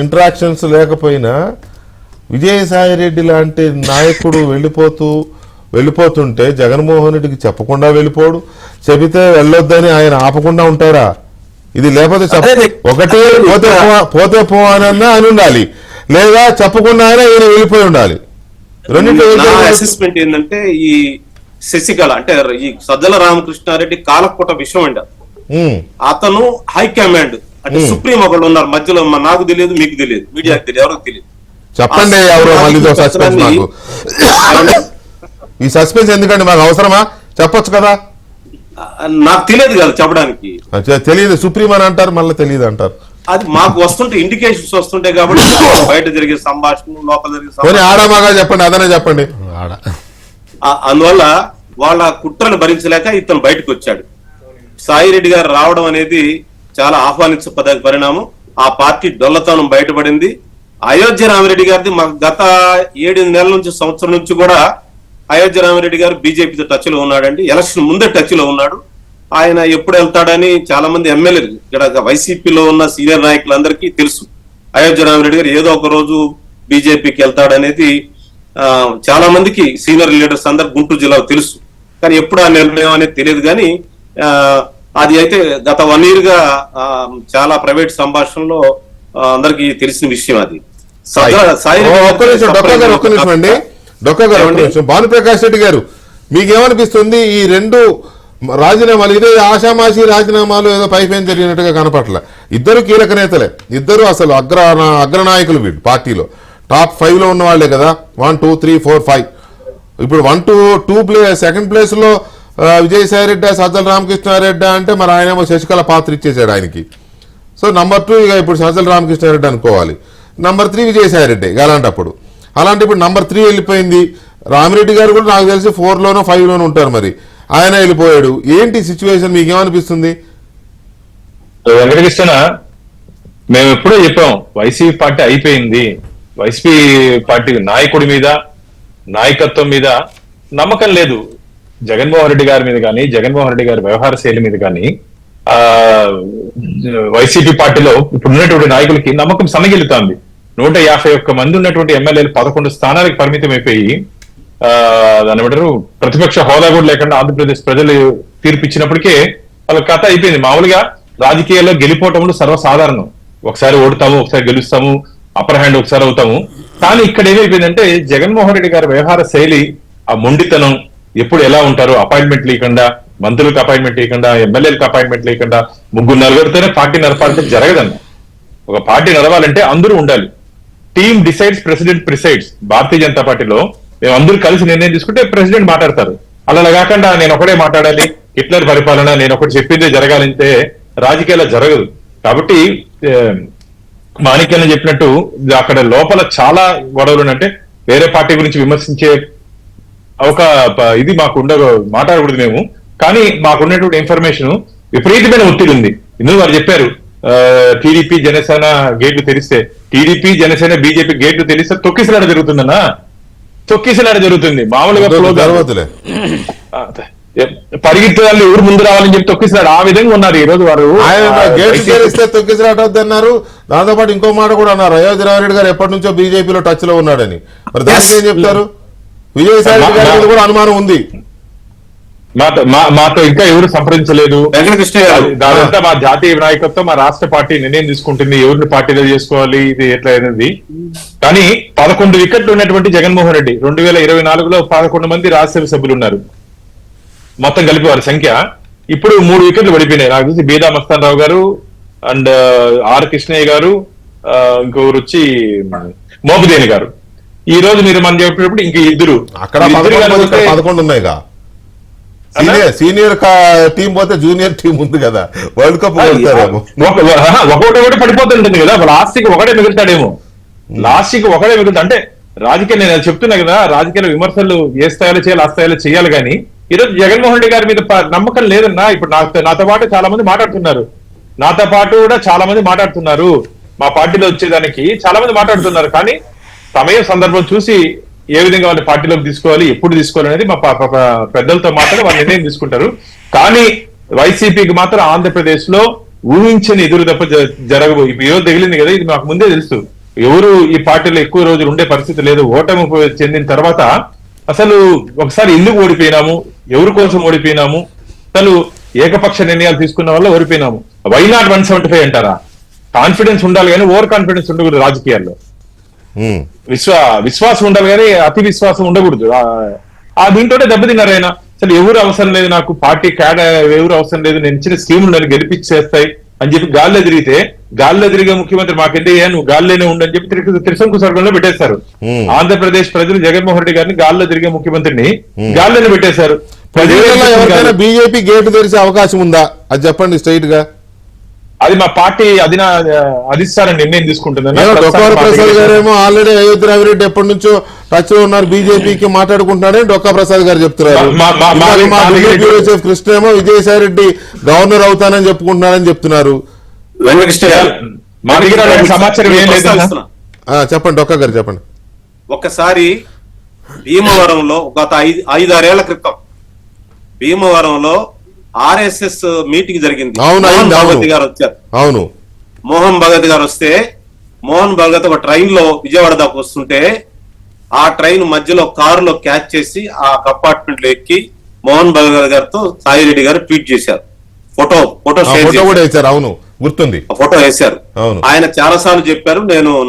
ఇంటరాక్షన్స్ లేకపోయినా విజయసాయిరెడ్డి లాంటి నాయకుడు వెళ్ళిపోతుంటే జగన్మోహన్ రెడ్డికి చెప్పకుండా వెళ్ళిపోడు, చెబితే వెళ్ళొద్దని ఆయన ఆపకుండా ఉంటాడా? ఇది లేకపోతే ఒకటే పోతే పోవానన్నా అని ఉండాలి, లేదా చెప్పకుండా ఈయన వెళ్ళిపోయి ఉండాలి. అసెస్మెంట్ ఏంటంటే ఈ శశికళ అంటే ఈ సజ్జల రామకృష్ణారెడ్డి కాలకూట విషయం అండి. అతను హైకమాండ్ అంటే సుప్రీం ఒకళ్ళు ఉన్నారు మధ్యలో, నాకు తెలియదు, మీకు తెలియదు, మీడియాకి తెలియదు, ఎవరికి తెలియదు. చెప్పండి ఎవరో మళ్ళీ సస్పెన్స్. మాకు ఈ సస్పెన్స్ ఎందుకంటే మాకు అవసరమా? చెప్పొచ్చు కదా. నాకు తెలియదు కదా చెప్పడానికి. తెలియదు సుప్రీం అని అంటారు, మళ్ళీ తెలియదు అంటారు. అది మాకు వస్తుంటే ఇండికేషన్స్ వస్తుంటాయి కాబట్టి బయట జరిగే సంభాషణ, లోపల జరిగే ఆడమాగా చెప్పండి, అదనే చెప్పండి. అందువల్ల వాళ్ళ కుట్రను భరించలేక ఇతను బయటకు వచ్చాడు. సాయిరెడ్డి గారు రావడం అనేది చాలా ఆహ్వానించదగ్గ పరిణామం. ఆ పార్టీ డొల్లతనం బయటపడింది. అయోధ్య రామిరెడ్డి గారిది మాకు గత 7 నెలల నుంచి, సంవత్సరం నుంచి కూడా అయోధ్య రామిరెడ్డి గారు బీజేపీతో టచ్ లో ఉన్నాడండి. ఎలక్షన్ ముందే టచ్ లో ఉన్నాడు. ఆయన ఎప్పుడు వెళ్తాడని చాలా మంది ఎమ్మెల్యేలు, ఇక్కడ వైసీపీలో ఉన్న సీనియర్ నాయకులందరికీ తెలుసు. అయోధ్య రామిరెడ్డి గారు ఏదో ఒక రోజు బీజేపీకి వెళ్తాడనేది చాలా మందికి సీనియర్ లీడర్స్ అందరు గుంటూరు జిల్లాలో తెలుసు. కానీ ఎప్పుడు ఆ నిర్ణయం అనేది తెలియదు. కానీ అది అయితే గత 1 year గా చాలా ప్రైవేట్ సంభాషణలో అందరికి తెలిసిన విషయం. అది భానుప్రకాష్ రెడ్డి గారు, మీకేమనిపిస్తుంది ఈ 2 రాజీనామాలు? ఇదే ఆషామాషి రాజీనామాలు ఏదో పైపైన జరిగినట్టుగా కనపట్ల. ఇద్దరు కీలక నేతలే, ఇద్దరు అసలు అగ్రనాయకులు వీళ్ళు పార్టీలో. టాప్ 5 లో ఉన్న వాళ్లే కదా, 1, 2, 3, 4, 5. ఇప్పుడు 1 to 2 సెకండ్ ప్లేస్ లో విజయసాయి రెడ్డి, సజ్జల రామకృష్ణారెడ్డి అంటే మరి ఆయనేమో శశికళ పాత్ర ఇచ్చేసాడు ఆయనకి. సో నంబర్ 2 ఇక ఇప్పుడు సజ్జల రామకృష్ణారెడ్డి అనుకోవాలి. నంబర్ 3 విజయసాయి రెడ్డి అలాంటప్పుడు. అలాంటి ఇప్పుడు నంబర్ 3 వెళ్ళిపోయింది. రామిరెడ్డి గారు కూడా నాకు తెలిసి 4 లోనో 5 లోనో ఉంటారు. మరి ఆయన వెళ్ళిపోయాడు. ఏంటి సిచ్యువేషన్, మీకేమనిపిస్తుంది? వెంకటకృష్ణ, మేము ఎప్పుడో చెప్పాం వైసీపీ పార్టీ అయిపోయింది. వైసీపీ పార్టీ నాయకుడి మీద, నాయకత్వం మీద నమ్మకం లేదు. జగన్మోహన్ రెడ్డి గారి మీద కానీ, జగన్మోహన్ రెడ్డి గారి వ్యవహార శైలి మీద కానీ వైసీపీ పార్టీలో ఇప్పుడు ఉన్నటువంటి నాయకులకి నమ్మకం సన్నగిలుతోంది. 151 మంది ఉన్నటువంటి ఎమ్మెల్యేలు 11 స్థానాలకు పరిమితం అయిపోయి దాని ఏమంటారు ప్రతిపక్ష హోదా కూడా లేకుండా ఆంధ్రప్రదేశ్ ప్రజలు తీర్పు ఇచ్చినప్పటికే వాళ్ళ కథ అయిపోయింది. మామూలుగా రాజకీయాల్లో గెలిపోవటంలో సర్వసాధారణం. ఒకసారి ఓడుతాము, ఒకసారి గెలుస్తాము, అప్పర్ హ్యాండ్ ఒకసారి అవుతాము. కానీ ఇక్కడ ఏమైపోయిందంటే జగన్మోహన్ రెడ్డి గారి వ్యవహార శైలి, ఆ మొండితనం, ఎప్పుడు ఎలా ఉంటారు, అపాయింట్మెంట్ లేకుండా, మంత్రులకు అపాయింట్మెంట్ లేకుండా, ఎమ్మెల్యేలకు అపాయింట్మెంట్ లేకుండా 3-4తోనే పార్టీ నడపాలంటే జరగదన్న. ఒక పార్టీ నడవాలంటే అందరూ ఉండాలి. Team decides, president presides. Bharatiya Janata పార్టీలో మేము అందరూ కలిసి నిర్ణయం తీసుకుంటే ప్రెసిడెంట్ మాట్లాడతారు. అలా కాకుండా నేను ఒకటే మాట్లాడాలి, హిట్లర్ పరిపాలన, నేను ఒకటి చెప్పిందే జరగాలంటే రాజకీయాల్లో జరగదు. కాబట్టి మాణిక్యాన్ని చెప్పినట్టు అక్కడ లోపల చాలా గొడవలు అంటే వేరే పార్టీ గురించి విమర్శించే ఒక ఇది మాకు మాట్లాడకూడదు మేము. కానీ మాకున్నటువంటి ఇన్ఫర్మేషన్ విపరీతమైన ఒత్తిడి ఉంది. ఇందులో వారు చెప్పారు టీడీపీ జనసేన గేట్లు తెరిస్తే, టీడీపీ జనసేన బీజేపీ గేట్లు తెరిస్తే తొక్కిసలాట జరుగుతుందన్నా. తొక్కిసలాట జరుగుతుంది. మామూలుగా పరిగెత్తాలి, ఎవరు ముందు రావాలని చెప్పి తొక్కిసలాట ఆ విధంగా ఉన్నారు ఈ రోజు వారు. గేట్లు తెరిస్తే తొక్కిసలాట వద్దన్నారు. దాంతో పాటు ఇంకో మాట కూడా అన్నారు, అయోధ్య రామిరెడ్డి గారు ఎప్పటి నుంచో బీజేపీలో టచ్ లో ఉన్నాడని. మరి దానికి ఏం చెప్తారు? విజయసాయి రెడ్డి గారి మీద కూడా అనుమానం ఉంది. మాతో ఇంకా ఎవరు సంప్రదించలేదు. దాదంతా మా జాతీయ నాయకత్వం, మా రాష్ట్ర పార్టీ నిర్ణయం తీసుకుంటుంది ఎవరిని పార్టీలో చేసుకోవాలి, ఇది ఎట్లా అనేది. కానీ 11 వికెట్లు ఉన్నటువంటి జగన్మోహన్ రెడ్డి 2024లో 11 మంది రాజ్యసభ సభ్యులు ఉన్నారు మొత్తం కలిపి వారి సంఖ్య. ఇప్పుడు 3 వికెట్లు పడిపోయినాయి. నాకు తెలిసి బీదా మస్తాన్ రావు గారు అండ్ ఆర్ కృష్ణయ్య గారు, ఇంకొకరు వచ్చి మోపిదేని గారు. ఈ రోజు మీరు మనం చెప్పినప్పుడు ఇంక ఇద్దరు అక్కడ 11 ఉన్నాయిగా. సీనియర్ టీం పోతే జూనియర్ టీం ఉంది కదా, వరల్డ్ కప్ ఒకటి పడిపోతుంటుంది కదా. లాస్ట్కి ఒకటే మిగులుతాడేమో, లాస్ట్కి ఒకటే మిగులుతా. అంటే రాజకీయాలు నేను చెప్తున్నా కదా, రాజకీయాల విమర్శలు ఏ స్థాయిలో చేయాలి ఆ స్థాయిలో చేయాలి. కానీ ఈరోజు జగన్మోహన్ రెడ్డి గారి మీద నమ్మకం లేదన్నా. ఇప్పుడు నాతో పాటు చాలా మంది మాట్లాడుతున్నారు, నాతో పాటు కూడా చాలా మంది మాట్లాడుతున్నారు, మా పార్టీలో వచ్చేదానికి చాలా మంది మాట్లాడుతున్నారు. కానీ సమయం సందర్భం చూసి ఏ విధంగా వాళ్ళ పార్టీలోకి తీసుకోవాలి, ఎప్పుడు తీసుకోవాలి అనేది మా పెద్దలతో మాత్రం వాళ్ళు నిర్ణయం తీసుకుంటారు. కానీ వైసీపీకి మాత్రం ఆంధ్రప్రదేశ్ లో ఊహించని ఎదురు తప్ప జరగబో. ఇప్పుడు ఏదో తగిలింది కదా, ఇది మాకు ముందే తెలుసు. ఎవరు ఈ పార్టీలో ఎక్కువ రోజులు ఉండే పరిస్థితి లేదు. ఓటమి చెందిన తర్వాత అసలు ఒకసారి ఎందుకు ఓడిపోయినాము, ఎవరి కోసం ఓడిపోయినాము, అసలు ఏకపక్ష నిర్ణయాలు తీసుకున్న వల్ల ఓడిపోయినాము. వై నాట్ 175 అంటారా? కాన్ఫిడెన్స్ ఉండాలి కానీ ఓవర్ కాన్ఫిడెన్స్ ఉండకూడదు రాజకీయాల్లో. విశ్వాసం ఉండాలి కానీ అతి విశ్వాసం ఉండకూడదు. ఆ దీంతోనే దెబ్బతిన్నారు ఆయన. అసలు ఎవరు అవసరం లేదు, నాకు పార్టీ ఎవరు అవసరం లేదు, నేను ఇచ్చిన స్కీములు నన్ను గెలిపించేస్తాయి అని చెప్పి గాల్లో తిరిగితే, గాల్లో తిరిగే ముఖ్యమంత్రి మాకెందే, నువ్వు గాల్లోనే ఉండని చెప్పి త్రిశంకు స్వర్గంలో పెట్టేశారు. ఆంధ్రప్రదేశ్ ప్రజలు జగన్మోహన్ రెడ్డి గారిని గాల్లో తిరిగే ముఖ్యమంత్రిని గాల్లోనే పెట్టేశారు. బీజేపీ గేటు తెరిచే అవకాశం ఉందా అది చెప్పండి స్ట్రైట్ గా. అది మా పార్టీ అధిష్టానం నిర్ణయం తీసుకుంటుంది. డొక్కా ప్రసాద్ గారేమో ఆల్రెడీ అయోధ్య రామిరెడ్డి ఎప్పటి నుంచో టచ్ లో ఉన్నారు, బీజేపీకి మాట్లాడుకుంటున్నారని డొక్కా ప్రసాద్ గారు చెప్తున్నారు. కృష్ణ ఏమో విజయసాయి రెడ్డి గవర్నర్ అవుతానని చెప్పుకుంటున్నారని చెప్తున్నారు. వెంకటకృష్ణ గారు మా దగ్గర అలాంటి సమాచారం ఏం లేదు. ప్రస్తావిస్తున్నా. చెప్పండి డొక్కా గారు చెప్పండి. ఒకసారి భీమవరంలో గత 5-6 క్రితం భీమవరంలో ఆర్ఎస్ఎస్ మీటింగ్ జరిగింది. అవును, మోహన్ అవును. భగవత్ గారు వచ్చారు. అవును, మోహన్ భగత్ గారు వస్తే మోహన్ భగత్ ఒక ట్రైన్ లో విజయవాడ దాకా వస్తుంటే ఆ ట్రైన్ మధ్యలో కారులో క్యాచ్ చేసి ఆ కంపార్ట్మెంట్ లో ఎక్కి మోహన్ భగత్ గారితో సాయిరెడ్డి గారు ట్వీట్ చేశారు. ఫోటో షేర్ ఫోటో కూడా చేశారు. వేశారు. అవును, గుర్తుంది. ఆ ఫోటో వేశారు. అవును. ఆయన చాలా సార్లు చెప్పారు,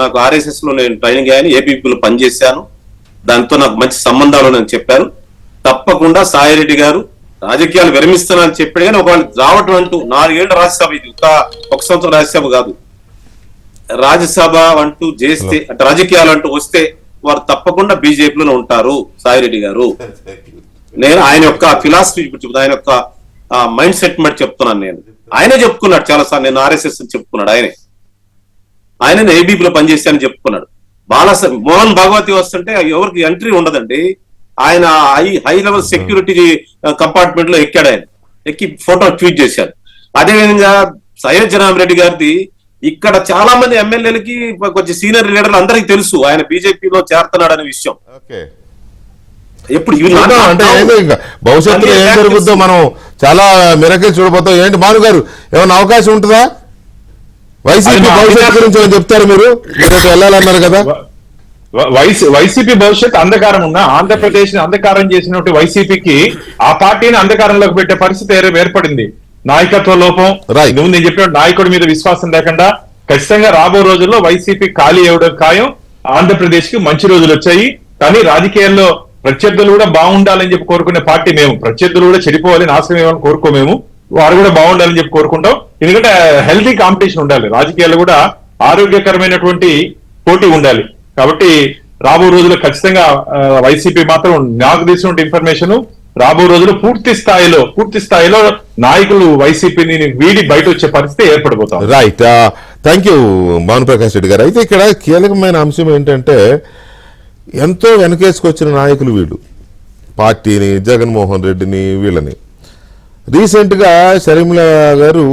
నాకు ఆర్ఎస్ఎస్ లో నేను ట్రైనింగ్ అయ్యాను, ఏపీపీలో పనిచేశాను, దాంతో నాకు మంచి సంబంధాలు నేను చెప్పారు. తప్పకుండా సాయిరెడ్డి గారు రాజకీయాలు విరమిస్తానని చెప్పాడు. కానీ ఒకవేళ రావటం అంటూ 4 ఏళ్ల రాజ్యసభ, ఇది ఒక సంవత్సరం రాజ్యసభ కాదు, రాజ్యసభ అంటూ చేస్తే అంటే రాజకీయాలు అంటూ వస్తే వారు తప్పకుండా బీజేపీలో ఉంటారు సాయిరెడ్డి గారు. నేను ఆయన యొక్క ఫిలాసఫీ చెప్తాను, ఆయన యొక్క మైండ్ సెట్ బట్టి చెప్తున్నాను. నేను ఆయనే చెప్పుకున్నాడు చాలా సార్లు, నేను ఆర్ఎస్ఎస్ అని చెప్పుకున్నాడు. ఆయన ఏబీపీలో పనిచేశానని చెప్పుకున్నాడు. మోహన్ భగవతి వస్తుంటే ఎవరికి ఎంట్రీ ఉండదండి. ఆయన హై లెవెల్ సెక్యూరిటీ కంపార్ట్మెంట్ లో ఎక్కాడు. ఆయన ఎక్కి ఫోటో ట్వీట్ చేశాడు. అదేవిధంగా సయ్యద్ జనార్దన్ గారిది ఇక్కడ చాలా మంది ఎమ్మెల్యేలకి కొంచెం సీనియర్ లీడర్లు అందరికీ తెలుసు ఆయన బీజేపీలో చేరుతున్నాడు అనే విషయం. ఎప్పుడు అంటే ఏంటో ఇంకా భవిష్యత్తులో ఏం జరుగుద్దో మనం చాలా మిరకలు చూడబోతాం. ఏంటి భాను గారు, ఏమైనా అవకాశం ఉంటుందా? వైసీపీ భవిష్యత్తు గురించి ఏమైనా చెప్తారు? మీరు వెళ్ళాలన్నారు కదా. వైసీపీ భవిష్యత్ అంధకారం ఉన్న ఆంధ్రప్రదేశ్ ని అంధకారం చేసినట్టు వైసీపీకి ఆ పార్టీని అంధకారంలోకి పెట్టే పరిస్థితి ఏర్పడింది. నాయకత్వ లోపం, నువ్వు నేను చెప్పిన నాయకుడి మీద విశ్వాసం లేకుండా ఖచ్చితంగా రాబో రోజుల్లో వైసీపీ ఖాళీ అవ్వడం ఖాయం. ఆంధ్రప్రదేశ్ కి మంచి రోజులు వచ్చాయి. కానీ రాజకీయాల్లో ప్రత్యర్థులు కూడా బాగుండాలని చెప్పి కోరుకునే పార్టీ మేము. ప్రత్యర్థులు కూడా చెడిపోవాలి, నాశనం ఏమని కోరుకోమేము. వారు కూడా బాగుండాలని చెప్పి కోరుకుంటాం. ఎందుకంటే హెల్తీ కాంపిటీషన్ ఉండాలి, రాజకీయాల్లో కూడా ఆరోగ్యకరమైనటువంటి పోటీ ఉండాలి. కాబట్టి రాబో రోజుల్లో ఖచ్చితంగా వైసీపీ మాత్రం నాకు తెలిసిన ఇన్ఫర్మేషన్ రాబో రోజుల్లో పూర్తి స్థాయిలో నాయకులు వైసీపీని వీడి బయట వచ్చే పరిస్థితి ఏర్పడిపోతాం. Right, thank you Bhanuprakash Reddy గారు. అయితే ఇక్కడ కీలకమైన అంశం ఏంటంటే ఎంతో వెనకేసుకొచ్చిన నాయకులు వీళ్ళు, పార్టీని, జగన్మోహన్ రెడ్డిని, వీళ్ళని. రీసెంట్గా షర్మిల గారు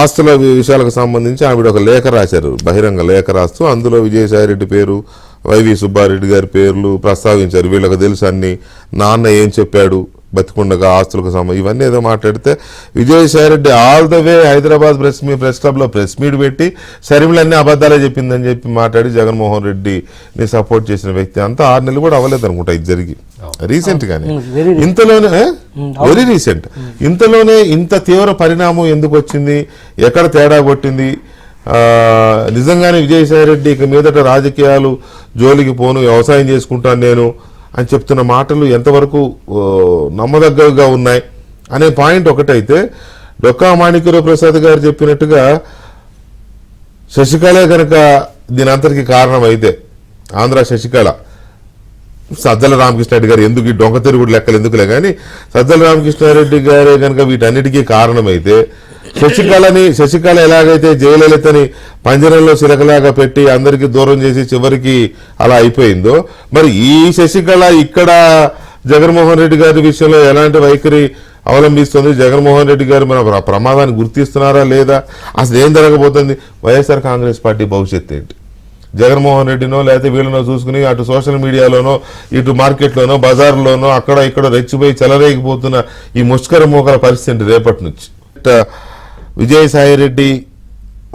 ఆస్తుల విషయాలకు సంబంధించి ఆవిడ ఒక లేఖ రాశారు, బహిరంగ లేఖ రాస్తూ అందులో విజయసాయిరెడ్డి పేరు, వైవి సుబ్బారెడ్డి గారి పేర్లు ప్రస్తావించారు. వీళ్ళకి తెలుసు అన్ని, నాన్న ఏం చెప్పాడు బతికుండగా ఆస్తులకు సంబంధించి ఇవన్నీ ఏదో మాట్లాడితే Vijayasai Reddy all the way Hyderabad press క్లబ్లో ప్రెస్ మీట్ పెట్టి షర్మిలన్నీ అబద్ధాలే చెప్పిందని చెప్పి మాట్లాడి జగన్మోహన్ రెడ్డిని సపోర్ట్ చేసిన వ్యక్తి. అంతా 6 నెలలు కూడా అవ్వలేదు అనుకుంటా ఇది జరిగి, రీసెంట్ గానే. ఇంతలోనే వెరీ రీసెంట్, ఇంతలోనే ఇంత తీవ్ర పరిణామం ఎందుకు వచ్చింది, ఎక్కడ తేడా కొట్టింది? నిజంగానే విజయసాయిరెడ్డి ఇక మీదట రాజకీయాలు జోలికి పోను, వ్యవసాయం చేసుకుంటాను నేను అని చెప్తున్న మాటలు ఎంతవరకు నమ్మదగ్గగా ఉన్నాయి అనే పాయింట్ ఒకటైతే, డొక్కా మాణిక్యరావు ప్రసాద్ గారు చెప్పినట్టుగా శశికళ కనుక దీని అంతటికి కారణం అయితే, ఆంధ్ర శశికళ, సజ్జల రామకృష్ణారెడ్డి గారు ఎందుకు ఈ డొంక తిరుగుడు లెక్కలు ఎందుకులే కానీ సజ్జల రామకృష్ణారెడ్డి గారే కనుక వీటన్నిటికీ కారణమైతే, శశికళ ఎలాగైతే జయలలితని పంజరంలో చిలకలాగా పెట్టి అందరికీ దూరం చేసి చివరికి అలా అయిపోయిందో, మరి ఈ శశికళ ఇక్కడ జగన్మోహన్ రెడ్డి గారి విషయంలో ఎలాంటి వైఖరి అవలంబిస్తుంది? జగన్మోహన్ రెడ్డి గారు మన ప్రమాదాన్ని గుర్తిస్తున్నారా లేదా? అసలు ఏం జరగబోతుంది? వైఎస్ఆర్ కాంగ్రెస్ పార్టీ భవిష్యత్తు ఏంటి? జగన్మోహన్ రెడ్డినో లేకపోతే వీళ్ళనో చూసుకుని అటు సోషల్ మీడియాలోనో ఇటు మార్కెట్లోనో బజార్లోనో అక్కడ ఇక్కడ రెచ్చిపోయి చెలరేగిపోతున్న ఈ ముష్కర మోకర పరిస్థితి రేపటి నుంచి. విజయసాయిరెడ్డి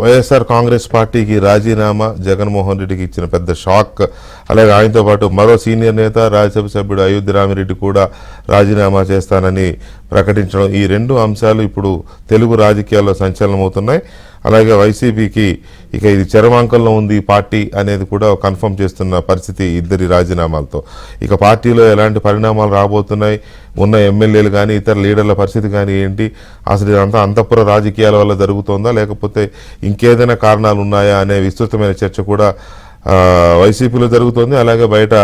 వైఎస్ఆర్ కాంగ్రెస్ పార్టీకి రాజీనామా, జగన్మోహన్ రెడ్డికి ఇచ్చిన పెద్ద షాక్. అలాగే ఆయనతో పాటు మరో సీనియర్ నేత రాజ్యసభ సభ్యుడు అయోధ్య రామిరెడ్డి కూడా రాజీనామా చేస్తానని ప్రకటించడం, ఈ 2 అంశాలు ఇప్పుడు తెలుగు రాజకీయాల్లో సంచలనమవుతున్నాయి. అలాగే వైసీపీకి ఇక ఇది చరమాంకంలో ఉంది ఈ పార్టీ అనేది కూడా కన్ఫర్మ్ చేస్తున్న పరిస్థితి ఇద్దరి రాజీనామాలతో. ఇక పార్టీలో ఎలాంటి పరిణామాలు రాబోతున్నాయి, ఉన్న ఎమ్మెల్యేలు కానీ ఇతర లీడర్ల పరిస్థితి కానీ ఏంటి, అసలు ఇదంతా అంతఃపుర రాజకీయాల వల్ల జరుగుతోందా లేకపోతే ఇంకేదైనా కారణాలు ఉన్నాయా అనే విస్తృతమైన చర్చ కూడా వైసీపీలో జరుగుతోంది. అలాగే బయట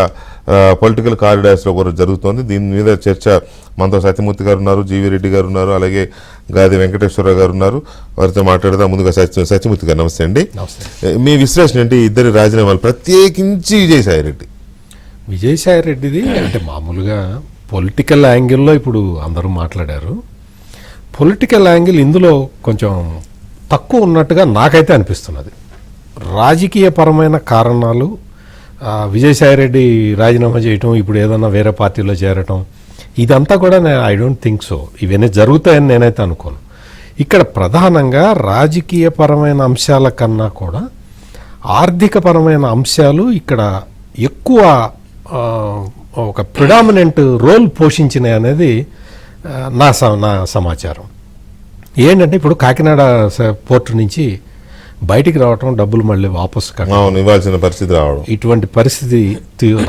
పొలిటికల్ కారిడార్స్లో కూడా జరుగుతోంది. దీని మీద చర్చ మనతో సత్యమూర్తి గారు ఉన్నారు, జీవీ రెడ్డి గారు ఉన్నారు, అలాగే గాది వెంకటేశ్వరరావు గారు ఉన్నారు. వారితో మాట్లాడదాం. ముందుగా సత్యమూర్తి గారు నమస్తే అండి. మీ విశ్లేషణ ఏంటి ఇద్దరి రాజీనామాలు, ప్రత్యేకించి విజయసాయిరెడ్డిది? అంటే మామూలుగా పొలిటికల్ యాంగిల్లో ఇప్పుడు అందరూ మాట్లాడారు. పొలిటికల్ యాంగిల్ ఇందులో కొంచెం తక్కువ ఉన్నట్టుగా నాకైతే అనిపిస్తున్నది. రాజకీయపరమైన కారణాలు, విజయసాయిరెడ్డి రాజీనామా చేయటం, ఇప్పుడు ఏదన్నా వేరే పార్టీలో చేరటం, ఇదంతా కూడా ఐ డోంట్ థింక్ సో. ఇవన్నీ జరుగుతాయని నేనైతే అనుకోను. ఇక్కడ ప్రధానంగా రాజకీయపరమైన అంశాల కన్నా కూడా ఆర్థికపరమైన అంశాలు ఇక్కడ ఎక్కువ ఒక ప్రిడామినెంట్ రోల్ పోషించినాయి అనేది నా సమాచారం. ఏంటంటే ఇప్పుడు కాకినాడ పోర్టు నుంచి బయటికి రావటం, డబ్బులు మళ్ళీ వాపసు కట్టడం, ఇవ్వాల్సిన పరిస్థితి రావడం, ఇటువంటి పరిస్థితి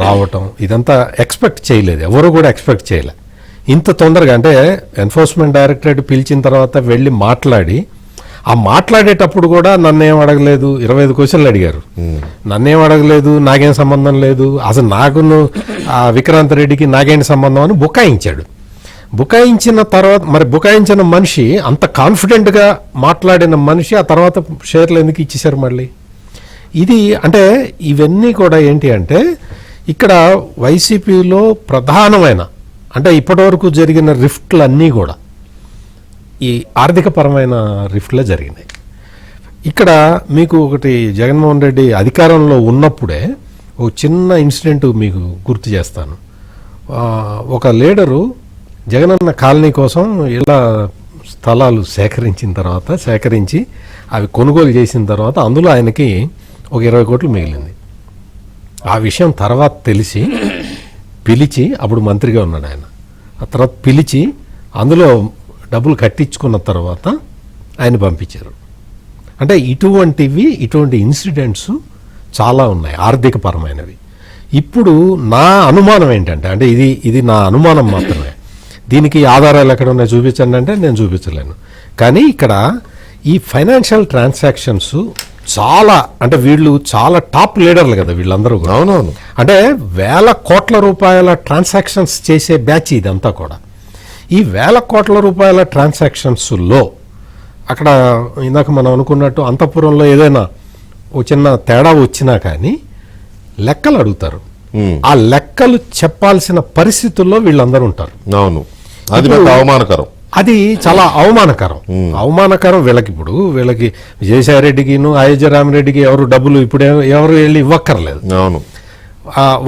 రావటం, ఇదంతా ఎక్స్పెక్ట్ చేయలేదు, ఎవరు కూడా ఎక్స్పెక్ట్ చేయలే ఇంత తొందరగా. అంటే ఎన్ఫోర్స్మెంట్ డైరెక్టరేట్ పిలిచిన తర్వాత వెళ్ళి మాట్లాడి, ఆ మాట్లాడేటప్పుడు కూడా నన్నేం అడగలేదు, 25 క్వశ్చన్లు అడిగారు. నన్నేం అడగలేదు, నాకేం సంబంధం లేదు, అసలు నాకును విక్రాంత్ రెడ్డికి నాకేంటి సంబంధం అని బుకాయించాడు. బుకాయించిన తర్వాత మరి బుకాయించిన మనిషి, అంత కాన్ఫిడెంట్గా మాట్లాడిన మనిషి ఆ తర్వాత షేర్లు ఎందుకు ఇచ్చేశారు మళ్ళీ? ఇది అంటే ఇవన్నీ కూడా ఏంటి అంటే ఇక్కడ వైసీపీలో ప్రధానమైన అంటే ఇప్పటివరకు జరిగిన రిఫ్ట్లు అన్నీ కూడా ఈ ఆర్థికపరమైన రిఫ్ట్లే జరిగినాయి. ఇక్కడ మీకు ఒకటి, జగన్మోహన్ రెడ్డి అధికారంలో ఉన్నప్పుడే ఒక చిన్న ఇన్సిడెంట్ మీకు గుర్తు చేస్తాను. ఒక లీడరు జగనన్న కాలనీ కోసం ఇలా స్థలాలు సేకరించి అవి కొనుగోలు చేసిన తర్వాత అందులో ఆయనకి ఒక 20 కోట్లు మిగిలింది. ఆ విషయం తర్వాత తెలిసి పిలిచి, అప్పుడు మంత్రిగా ఉన్నాడు ఆయన, ఆ తర్వాత పిలిచి అందులో డబ్బులు కట్టించుకున్న తర్వాత ఆయన పంపించారు. అంటే ఇటువంటి ఇన్సిడెంట్స్ చాలా ఉన్నాయి ఆర్థికపరమైనవి. ఇప్పుడు నా అనుమానం ఏంటంటే, అంటే ఇది నా అనుమానం మాత్రమే, దీనికి ఆధారాలు ఎక్కడ ఉన్నాయి చూపించండి అంటే నేను చూపించలేను. కానీ ఇక్కడ ఈ ఫైనాన్షియల్ ట్రాన్సాక్షన్స్ చాలా, అంటే వీళ్ళు చాలా టాప్ లీడర్లు కదా వీళ్ళందరూ కూడా. అవునవును. అంటే 1000 కోట్ల రూపాయల ట్రాన్సాక్షన్స్ చేసే బ్యాచ్ ఇదంతా కూడా. ఈ 1000 కోట్ల రూపాయల ట్రాన్సాక్షన్స్లో అక్కడ ఇందాక మనం అనుకున్నట్టు అంతఃపురంలో ఏదైనా ఓ చిన్న తేడా వచ్చినా కానీ లెక్కలు అడుగుతారు. ఆ లెక్కలు చెప్పాల్సిన పరిస్థితుల్లో వీళ్ళందరూ ఉంటారు. అవును, అది అవమానకరం. అది చాలా అవమానకరం వీళ్ళకి. ఇప్పుడు వీళ్ళకి విజయసాయిరెడ్డికిను అయోధ్య రామిరెడ్డికి ఎవరు డబ్బులు ఇప్పుడు ఎవరు వెళ్ళి ఇవ్వక్కర్లేదు, అవును,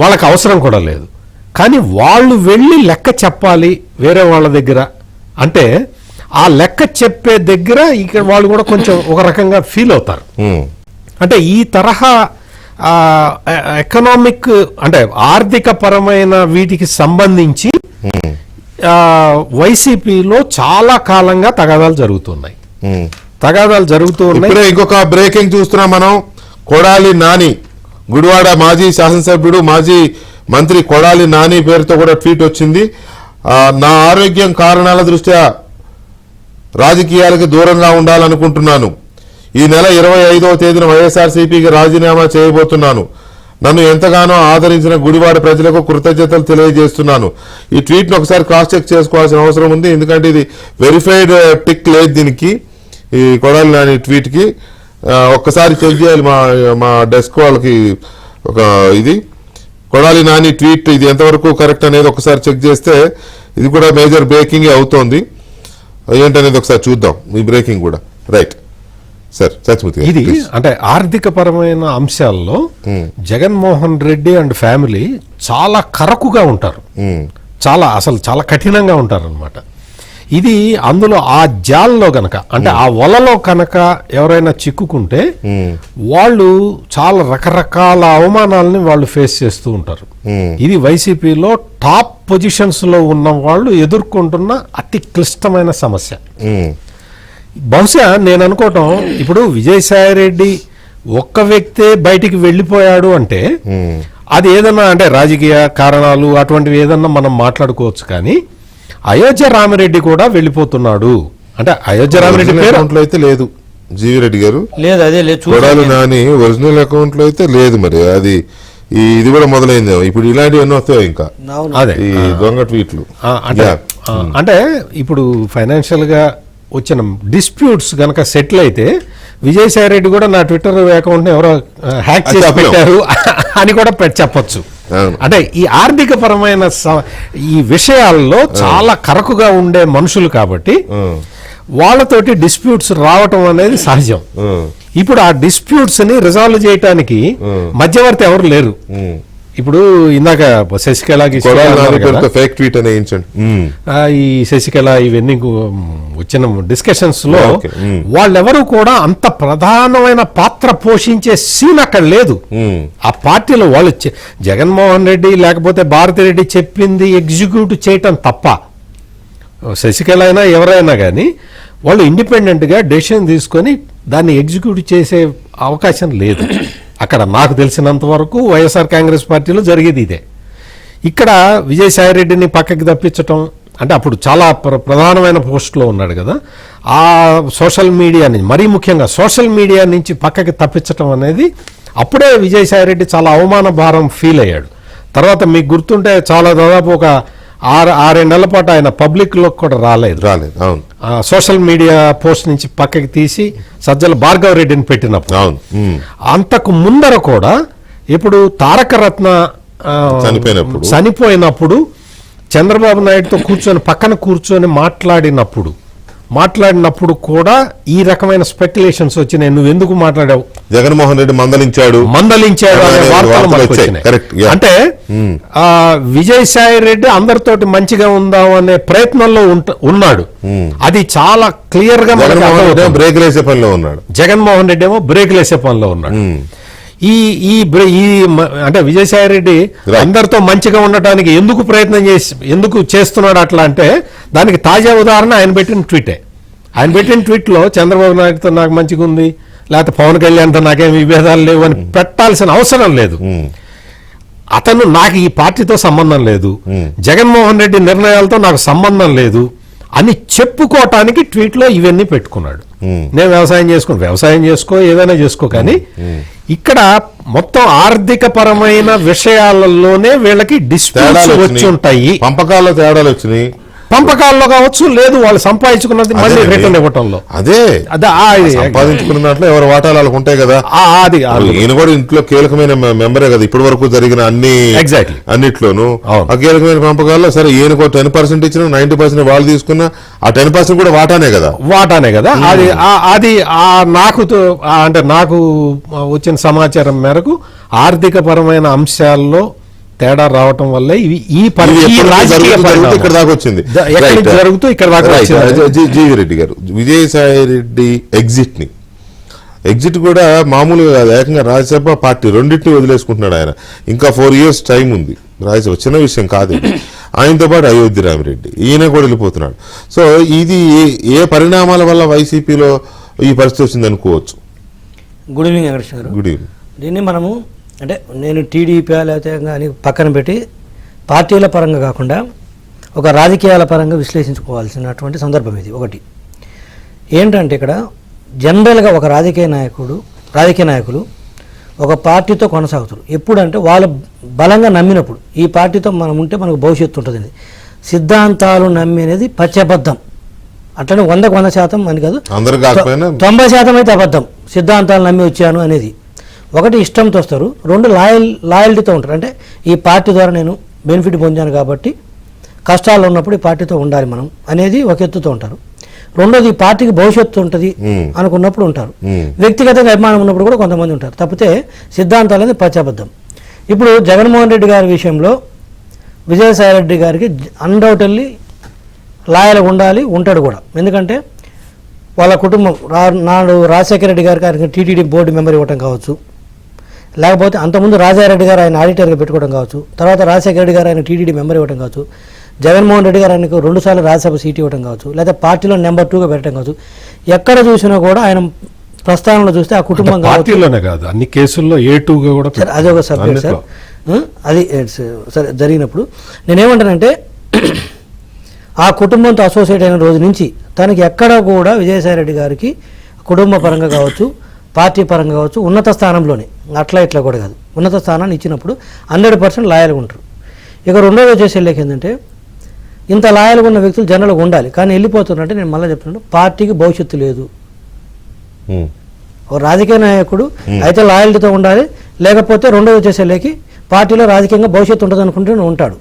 వాళ్ళకి అవసరం కూడా లేదు. కానీ వాళ్ళు వెళ్ళి లెక్క చెప్పాలి వేరే వాళ్ళ దగ్గర అంటే, ఆ లెక్క చెప్పే దగ్గర ఇక్కడ వాళ్ళు కూడా కొంచెం ఒక రకంగా ఫీల్ అవుతారు. అంటే ఈ తరహా ఎకనామిక్ అంటే ఆర్థిక పరమైన వీటికి సంబంధించి వైసీపీలో చాలా కాలంగా తగాదాలు జరుగుతున్నాయి. ఇప్పుడే ఇంకొక బ్రేకింగ్ చూస్తున్నాం మనం. కొడాలి నాని, గుడివాడ మాజీ శాసనసభ్యుడు, మాజీ మంత్రి కొడాలి నాని పేరుతో కూడా ట్వీట్ వచ్చింది. నా ఆరోగ్యం కారణాల దృష్ట్యా రాజకీయాలకు దూరంగా ఉండాలనుకుంటున్నాను. ఈ నెల 25వ తేదీన వైఎస్ఆర్సీపీకి రాజీనామా చేయబోతున్నాను. నన్ను ఎంతగానో ఆదరించిన గుడివాడ ప్రజలకు కృతజ్ఞతలు తెలియజేస్తున్నాను. ఈ ట్వీట్ను ఒకసారి క్రాస్ చెక్ చేసుకోవాల్సిన అవసరం ఉంది, ఎందుకంటే ఇది వెరిఫైడ్ టిక్ లేదు దీనికి, ఈ కొడాలి నాని ట్వీట్కి. ఒక్కసారి చెక్ చేయాలి మా డెస్క్ వాళ్ళకి. ఒక ఇది కొడాలి నాని ట్వీట్, ఇది ఎంతవరకు కరెక్ట్ అనేది ఒకసారి చెక్ చేస్తే ఇది కూడా మేజర్ బ్రేకింగ్ అవుతోంది. ఏంటనేది ఒకసారి చూద్దాం ఈ బ్రేకింగ్ కూడా. రైట్ సార్, సత్యమూర్తి ఇది అంటే ఆర్థిక పరమైన అంశాల్లో జగన్మోహన్ రెడ్డి అండ్ ఫ్యామిలీ చాలా కరకుగా ఉంటారు, చాలా కఠినంగా ఉంటారు అనమాట. ఇది అందులో ఆ జాల్లో గనక అంటే ఆ వలలో కనుక ఎవరైనా చిక్కుకుంటే వాళ్ళు చాలా రకరకాల అవమానాలని వాళ్ళు ఫేస్ చేస్తూ ఉంటారు. ఇది వైసీపీలో టాప్ పొజిషన్స్ లో ఉన్న వాళ్ళు ఎదుర్కొంటున్న అతి క్లిష్టమైన సమస్య. బహుశా నేను అనుకోవటం, ఇప్పుడు విజయసాయిరెడ్డి ఒక్క వ్యక్తే బయటికి వెళ్ళిపోయాడు అంటే అది ఏదన్నా అంటే రాజకీయ కారణాలు అటువంటివి ఏదన్నా మనం మాట్లాడుకోవచ్చు. కానీ అయోధ్య రామిరెడ్డి కూడా వెళ్ళిపోతున్నాడు అంటే అయోధ్య రామిరెడ్డి అకౌంట్ లో అయితే లేదు, జీవిరెడ్డి గారు లేదు, అదే లేదు, కొడాలి నాని ఒరిజినల్ అకౌంట్ లో అయితే లేదు. మరి అది ఇది కూడా మొదలైంది. ఇప్పుడు ఇలాంటివి ఎన్నో వస్తాయి ఇంకా, అదే ఈ దొంగ ట్వీట్లు. అంటే ఇప్పుడు ఫైనాన్షియల్ గా వచ్చిన డిస్ప్యూట్స్ గనక సెటిల్ అయితే విజయసాయిరెడ్డి కూడా నా ట్విట్టర్ అకౌంట్ ని ఎవరో హ్యాక్ చేసి పెట్టారు అని కూడా చెప్పొచ్చు. అంటే ఈ ఆర్థిక పరమైన ఈ విషయాల్లో చాలా కరకుగా ఉండే మనుషులు కాబట్టి వాళ్ళతోటి డిస్ప్యూట్స్ రావటం అనేది సహజం. ఇప్పుడు ఆ డిస్ప్యూట్స్ ని రిజాల్వ్ చేయడానికి మధ్యవర్తి ఎవరు లేరు. ఇప్పుడు ఇందాక శశికళకి ఫేక్ ట్వీట్ అనే ఈ శశికళ ఇవన్నీ వచ్చిన డిస్కషన్స్ లో వాళ్ళెవరూ కూడా అంత ప్రధానమైన పాత్ర పోషించే సీన్ అక్కడ లేదు. ఆ పార్టీలో వాళ్ళు జగన్మోహన్ రెడ్డి లేకపోతే భారతిరెడ్డి చెప్పింది ఎగ్జిక్యూట్ చేయటం తప్ప, శశికళ అయినా ఎవరైనా కానీ వాళ్ళు ఇండిపెండెంట్ గా డెసిషన్ తీసుకొని దాన్ని ఎగ్జిక్యూట్ చేసే అవకాశం లేదు. అక్కడ నాకు తెలిసినంత వరకు వైఎస్ఆర్ కాంగ్రెస్ పార్టీలో జరిగేది ఇదే. ఇక్కడ విజయసాయి రెడ్డిని పక్కకి తప్పించటం అంటే అప్పుడు చాలా ప్రధానమైన పోస్టులో ఉన్నాడు కదా, ఆ సోషల్ మీడియా నుంచి మరీ ముఖ్యంగా సోషల్ మీడియా నుంచి పక్కకి తప్పించటం అనేది అప్పుడే విజయసాయి రెడ్డి చాలా అవమాన భారం ఫీల్ అయ్యాడు. తర్వాత మీకు గుర్తుంటే చాలా దాదాపు ఒక 6 నెలల పాటు ఆయన పబ్లిక్ లో కూడా రాలేదు. అవును. సోషల్ మీడియా పోస్ట్ నుంచి పక్కకి తీసి సజ్జల భార్గవ రెడ్డిని పెట్టినప్పుడు, అంతకు ముందర కూడా ఇప్పుడు తారక రత్న చనిపోయినప్పుడు చంద్రబాబు నాయుడుతో పక్కన కూర్చొని మాట్లాడినప్పుడు కూడా ఈ రకమైన స్పెక్యులేషన్స్ వచ్చినాయి. నువ్వు ఎందుకు మాట్లాడావు, జగన్మోహన్ రెడ్డి మందలించాడు అనే వార్తలు వచ్చినాయి. అంటే విజయసాయి రెడ్డి అందరితోటి మంచిగా ఉందాం అనే ప్రయత్నంలో ఉన్నాడు. అది చాలా క్లియర్ గా బ్రేక్ వేసే పనిలో ఉన్నాడు. జగన్మోహన్ రెడ్డి ఏమో బ్రేక్ వేసే పనిలో ఉన్నాడు. ఈ అంటే విజయసాయి రెడ్డి అందరితో మంచిగా ఉండటానికి ఎందుకు చేస్తున్నాడు అట్లా అంటే దానికి తాజా ఉదాహరణ ఆయన పెట్టిన ట్వీటే. ఆయన పెట్టిన ట్వీట్ లో చంద్రబాబు నాయుడుతో నాకు మంచిగా ఉంది, లేకపోతే పవన్ కళ్యాణ్తో నాకేం విభేదాలు లేవు అని పెట్టాల్సిన అవసరం లేదు. అతను నాకు ఈ పార్టీతో సంబంధం లేదు, జగన్మోహన్ రెడ్డి నిర్ణయాలతో నాకు సంబంధం లేదు అని చెప్పుకోవటానికి ట్వీట్ లో ఇవన్నీ పెట్టుకున్నాడు. నేను వ్యవసాయం చేసుకో ఏదైనా చేసుకో, కానీ ఇక్కడ మొత్తం ఆర్థిక పరమైన విషయాలలోనే వీళ్ళకి డిస్ప్యూట్స్ వచ్చి ఉంటాయి. పంపకాల్లో తేడాలు వచ్చినాయి, పంపకాల్లో కావచ్చు, లేదు వాళ్ళు సంపాదించుకున్నది మళ్ళీ రిటర్న్ ఇవ్వటంలో. అదే సంపాదించుకున్న దాంట్లో ఎవరు వాటాలు వాళ్ళకు ఉంటాయి కదా. ఈయన కూడా ఇంట్లో కీలకమైన మెంబరే కదా ఇప్పటి వరకు జరిగిన అన్నిట్లోనూ. ఆ కీలకమైన పంపకాల్లో సరే ఈయనకు 10% ఇచ్చిన 90% వాళ్ళు తీసుకున్న ఆ 10% కూడా వాటానే కదా. అది నాకు వచ్చిన సమాచారం మేరకు ఆర్థిక పరమైన అంశాల్లో తేడా రావటం వల్ల ఇక్కడ దాకా వచ్చింది. జీవి రెడ్డి గారు విజయసాయి రెడ్డి ఎగ్జిట్ కూడా మామూలుగా కాదు, ఏకంగా రాజ్యసభ పార్టీ రెండింటిని వదిలేసుకుంటున్నాడు ఆయన. ఇంకా 4 years టైం ఉంది. రాజ్యసభ చిన్న విషయం కాదు. ఆయనతో పాటు అయోధ్య రామిరెడ్డి ఈయన కూడా వెళ్ళిపోతున్నాడు. సో ఇది ఏ పరిణామాల వల్ల వైసీపీలో ఈ పరిస్థితి వచ్చింది అనుకోవచ్చు. గుడ్ ఈవినింగ్ వెంకటేష్ గారు. Good evening. దీన్ని మనము అంటే నేను టీడీపీ లేకపోతే కానీ పక్కన పెట్టి పార్టీల పరంగా కాకుండా ఒక రాజకీయాల పరంగా విశ్లేషించుకోవాల్సినటువంటి సందర్భం ఇది. ఒకటి ఏంటంటే ఇక్కడ జనరల్గా ఒక రాజకీయ నాయకులు ఒక పార్టీతో కొనసాగుతారు ఎప్పుడంటే వాళ్ళు బలంగా నమ్మినప్పుడు. ఈ పార్టీతో మనం ఉంటే మనకు భవిష్యత్తు ఉంటుంది. సిద్ధాంతాలు నమ్మి అనేది పచ్చబద్ధం. అట్లనే 100% అని కాదు, 90% అయితే అబద్ధం. సిద్ధాంతాలు నమ్మి వచ్చాను అనేది ఒకటి ఇష్టంతో వస్తారు, 2 లాయల్టీతో ఉంటారు. అంటే ఈ పార్టీ ద్వారా నేను బెనిఫిట్ పొందాను కాబట్టి కష్టాలు ఉన్నప్పుడు ఈ పార్టీతో ఉండాలి మనం అనేది ఒక ఎత్తుతో ఉంటారు. రెండోది ఈ పార్టీకి భవిష్యత్తు ఉంటుంది అనుకున్నప్పుడు ఉంటారు. వ్యక్తిగతంగా అభిమానం ఉన్నప్పుడు కూడా కొంతమంది ఉంటారు. తప్పితే సిద్ధాంతాలు అనేది పచ్చబద్ధం. ఇప్పుడు జగన్మోహన్ రెడ్డి గారి విషయంలో విజయసాయి రెడ్డి గారికి అన్డౌటెడ్లీ లాయల్గా ఉండాలి, ఉంటాడు కూడా. ఎందుకంటే వాళ్ళ కుటుంబం నాడు రాజశేఖర రెడ్డి గారికి టీటీడీ బోర్డు మెంబర్ ఇవ్వటం కావచ్చు, లేకపోతే అంతకుముందు రాజారెడ్డి గారు ఆయన ఆడిటర్గా పెట్టుకోవడం కావచ్చు, తర్వాత రాజశేఖర రెడ్డి గారు ఆయన టీటీడీ మెంబర్ ఇవ్వడం కావచ్చు, జగన్మోహన్ రెడ్డి గారు ఆయనకు 2 సార్లు రాజ్యసభ సీట్ ఇవ్వడం కావచ్చు, లేదా పార్టీలో నెంబర్ 2గా పెట్టడం కావచ్చు. ఎక్కడ చూసినా కూడా ఆయన ప్రస్థానంలో చూస్తే ఆ కుటుంబం పార్టీలోనే కాదు అన్ని కేసుల్లో A2గా కూడా అదొక సబ్జెక్ట్ సార్. అది సరే జరిగినప్పుడు నేనేమంటానంటే ఆ కుటుంబంతో అసోసియేట్ అయిన రోజు నుంచి తనకి ఎక్కడ కూడా విజయసాయి రెడ్డి గారికి కుటుంబ పరంగా కావచ్చు, పార్టీ పరంగా కావచ్చు, ఉన్నత స్థానంలోనే, అట్లా ఇట్లా కూడా కాదు, ఉన్నత స్థానాన్ని ఇచ్చినప్పుడు 100% లాయల్గా ఉంటారు. ఇక రెండోది వచ్చేసి ఏంటంటే ఇంత లాయల్గా ఉన్న వ్యక్తులు జనరల్గా ఉండాలి, కానీ వెళ్ళిపోతున్నారంటే నేను మళ్ళీ చెప్తున్నాను, పార్టీకి భవిష్యత్తు లేదు. ఒక రాజకీయ నాయకుడు అయితే లాయల్టీతో ఉండాలి, లేకపోతే రెండోది వచ్చేసేలేకి పార్టీలో రాజకీయంగా భవిష్యత్తు ఉంటుంది అనుకుంటూ ఉంటాడు.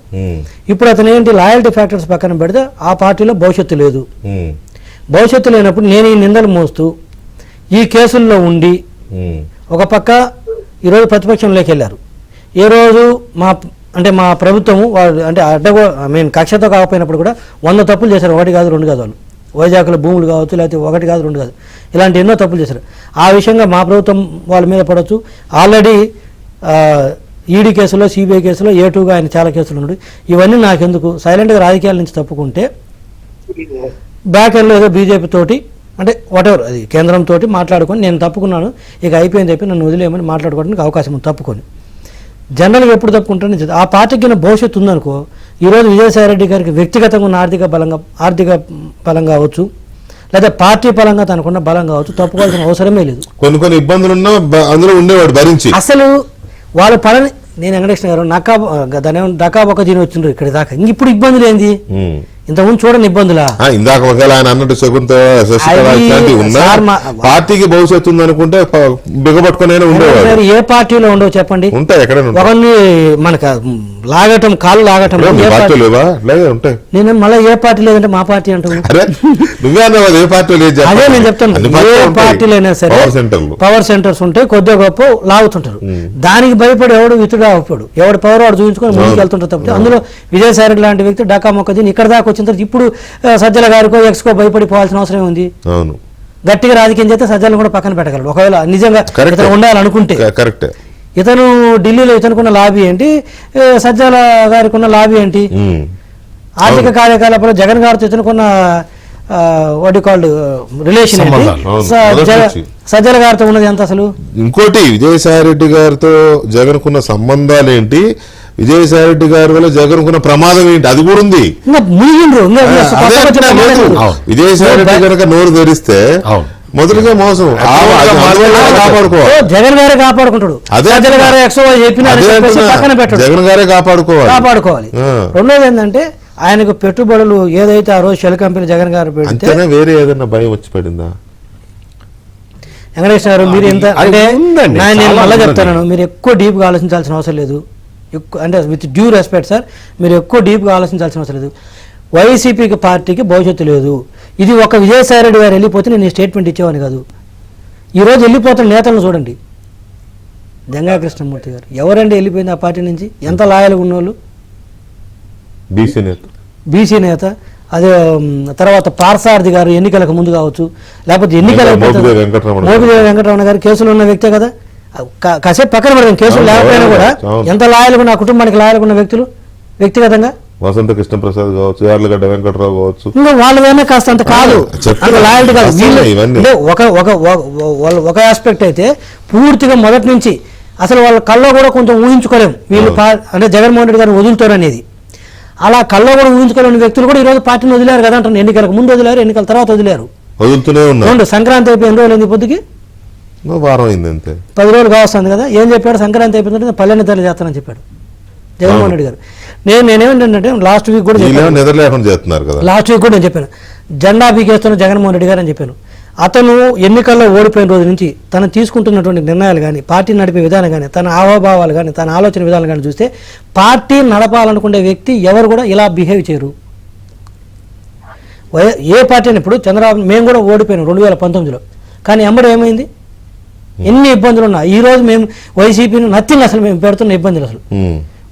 ఇప్పుడు అతను ఏంటి లాయల్టీ ఫ్యాక్టర్స్ పక్కన పెడితే ఆ పార్టీలో భవిష్యత్తు లేదు. భవిష్యత్తు లేనప్పుడు నేను ఈ నిందలు మోస్తూ ఈ కేసుల్లో ఉండి ఒక పక్క ఈరోజు ప్రతిపక్షంలోకి వెళ్ళారు. ఏ రోజు మా ప్రభుత్వము వాళ్ళు అంటే కక్షతో కాకపోయినప్పుడు కూడా 100 తప్పులు చేశారు. 1 కాదు 2 కాదు. వాళ్ళు వైజాగ్లో భూములు కావచ్చు, లేకపోతే 1 కాదు 2 కాదు, ఇలాంటి ఎన్నో తప్పులు చేశారు. ఆ విషయంగా మా ప్రభుత్వం వాళ్ళ మీద పడవచ్చు. ఆల్రెడీ ఈడీ కేసులో, సిబిఐ కేసులో A2గా ఆయన చాలా కేసులు ఉన్నాడు. ఇవన్నీ నాకెందుకు, సైలెంట్గా రాజకీయాల నుంచి తప్పుకుంటే బ్యాక్ ఎండ్లో ఏదో బీజేపీ తోటి అంటే వాటెవర్ అది కేంద్రంతో మాట్లాడుకొని నేను తప్పుకున్నాను, ఇక అయిపోయింది చెప్పి నన్ను వదిలేయమని మాట్లాడుకోవడానికి అవకాశం ఉంది. తప్పుకొని జనరల్గా ఎప్పుడు తప్పుకుంటాను. ఆ పార్టీకి భవిష్యత్తు ఉందనుకో, ఈరోజు విజయసాయిరెడ్డి గారికి వ్యక్తిగతంగా ఉన్న ఆర్థిక బలం కావచ్చు, లేదా పార్టీ పరంగా తనకున్న బలం కావచ్చు, తప్పుకోవాల్సిన అవసరమే లేదు. కొన్ని ఇబ్బందులున్నా అందులో ఉండేవాడు భరించి. అసలు వాళ్ళ పని నేను వెంకటేశ్వర గారు దకాబొక్క దీని వచ్చిండ్రు ఇక్కడి దాకా, ఇంక ఇప్పుడు ఇబ్బందులు ఏంది? ఇంతకుముందు చూడండి ఇబ్బందులా. ఇందాక ఒకవేళ ఆయన అన్నట్టు పార్టీకి భవిష్యత్తు ఉందనుకుంటే బిగపట్టుకునే ఉండేవాడు. ఏ పార్టీలో ఉండవు చెప్పండి? ఉంటాయి, ఎక్కడ ఒకరిని మనకు లాగటం, కాళ్ళు లాగటం. నేను మళ్ళీ ఏ పార్టీ లేదంటే మా పార్టీ అంటాను. ఏ పార్టీ లేదు, అదే నేను చెప్తాను. ఏ పార్టీలో అయినా సరే పవర్ సెంటర్స్ ఉంటాయి, కొద్దిగా గొప్ప లాగుతుంటారు. దానికి భయపడి ఎవడు వితుడు అవ్వడు, ఎవడు పవర్ వాడు చూపించుకొని ముందుకు వెళ్తుంటారు తప్పితే అందులో విజయసాయిరెడ్డి లాంటి వ్యక్తి డకా మొక్కది ఇక్కడ దాకా వచ్చిన తర్వాత ఇప్పుడు సజ్జల గారికో ఎక్స్కో భయపడిపోవాల్సిన అవసరం ఉంది. గట్టిగా రాజకీయం చేస్తే సజ్జలను కూడా పక్కన పెట్టగలడు. ఒకవేళ నిజంగా ఇతను ఉండాలనుకుంటే. ఇతను ఢిల్లీలో ఇతనుకున్న లాబీ ఏంటి, సజ్జల గారికి ఉన్న లాబీ ఏంటి? ఆర్థిక కార్యకలాపాలు జగన్ గారితో ఇతనుకున్న రిలేషన్ ఏంటి, సజ్జల గారితో ఉన్నది ఎంత అసలు? ఇంకోటి విజయసాయిరెడ్డి గారితో జగన్ కున్న సంబంధాలు ఏంటి, విజయసాయిరెడ్డి గారి వల్ల జగన్కున్న ప్రమాదం ఏంటి, అది కూడా ఉంది. విజయసాయిరెడ్డి కనుక నోరు తెరిస్తే మొదలుగా మోసం జగన్ గారే కాపాడుకుంటాడు. జగన్ గారే కాపాడుకోవాలి. రెండోది ఏంటంటే ఆయనకు పెట్టుబడులు ఏదైతే ఆ రోజు షెల్ కంపెనీ జగన్ గారు పెడితే వేరే ఏదైనా భయం వచ్చి పడిందా? వెంకటేశ్వర గారు మీరు ఎంత అంటే నేను మళ్ళీ చెప్తాను, మీరు ఎక్కువ డీప్గా ఆలోచించాల్సిన అవసరం లేదు. అంటే విత్ డ్యూ రెస్పెక్ట్ సార్, మీరు ఎక్కువ డీప్గా ఆలోచించాల్సిన అవసరం లేదు. వైసీపీకి పార్టీకి భవిష్యత్తు లేదు. ఇది ఒక విజయసాయిరెడ్డి గారు వెళ్ళిపోతే నేను ఈ స్టేట్మెంట్ ఇచ్చేవాని కాదు. ఈరోజు వెళ్ళిపోతున్న నేతలను చూడండి. జంగా కృష్ణమూర్తి గారు ఎవరండి వెళ్ళిపోయింది ఆ పార్టీ నుంచి? ఎంత లాయల్గా ఉన్నోళ్ళు, బీసీ నేత. అదే తర్వాత పార్సారథి గారు ఎన్నికలకు ముందు కావచ్చు, లేకపోతే మోపిదేవి వెంకటరమణ గారు కేసులు ఉన్న వ్యక్తే కదా. కాసేపు పక్కన పెడదాం, కేసులు లేకపోయినా కూడా ఎంత లాయల్గా ఉన్న కుటుంబానికి లాయల్గా ఉన్న వ్యక్తులు వ్యక్తిగతంగా వసంత కృష్ణప్రసాద్ కావచ్చు, యార్లగడ్డ వెంకటరావు కావచ్చు, ఇంకా వాళ్ళదైనా కాస్త అంత కాదు, అంత లాయల్టీ కాదు. అంటే ఒక ఆస్పెక్ట్ అయితే పూర్తిగా మొదటి నుంచి అసలు వాళ్ళ కల్లో కూడా కొంచెం ఊహించుకోలేము వీళ్ళు అంటే జగన్మోహన్ రెడ్డి గారిని వదులుతారు అనేది. అలా కల్లో కూడా ఊహించుకోలేని వ్యక్తులు కూడా ఈరోజు పార్టీని వదిలేరు కదా అంటారు. ఎన్నికలకు ముందు వదిలేరు, ఎన్నికల తర్వాత వదిలేరు. సంక్రాంతి అయిపోయి ఎన్ని రోజులు అయింది? పొద్దుకి వారం అయింది అంతే, 10 రోజులు కావస్తుంది కదా. ఏం చెప్పాడు? సంక్రాంతి అయిపోయిందంటే పల్లెని తల్లి చేస్తానని చెప్పాడు జగన్మోహన్ రెడ్డి గారు. నేనేమంటే లాస్ట్ వీక్ కూడా నేను చెప్పాను, జెండా బీకేస్తున్న జగన్మోహన్ రెడ్డి గారు అని చెప్పాను. అతను ఎన్నికల్లో ఓడిపోయిన రోజు నుంచి తను తీసుకుంటున్నటువంటి నిర్ణయాలు కానీ, పార్టీ నడిపే విధానం కానీ, తన హావభావాలు కానీ, తన ఆలోచన విధానం కానీ చూస్తే పార్టీ నడపాలనుకునే వ్యక్తి ఎవరు కూడా ఇలా బిహేవ్ చేయరు. ఏ పార్టీ అని ఇప్పుడు చంద్రబాబు మేము కూడా ఓడిపోయాం 2019లో, కానీ ఎంబడి ఏమైంది? ఎన్ని ఇబ్బందులు ఉన్నా ఈరోజు మేము వైసీపీని నథింగ్, అసలు మేము పెడుతున్న ఇబ్బందులు అసలు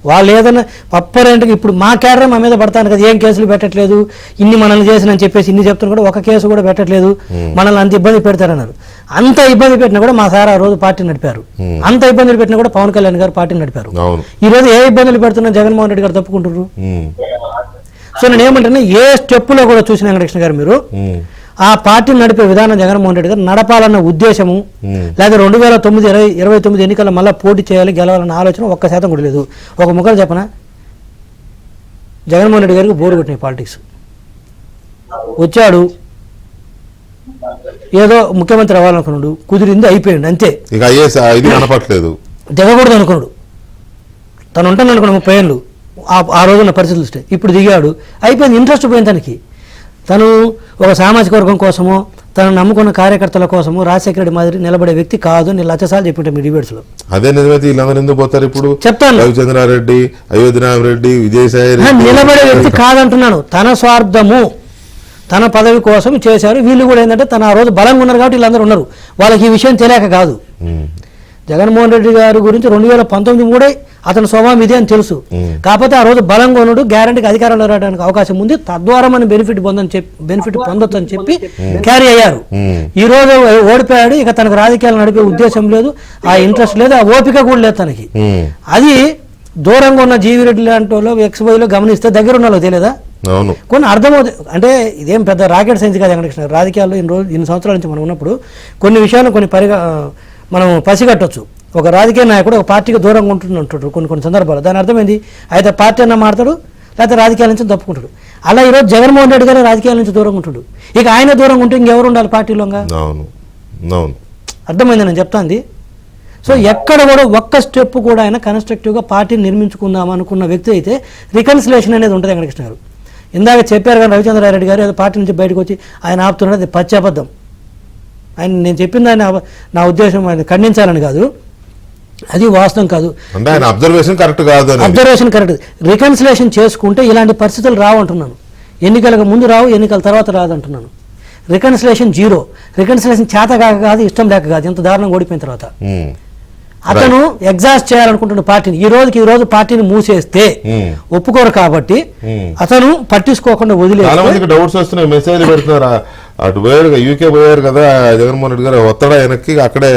వాళ్ళు ఏదైనా అప్పరెంట్గా ఇప్పుడు మా క్యాడర్ మా మీద పడతాను కదా, ఏం కేసులు పెట్టట్లేదు, ఇన్ని మనల్ని చేసినని చెప్పేసి ఇన్ని చెప్తున్నా కూడా ఒక కేసు కూడా పెట్టట్లేదు, మనల్ని అంత ఇబ్బంది పెడతారన్నారు. అంత ఇబ్బంది పెట్టినా కూడా మా సార్ ఆ రోజు పార్టీ నడిపారు. అంత ఇబ్బందులు పెట్టినా కూడా పవన్ కళ్యాణ్ గారు పార్టీ నడిపారు. ఈ రోజు ఏ ఇబ్బందులు పెడుతున్నా జగన్మోహన్ రెడ్డి గారు తప్పుకుంటారు. సో నేను ఏమంటున్నా, ఏ స్టెప్పులో కూడా చూసిన వెంకటకృష్ణ గారు మీరు ఆ పార్టీని నడిపే విధానం జగన్మోహన్ రెడ్డి గారు నడపాలన్న ఉద్దేశము, లేదా 2029 ఎన్నికల్లో మళ్ళీ పోటీ చేయాలి, గెలవాలన్న ఆలోచన 1% కూడా లేదు. ఒక ముఖం చెప్పనా, జగన్మోహన్ రెడ్డి గారికి బోరు కొట్టినాయి పాలిటిక్స్. వచ్చాడు, ఏదో ముఖ్యమంత్రి అవ్వాలనుకున్నాడు, కుదిరింది, అయిపోయింది, అంతే. దిగకూడదు అనుకున్నాడు, తను ఉంటాను అనుకున్నాడు 30 ఏళ్ళు ఆ రోజున్న పరిస్థితులు. ఇప్పుడు దిగాడు, అయిపోయింది, ఇంట్రెస్ట్ పోయింది తనకి. తను ఒక సామాజిక వర్గం కోసమో, తను నమ్ముకున్న కార్యకర్తల కోసమో రాజశేఖర రెడ్డి మాదిరి నిలబడే వ్యక్తి కాదు. నేను లక్షసార్లు చెప్పింటే మీ డిబేట్స్ లో. అదే నిజమైతే వీళ్ళందరూ ఎందుకు పోతారు ఇప్పుడు? చెప్తాను, రవిచంద్రారెడ్డి, అయోధ్యనాథ్ రెడ్డి, విజయసాయి రెడ్డి నిలబడే వ్యక్తి కాదంటున్నాను. తన స్వార్థము, తన పదవి కోసం చేశారు. వీళ్ళు కూడా ఏంటంటే తన ఆ రోజు బలంగా ఉన్నారు కాబట్టి వీళ్ళందరూ ఉన్నారు. వాళ్ళకి ఈ విషయం తెలియక కాదు. జగన్మోహన్ రెడ్డి గారి గురించి 2019 కూడా అతని స్వభావం ఇదే అని తెలుసు. కాకపోతే ఆ రోజు బలంగా ఉన్నాడు, గ్యారంటీకి అధికారంలో రావడానికి అవకాశం ఉంది, తద్వారా మనం బెనిఫిట్ పొందొచ్చు అని చెప్పి క్యారీ అయ్యారు. ఈ రోజు ఓడిపోయాడు, ఇక తనకు రాజకీయాలు నడిపే ఉద్దేశం లేదు, ఆ ఇంట్రెస్ట్ లేదు, ఆ ఓపిక కూడా లేదు తనకి. అది దూరంగా ఉన్న జీవిరెడ్డి లాంటి వాళ్ళు ఎక్స్పోలో గమనిస్తే దగ్గర ఉన్న వాళ్ళు తెలియదా? కొన్ని అర్థమవుతాయి. అంటే ఇదేం పెద్ద రాకెట్ సైన్స్ కాదు వెంకటకృష్ణ. రాజకీయాల్లో ఇన్ని సంవత్సరాల నుంచి మనం ఉన్నప్పుడు కొన్ని విషయాలు మనం పసిగట్టవచ్చు. ఒక రాజకీయ నాయకుడు ఒక పార్టీకి దూరంగా ఉంటుంటాడు కొన్ని సందర్భాలు. దాని అర్థమైంది అయితే పార్టీ అన్న మాట్లాడు, లేకపోతే రాజకీయాల నుంచి తప్పుకుంటాడు. అలా ఈరోజు జగన్మోహన్ రెడ్డి గారు రాజకీయాల నుంచి దూరంగా ఉంటాడు. ఇక ఆయన దూరంగా ఉంటే ఇంకెవరు ఉండాలి పార్టీలోగా? అర్థమైంది నేను చెప్తాంది. సో ఎక్కడ కూడా ఒక్క స్టెప్ కూడా ఆయన కన్స్ట్రక్టివ్గా పార్టీని నిర్మించుకుందాం అనుకున్న వ్యక్తి అయితే రికన్సిలేషన్ అనేది ఉంటుంది వెంకటకృష్ణ గారు. ఇందాక చెప్పారు కానీ రవిచంద్రారెడ్డి గారు ఏదో పార్టీ నుంచి బయటకు వచ్చి ఆయన ఆపుతున్నాడు, అది పచ్చాబద్ధం. ఆయన నేను చెప్పింది ఆయన నా ఉద్దేశం ఆయన ఖండించాలని కాదు, అది వాస్తవం కాదు. Observation correct. రికన్సిలేషన్ చేసుకుంటే ఇలాంటి పరిస్థితులు రావు అంటున్నాను. ఎన్నికలకు ముందు రావు, ఎన్నికల తర్వాత రాదు అంటున్నాను. రికన్సిలేషన్ 0. రికన్సిలేషన్ చేత కాదు, ఇష్టం లేక కాదు, ఇంత దారుణంగా ఓడిపోయిన తర్వాత. అతను ఎగ్జాస్ట్ చేయాలనుకుంటున్న పార్టీని ఈ రోజు పార్టీని మూసేస్తే ఒప్పుకోరు కాబట్టి అతను పట్టించుకోకుండా వదిలేదు. డౌట్స్ వస్తున్నాయి, మెసేజ్ పెడుతున్నారు. అటు పోయారు, యూకే పోయారు కదా జగన్మోహన్ రెడ్డి గారు, ఒత్తడా వెనక్కి అక్కడే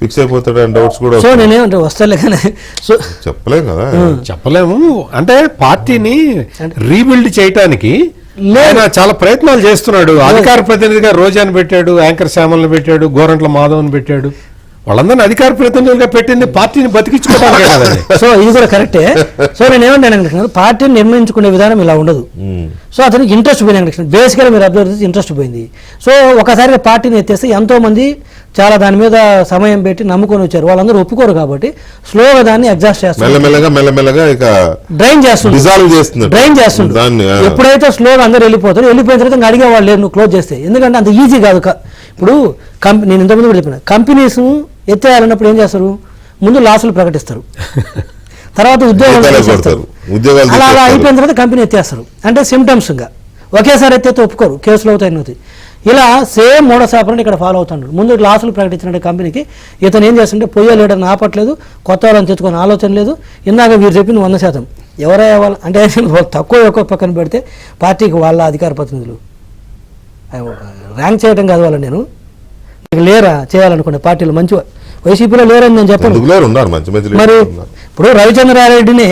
ఫిక్స్ అయిపోతాడు అని డౌట్స్ కూడా. సో నేనేమంటే వస్తలే కానీ చెప్పలేము కదా, చెప్పలేము. అంటే పార్టీని రీబిల్డ్ చేయటానికి చాలా ప్రయత్నాలు చేస్తున్నాడు. అధికార ప్రతినిధిగా రోజాని పెట్టాడు, యాంకర్ శ్యామల్ని పెట్టాడు, గోరంట్ల మాధవ్ని పెట్టాడు. వాళ్ళందరినీ అధికార ప్రతినిధులుగా పెట్టింది పార్టీని బతికించుకోవడానికి కదండి. సో ఇది కూడా కరెక్టే. సో నేను ఏమంటాను, పార్టీని నిర్ణయించుకునే విధానం ఇలా ఉండదు. సో అతనికి ఇంట్రెస్ట్ పోయింది. బేసిక్గా మీరు అబ్జర్వ్ చేసి ఇంట్రెస్ట్ పోయింది. సో ఒకసారిగా పార్టీని ఎత్తేస్తే ఎంతో మంది చాలా దాని మీద సమయం పెట్టి నమ్ముకొని వచ్చారు. వాళ్ళందరూ ఒప్పుకోరు కాబట్టి స్లోగా దాన్ని ఎగ్జాస్ట్ చేస్తారు, మెల్లమెల్లగా ఇక డ్రైన్ చేస్తుంది. ఎప్పుడైతే స్లోగా అందరూ వెళ్ళిపోతారు, వెళ్ళిపోయిన తర్వాత ఇంకా అడిగే వాళ్ళు లేరు నువ్వు క్లోజ్ చేస్తే. ఎందుకంటే అంత ఈజీ కాదు. ఇప్పుడు నేను ఇంతకుముందు కూడా చెప్పిన కంపెనీస్ ఎత్తేయాలన్నప్పుడు ఏం చేస్తారు, ముందు లాసులు ప్రకటిస్తారు, తర్వాత ఉద్యోగాలు అలా అయిపోయిన తర్వాత కంపెనీ ఎత్తేస్తారు. అంటే సిమ్టమ్స్ ఇంకా ఒకేసారి ఎత్తేస్తే ఒప్పుకోరు, కేసులు అవుతాయి. ఇలా సేమ్ మోడస్ ఆపరేండి ఇక్కడ ఫాలో అవుతున్నాడు. ముందు లాసులు ప్రకటించిన కంపెనీకి ఇతను ఏం చేస్తుంటే పొయ్యే లీడర్ని ఆపట్లేదు, కొత్త వాళ్ళని తెచ్చుకొని ఆలోచన లేదు. ఇందాక వీరు చెప్పింది 100%. ఎవరయ్యా వాళ్ళు అంటే తక్కువ ఎక్కువ పక్కన పెడితే పార్టీకి వాళ్ళ అధికార ప్రతినిధులు ర్యాంక్ చేయడం కాదు వాళ్ళని నేను లేరా చేయాలనుకునే పార్టీలు మంచి వైసీపీలో లేరని నేను చెప్పను. మరి ఇప్పుడు రవిచంద్రారెడ్డిని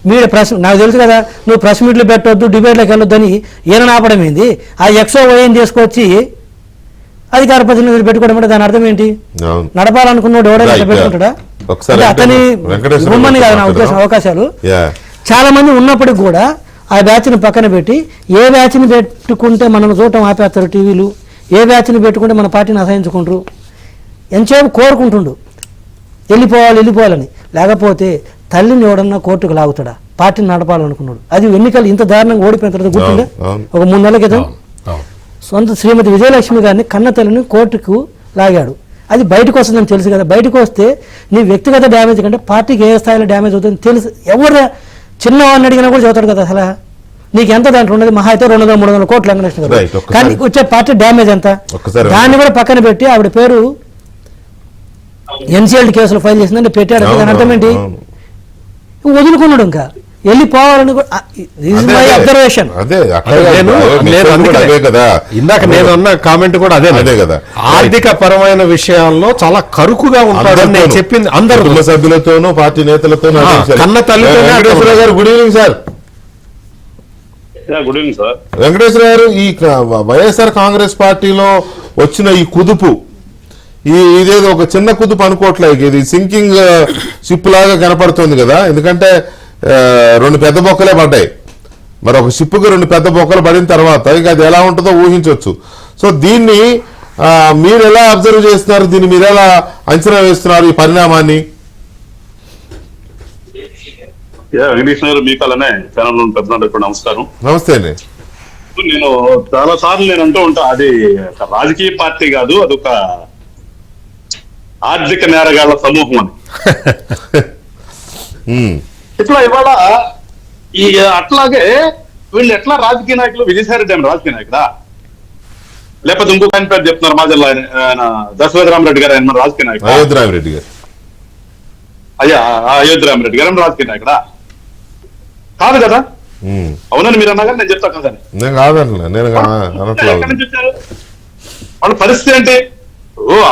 మీరు నాకు తెలుసు కదా, నువ్వు ప్రెస్ మీట్లు పెట్టొద్దు, డిబేట్లకు వెళ్ళొద్దని ఈయన ఆపడం ఏంది? ఆ ఎక్సో వైఎన్ తీసుకొచ్చి అధికార ప్రతినిధులు పెట్టుకోవడం అంటే దాని అర్థం ఏంటి? నడపాలనుకున్నాడు ఎవడైనా పెట్టుకుంటాడా? అతని బొమ్మని కాదు నా ఉద్దేశం. అవకాశాలు చాలా మంది ఉన్నప్పటికి కూడా ఆ బ్యాచ్ని పక్కన పెట్టి ఏ బ్యాచ్ని పెట్టుకుంటే మనం చూడటం ఆపేస్తారు టీవీలు, ఏ బ్యాచ్ని పెట్టుకుంటే మన పార్టీని అసహించుకుంటారు. ఎంతసేపు కోరుకుంటుండు వెళ్ళిపోవాలని. లేకపోతే తల్లిని ఎవడన్నా కోర్టుకు లాగుతాడా? పార్టీని నడపాలనుకున్నాడు. అది ఎన్నికలు ఇంత దారుణంగా ఓడిపోయిన తర్వాత గుర్తుండే ఒక 3 నెలల క్రితం సొంత శ్రీమతి విజయలక్ష్మి గారిని కన్న తల్లిని కోర్టుకు లాగాడు. అది బయటకు వస్తుందని తెలుసు కదా. బయటకు వస్తే నీ వ్యక్తిగత డ్యామేజ్ కంటే పార్టీకి ఏ స్థాయిలో డ్యామేజ్ అవుతుందని తెలుసు. ఎవరు చిన్నవాడిని అడిగినా కూడా చదువుతాడు కదా. అసలు నీకు ఎంత దాంట్లో ఉన్నది? మహా అయితే 200-300 కోట్లు వెంకటేశ్వర గారు. కానీ వచ్చే పార్టీ డ్యామేజ్ ఎంత? దాన్ని కూడా పక్కన పెట్టి ఆవిడ పేరు ఎన్సీఎల్టీ కేసులు ఫైల్ చేసిందంటే పెట్టాడు. దాని అర్థం ఏంటి? వదులుకున్నాడు, ఇంకా వెళ్ళిపోవాలని. అబ్జర్వేషన్ ఇందాక నేను అన్న కామెంట్ కూడా అదే కదా. ఆర్థిక పరమైన విషయాల్లో చాలా కరుకుగా ఉంటాడు నేను చెప్పింది. అందరూ సభ్యులతోనూ పార్టీ నేతలతోనూ కన్న తల్లితో. Good evening sir. Good evening sir. Venkateswara గారు, ఈ వైఎస్ఆర్ కాంగ్రెస్ పార్టీలో వచ్చిన ఈ కుదుపు, ఇదేదో ఒక చిన్న కుదుపు అనుకోవట్లేదు, ఇది సింకింగ్ షిప్ లాగా కనపడుతుంది కదా. ఎందుకంటే 2 పెద్ద బొక్కలే పడ్డాయి. మరి ఒక షిప్కి 2 పెద్ద బొక్కలు పడిన తర్వాత ఇక అది ఎలా ఉంటుందో ఊహించవచ్చు. సో దీన్ని మీరు ఎలా అబ్జర్వ్ చేస్తున్నారు? దీన్ని మీరు ఎలా అంచనా వేస్తున్నారు ఈ పరిణామాన్ని? వెంకటేశ్వర గారు, మీకు అలానే ఛానల్ పెద్దలు నమస్కారం. నమస్తే అండి. నేను చాలా సార్లు నేను అంటూ ఉంటా, అది రాజకీయ పార్టీ కాదు, అదొక ఆర్థిక నేరగాళ్ల సమూహం అని. ఇట్లా ఇవాళ అట్లాగే వీళ్ళు ఎట్లా రాజకీయ నాయకులు, విజయసాయి రెడ్డి అని రాజకీయ నాయకుడా, లేకపోతే ఇంకొక ఆయన పేరు చెప్తున్నారు మా జిల్లా ఆయన దశరథరామరెడ్డి గారు, ఆయన మన రాజకీయ నాయకుడు. అయోధ్యరామరెడ్డి గారు. అయ్యా అయోధ్యరామరెడ్డి గారు రాజకీయ నాయకుడా? కాదు కదా. అవునని మీరు అన్నా కానీ నేను చెప్తా కదా. నేను కాదన్నా, నేను అనట్లేదు. వాళ్ళ పరిస్థితి ఏంటి?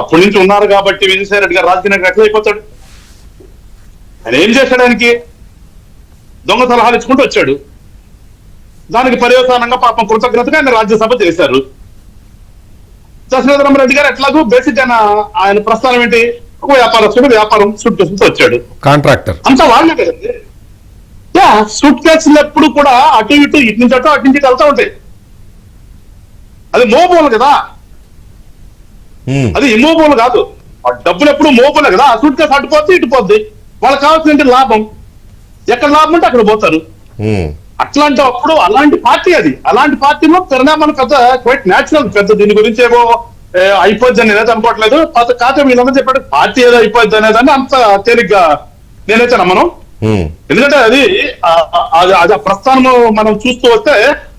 అప్పటి నుంచి ఉన్నారు కాబట్టి విజయసాయి రెడ్డి గారు రాజకీయ నాయకుడు ఎట్లా అయిపోతాడు? ఆయన ఏం చేశాడు? ఆయనకి దొంగ సలహాలు ఇచ్చుకుంటూ వచ్చాడు. దానికి పర్యవసానంగా పాపం కృతజ్ఞతగా ఆయన రాజ్యసభ చేశారు. దశరథరామరెడ్డి గారు ఎట్లాగూ బేసిక్ ఆయన ప్రస్థానం ఏంటి? ఒక వ్యాపారస్తుడు, వ్యాపారం సూట్ కేసులతో వచ్చాడు. కాంట్రాక్టర్ అంతా వాళ్ళే కదండి. సూట్ కేసులు ఎప్పుడు కూడా అటు ఇటు నుంచి అటు నుంచి వెళ్తా ఉంటాయి. అది మోబోలు కదా, అది ఇమోబోలు కాదు. ఆ డబ్బులు ఎప్పుడు మోబోలే కదా. ఆ సూట్ కేసు అటుపోద్ది ఇటుపోద్ది. వాళ్ళకి కావాల్సిన లాభం, ఎక్కడ లాభం ఉంటే అక్కడ పోతారు. అట్లాంటి అప్పుడు అలాంటి పార్టీ అది. అలాంటి పార్టీలో పరిణామాలు పెద్ద క్వైట్ న్యాచురల్. పెద్ద దీని గురించి ఏమో అయిపోద్ది అని నేనైతే అనుకోవట్లేదు. కాకపోతే వీళ్ళందరూ చెప్పాడు పార్టీ ఏదో అయిపోద్ది అనేదాన్ని అంత తేలిగ్గా నేనైతే నమ్మను. ఎందుకంటే అది అది ప్రస్థానం మనం చూస్తూ వస్తే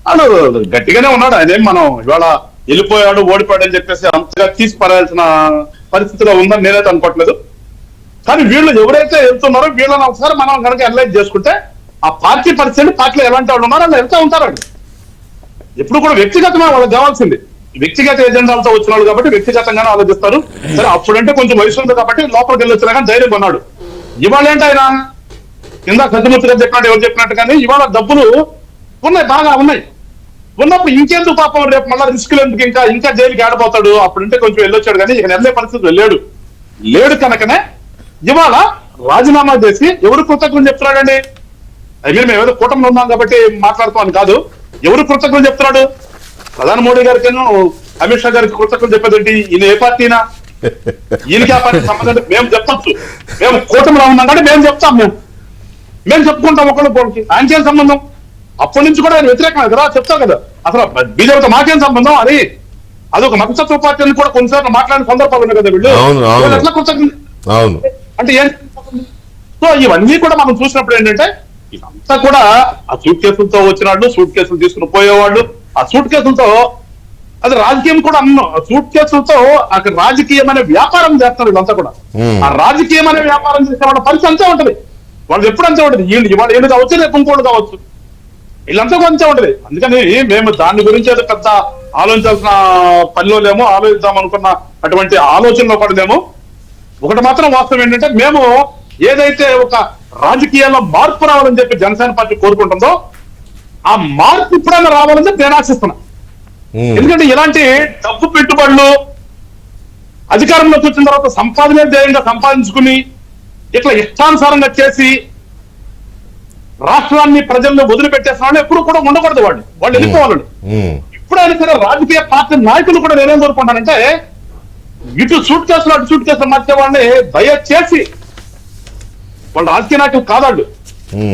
వాళ్ళు గట్టిగానే ఉన్నాడు. ఆయన మనం ఇవాళ వెళ్ళిపోయాడు, ఓడిపోయాడు అని చెప్పేసి అంతగా తీసి పడాల్సిన పరిస్థితిలో ఉందని నేనైతే అనుకోవట్లేదు. కానీ వీళ్ళు ఎవరైతే వెళ్తున్నారో వీళ్ళని ఒకసారి మనం కనుక అనలైజ్ చేసుకుంటే ఆ పార్టీ పరిస్థితి, పార్టీలో ఎలాంటి వాళ్ళు ఉన్నారో వాళ్ళు వెళ్తా ఉంటారండి. ఎప్పుడు కూడా వ్యక్తిగతమే వాళ్ళకి కావాల్సింది. వ్యక్తిగత ఎజెండాలతో వచ్చిన వాళ్ళు కాబట్టి వ్యక్తిగతంగానే ఆలోచిస్తారు. సరే అప్పుడంటే కొంచెం వయసు ఉంది కాబట్టి లోపలికి వెళ్ళి వచ్చినా కానీ ధైర్యం కొన్నాడు. ఇవాళ ఏంటి ఆయన కింద సత్యమూర్తి గారు చెప్పినట్టు, ఎవరు చెప్పినట్టు కానీ ఇవాళ డబ్బులు ఉన్నాయి, బాగా ఉన్నాయి. ఉన్నప్పుడు ఇంకెందుకు పాపం రేపు మళ్ళీ రిస్క్ ఎందుకు, ఇంకా జైలుకి ఆడిపోతాడు. అప్పుడంటే కొంచెం వెళ్ళొచ్చాడు కానీ ఇక వెళ్ళే పరిస్థితి లేడు కనుకనే ఇవాళ రాజీనామా చేసి ఎవరు కృతజ్ఞతలు చెప్తున్నాడండి? మేము ఏదో కూటమిలో ఉన్నాం కాబట్టి మాట్లాడుతామని కాదు. ఎవరు కృతజ్ఞతలు చెప్తున్నాడు? ప్రధాని మోడీ గారికి, అమిత్ షా గారికి కృతజ్ఞతలు చెప్పేది ఈయన ఏ పార్టీనా? ఈయనకి ఆ పార్టీ సంబంధం మేము చెప్పచ్చు. మేము కూటమిలో ఉన్నాం కాబట్టి మేము చెప్తాం. మేము చెప్పుకుంటాం ఒకళ్ళకి. ఆయనకేం సంబంధం? అప్పటి నుంచి కూడా ఆయన వ్యతిరేకమే కదా, చెప్తాం కదా. అసలు బీజేపీతో మాకేం సంబంధం? అది ఒక మతతత్వ పార్టీ అని కూడా కొన్నిసార్లు మాట్లాడిన సందర్భాలు ఉన్నాయి కదా వీళ్ళు. ఎట్లా కృతజ్ఞత అంటే ఏం? సో ఇవన్నీ కూడా మనం చూసినప్పుడు ఏంటంటే ఇదంతా కూడా ఆ సూట్ కేసులతో వచ్చినాడు, సూట్ కేసులు తీసుకుని పోయేవాళ్ళు. ఆ సూట్ కేసులతో అది రాజకీయం కూడా అన్నాం. సూట్ కేసులతో అక్కడ రాజకీయమైన వ్యాపారం చేస్తారు వీళ్ళంతా కూడా. ఆ రాజకీయమైన వ్యాపారం చేసే వాళ్ళ పరిస్థితి అంతే ఉంటది. వాళ్ళు ఎప్పుడు అంతే ఉంటది. ఇవాళ ఏళ్ళు కావచ్చు, రేపు ఇంకోళ్ళు కావచ్చు. వీళ్ళంతా కూడా అంతే ఉంటది. అందుకని మేము దాని గురించి ఏదో పెద్ద ఆలోచించాల్సిన పనిలో లేమో, ఆలోచిద్దాం అనుకున్న అటువంటి ఆలోచనలో పడలేము. ఒకటి మాత్రం వాస్తవం ఏంటంటే మేము ఏదైతే ఒక రాజకీయాల్లో మార్పు రావాలని చెప్పి జనసేన పార్టీ కోరుకుంటుందో ఆ మార్పు ఇప్పుడైనా రావాలని చెప్పి నేను ఆశిస్తున్నా. ఎందుకంటే ఇలాంటి డబ్బు పెట్టుబడులు అధికారంలోకి వచ్చిన తర్వాత సంపాదనే ధ్యేయంగా సంపాదించుకుని ఇట్లా ఇష్టానుసారంగా చేసి రాష్ట్రాన్ని ప్రజల్లో వదిలిపెట్టేసిన వాళ్ళు ఎప్పుడు కూడా ఉండకూడదు. వాళ్ళు వెళ్ళిపోవాలి. ఇప్పుడైనా సరే రాజకీయ పార్టీ నాయకులు కూడా నేనేం కోరుకుంటానంటే ఇటు సూట్ కేసులు అటు సూట్ కేసులు మధ్య వాళ్ళని దయచేసి, వాళ్ళు రాజకీయ నాయకులు కాదాళ్ళు,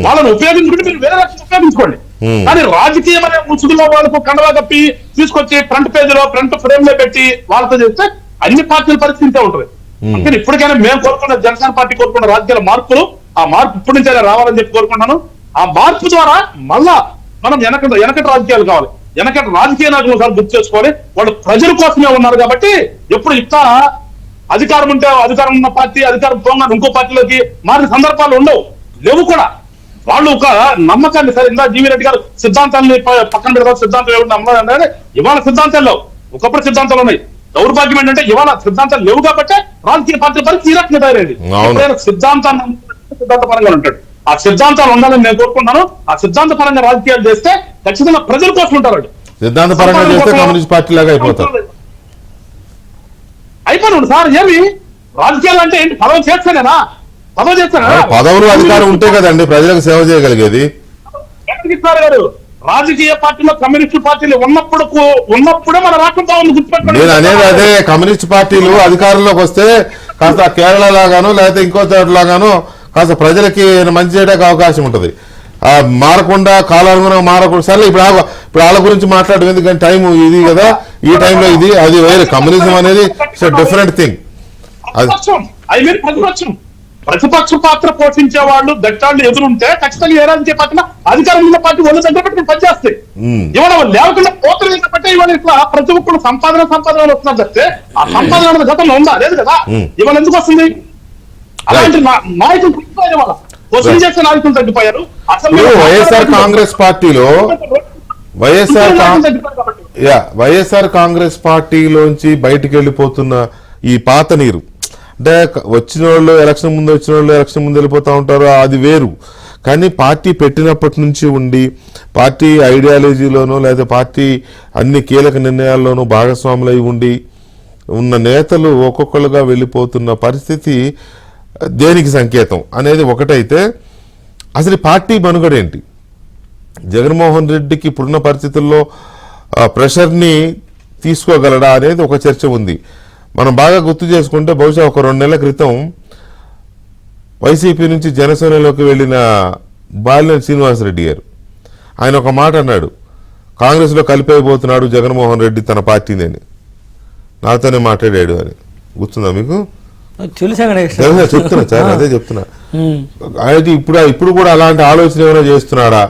వాళ్ళని ఉపయోగించుకుంటే మీరు వేరే రకంగా ఉపయోగించుకోండి. కానీ రాజకీయం అనే ముసుగులో వాళ్ళకు కండవా కప్పి తీసుకొచ్చి ఫ్రంట్ పేజీలో ఫ్రంట్ ఫ్రేమ్ లో పెట్టి వాళ్ళతో చేస్తే అన్ని పార్టీల పరిస్థితి ఉంటుంది. అందుకని ఇప్పటికైనా మేము కోరుకున్న జనసేన పార్టీ కోరుకున్న రాజకీయాల మార్పులు, ఆ మార్పు ఇప్పటి నుంచైనా రావాలని చెప్పి కోరుకుంటున్నాను. ఆ మార్పు ద్వారా మళ్ళా మనం వెనకటి రాజకీయాలు కావాలి. వెనకటి రాజకీయ నాయకులు ఒకసారి గుర్తు చేసుకోవాలి. వాళ్ళు ప్రజల కోసమే ఉన్నారు కాబట్టి ఎప్పుడు ఇట్లా అధికారం ఉంటే అధికారం ఉన్న పార్టీ అధికారం పోగానే ఇంకో పార్టీలోకి మారిన సందర్భాలు ఉండవు, లేవు కూడా. వాళ్ళు ఒక నమ్మకాన్ని, సరే ఇందా జీవీ రెడ్డి గారు సిద్ధాంతాన్ని పక్కన పెడతారు, సిద్ధాంతం ఏమిటి నమ్మదంటే ఇవాళ సిద్ధాంతాలు లేవు, ఒకప్పుడు సిద్ధాంతాలు ఉన్నాయి. దౌర్భాగ్యం ఏంటంటే ఇవాళ సిద్ధాంతాలు లేవు కాబట్టి రాజకీయ పార్టీ పరిస్థితి ఈ రకంగా తయారైంది. సిద్ధాంతాన్ని సిద్ధాంత పరంగా ఉంటాడు. ఆ సిద్ధాంతాలు ఉండాలని నేను కోరుకుంటున్నాను. ఆ సిద్ధాంత పరంగా రాజకీయాలు చేస్తే ఖచ్చితంగా ప్రజల కోసం ఉంటారు. సిద్ధాంత పరంగా చేస్తే కమ్యూనిస్ట్ పార్టీ లాగా అయిపోతారు. అయిపోయినాడు సార్. ఏమి రాజకీయాలు అంటే ఏంటి? పదవి చేస్తానేనా? పదవి చేస్తానా? పదవులు అధికారం ఉంటే కదండి ప్రజలకు సేవ చేయగలిగేది. గారు రాజకీయ పార్టీలో కమ్యూనిస్ట్ పార్టీలు ఉన్నప్పుడే మన రాష్ట్రం బాగుంది, గుర్తుపెట్టుకోండి. నేను అనేది అదే, కమ్యూనిస్ట్ పార్టీలు అధికారంలోకి వస్తే కాస్త కేరళ లాగానో లేకపోతే ఇంకో చోట లాగానో కాస్త ప్రజలకి మంచి చేయడానికి అవకాశం ఉంటుంది. మారకుండా కాలానుగుణంగా మారకుండా. సరే ఇప్పుడు వాళ్ళ గురించి మాట్లాడడం ఎందుకంటే టైం ఇది కదా, ఈ టైంలో ఇది అది వేరే. కమ్యూనిజం అనేది డిఫరెంట్ థింగ్. ప్రతిపక్ష పాత్ర పోషించే వాళ్ళు గట్టాళ్ళు ఎదురుంటే ఖచ్చితంగా ఏ రాజకీయ పార్టీ అధికారం ఉన్న పార్టీ వాళ్ళు దగ్గర పెట్టుకుని పనిచేస్తాయి. ఇవాళ లేకుండా పోతులు బట్టే ఇవాళ ఇట్లా ప్రతి ఒక్కరు సంపాదన వస్తున్నారు తప్పితే ఆ సంపాదన గతంలో ఉందా? లేదు కదా. ఇవాళ ఎందుకు వస్తుంది? అలాంటి నాయకులు తగ్గిపోయారు. ఇవాళ వసూలు చేసే నాయకులు తగ్గిపోయారు. అసలు వైఎస్ఆర్ కాంగ్రెస్ పార్టీలో వైఎస్ఆర్ కాంగ్రెస్ పార్టీలోంచి బయటికి వెళ్ళిపోతున్న ఈ పాత నీరు అంటే వచ్చిన వాళ్ళు ఎలక్షన్ ముందు వచ్చిన వాళ్ళు ఎలక్షన్ ముందు వెళ్ళిపోతూ ఉంటారు, అది వేరు. కానీ పార్టీ పెట్టినప్పటి నుంచి ఉండి పార్టీ ఐడియాలజీలోనూ లేదా పార్టీ అన్ని కీలక నిర్ణయాల్లోనూ భాగస్వాములై ఉండి ఉన్న నేతలు ఒక్కొక్కరుగా వెళ్ళిపోతున్న పరిస్థితి దేనికి సంకేతం అనేది ఒకటైతే, అసలు పార్టీ మనుగడేంటి? జగన్మోహన్ రెడ్డికి ఇప్పుడున్న పరిస్థితుల్లో ప్రెషర్ని తీసుకోగలడా అనేది ఒక చర్చ ఉంది. మనం బాగా గుర్తు చేసుకుంటే బహుశా ఒక 2 నెలల క్రితం వైసీపీ నుంచి జనసేనలోకి వెళ్ళిన బాలినేని శ్రీనివాసరెడ్డి గారు ఆయన ఒక మాట అన్నాడు, కాంగ్రెస్లో కలిపైపోతున్నాడు జగన్మోహన్ రెడ్డి తన పార్టీని అని. నాతోనే మాట్లాడాడు అని గుర్తుందా మీకు? చెప్తున్నా సార్, అదే చెప్తున్నా. అయితే ఇప్పుడు కూడా అలాంటి ఆలోచన ఏమైనా చేస్తున్నాడా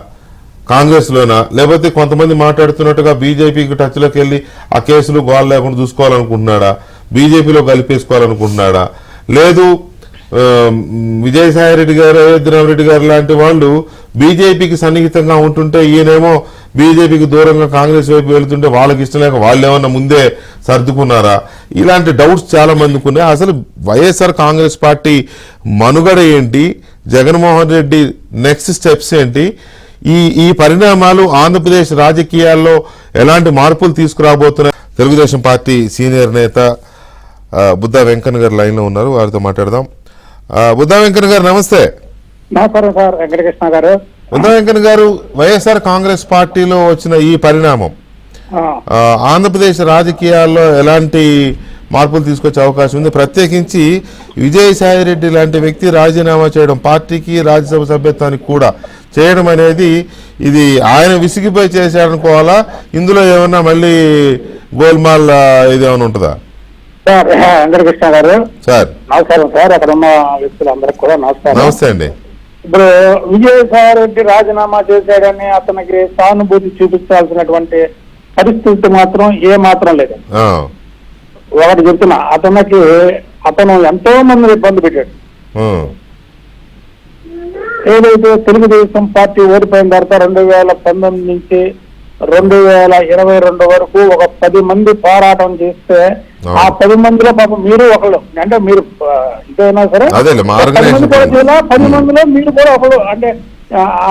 కాంగ్రెస్ లోనా, లేకపోతే కొంతమంది మాట్లాడుతున్నట్టుగా బీజేపీకి టచ్ లోకి వెళ్ళి ఆ కేసులు గోల్ లేకుండా చూసుకోవాలనుకుంటున్నాడా, బీజేపీలో కలిపేసుకోవాలనుకుంటున్నాడా, లేదు విజయసాయి రెడ్డి గారు, అయోధ్యరామరెడ్డి గారు లాంటి వాళ్ళు బీజేపీకి సన్నిహితంగా ఉంటుంటే ఈయనేమో బీజేపీకి దూరంగా కాంగ్రెస్ వైపు వెళ్తుంటే వాళ్ళకి ఇష్టం లేక వాళ్ళు ఏమన్నా ముందే సర్దుకున్నారా? ఇలాంటి డౌట్స్ చాలా మందికి ఉన్నాయి. అసలు వైఎస్ఆర్ కాంగ్రెస్ పార్టీ మనుగడ ఏంటి, జగన్మోహన్ రెడ్డి నెక్స్ట్ స్టెప్స్ ఏంటి, ఈ పరిణామాలు ఆంధ్రప్రదేశ్ రాజకీయాల్లో ఎలాంటి మార్పులు తీసుకురాబోతున్నాయి? తెలుగుదేశం పార్టీ సీనియర్ నేత బుద్ధా వెంకన్న గారు లైన్ లో ఉన్నారు, వారితో మాట్లాడదాం. బుద్ధా వెంకన్న గారు నమస్తే. నమస్కారం సార్ వెంకటకృష్ణ గారు. బుద్ధా వెంకన్న గారు, వైఎస్ఆర్ కాంగ్రెస్ పార్టీలో వచ్చిన ఈ పరిణామం ఆంధ్రప్రదేశ్ రాజకీయాల్లో ఎలాంటి మార్పులు తీసుకొచ్చే అవకాశం ఉంది? ప్రత్యేకించి విజయసాయి రెడ్డి లాంటి వ్యక్తి రాజీనామా చేయడం, పార్టీకి రాజ్యసభ సభ్యత్వానికి కూడా చేయడం అనేది ఇది ఆయన విసిగిపోయి చేశాడనుకోవాలా? ఇందులో ఏమన్నా మళ్ళీ గోల్మాల్ ఇదేమైనా ఉంటుందా? సార్ వెంకటకృష్ణ గారు సార్ నమస్కారం సార్. అక్కడ ఉన్న వ్యక్తులందరికీ కూడా నమస్కారం. నమస్తే అండి. ఇప్పుడు విజయసాయి రెడ్డి రాజీనామా చేశాడని అతనికి సానుభూతి చూపించాల్సినటువంటి పరిస్థితి మాత్రం ఏ మాత్రం లేదు. ఒకటి చెప్తున్నా, అతను ఎంతో మందిని ఇబ్బంది పెట్టాడు. ఏదైతే తెలుగుదేశం పార్టీ ఓడిపోయిన తర్వాత 2019 నుంచి 2022 వరకు ఒక 10 మంది పోరాటం చేస్తే ఆ 10 మందిలో పాపం మీరు ఒకళ్ళు, అంటే మీరు ఇదైనా సరే 10 మందిలో మీరు కూడా ఒకళ్ళు. అంటే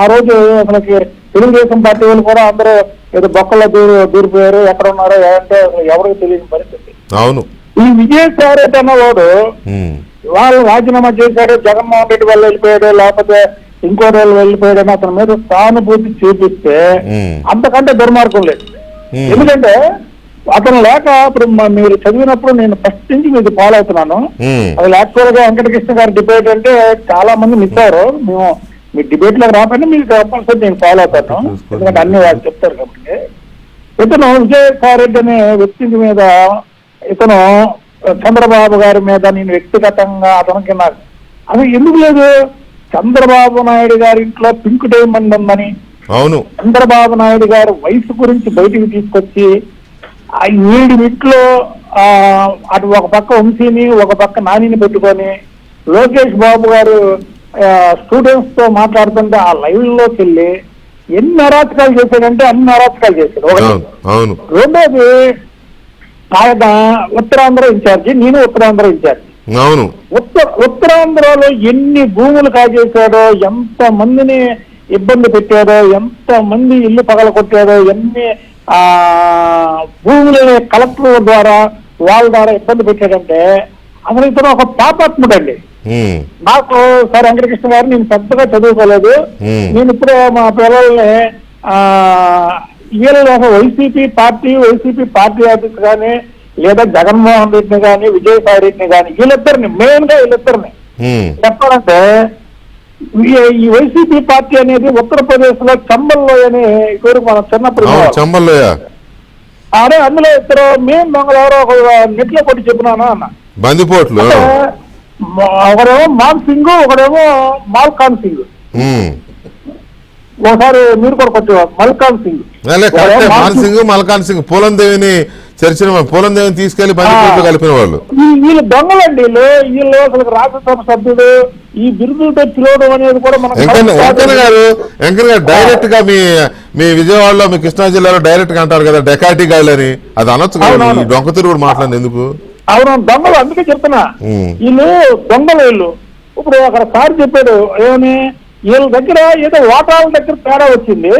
ఆ రోజు అసలుకి తెలుగుదేశం పార్టీ వాళ్ళు కూడా అందరూ ఏదో బొక్కల్లో దూరిపోయారు, ఎక్కడ ఉన్నారో అంటే ఎవరికి తెలియని పరిస్థితి. అవును. ఈ విజయసాయి రెడ్డి అన్నవాడు వాళ్ళు రాజీనామా చేశాడు, జగన్మోహన్ రెడ్డి వాళ్ళు వెళ్ళిపోయాడు, లేకపోతే ఇంకో రోజు వెళ్ళిపోయాడని అతని మీద సానుభూతి చూపిస్తే అంతకంటే దుర్మార్గం లేదు. ఎందుకంటే అతను లేక ఇప్పుడు మీరు చదివినప్పుడు నేను ఫస్ట్ నుంచి మీకు ఫాలో అవుతున్నాను. అది యాక్చువల్ గా వెంకటకృష్ణ గారి డిబేట్ అంటే చాలా మంది మిస్ అయ్యారు. మేము మీ డిబేట్ లో రాకపోయినా మీకు కంపల్సరీ నేను ఫాలో అవుతాను, ఎందుకంటే అన్ని వాళ్ళు చెప్తారు కాబట్టి. ఇతను విజయసాయి రెడ్డి అనే వ్యక్తి మీద, ఇతను చంద్రబాబు గారి మీద నేను వ్యక్తిగతంగా అతనికి నాకు అది ఎందుకు లేదు, చంద్రబాబు నాయుడు గారి ఇంట్లో పింక్ డైమండ్ ఉందని, అవును, చంద్రబాబు నాయుడు గారు వయసు గురించి బయటికి తీసుకొచ్చి ఆ 7 ఇంట్లో అటు ఒక పక్క వంశీని ఒక పక్క నానిని పెట్టుకొని లోకేష్ బాబు గారు స్టూడెంట్స్ తో మాట్లాడుతుంటే ఆ లైవ్ లోకి వెళ్ళి ఎన్ని అరాచకాలు చేశాడంటే అన్ని అరాచకాలు చేశాడు. ఒకటి. రెండోది ఆయన ఉత్తరాంధ్ర ఇన్ఛార్జి, నేను ఉత్తరాంధ్ర ఇన్ఛార్జి. అవును. ఉత్తరాంధ్రలో ఎన్ని భూములు కాజేశాడో, ఎంత మందిని ఇబ్బంది పెట్టాడో, ఎంత మంది ఇల్లు పగలగొట్టాడో, ఎన్ని భూములని కలెక్టర్ ద్వారా వాళ్ళ ద్వారా ఇబ్బంది పెట్టాడంటే అసలు ఇతను ఒక పాపాత్ముడు అండి. నాకు సార్ వెంకటకృష్ణ గారు, నేను పెద్దగా చదువుకోలేదు, నేను ఇప్పుడే మా పిల్లల్ని వీళ్ళు వైసీపీ పార్టీ ఆఫీస్ కానీ లేదా జగన్మోహన్ రెడ్డిని కానీ విజయసాయి రెడ్డిని కానీ వీళ్ళిద్దరిని మెయిన్ గా వీళ్ళిద్దరిని చెప్పాలంటే, ఈ వైసీపీ పార్టీ అనేది ఉత్తరప్రదేశ్ లో చంబల్లోయ అని పేరు మనం చిన్నప్పుడు అందులో ఇద్దరు మేము దొంగలు ఎవరో నెట్లో కొట్టి చెప్పినాను అన్న. బందిపోట్లు ఒకడేమో మాన్ సింగ్, ఒకడేమో మాల్కాన్ సింగ్. ఒకసారి మీరు కూడా కొట్టేవారు మల్కాన్ సింగ్. మాన్ సింగ్, మల్కాన్ సింగ్ పూలం దేవిని చర్చిన పూలం దేవిని తీసుకెళ్లి బండిపోట్లు కలిపిన వాళ్ళు. వీళ్ళు దొంగలండి. వీళ్ళు అసలు రాజ్యసభ సభ్యుడు ఈ బిరుదులతో పిలవడం అనేది కూడా వెంకన్న గారు డైరెక్ట్ గా మీ విజయవాడలో మీ కృష్ణా జిల్లాలో డైరెక్ట్ గా అంటారు కదా డెకాటి గాయలని, అది అనొచ్చు కదా. డొంక తిరుగుడు మాట్లాడింది ఎందుకు? అవును దొంగలు, అందుకే చెప్తున్నా వీళ్ళు దొంగలు. వీళ్ళు ఇప్పుడు అక్కడ సార్ చెప్పాడు ఏమని, వీళ్ళ దగ్గర ఏదో వాటాల దగ్గర తేడా వచ్చింది,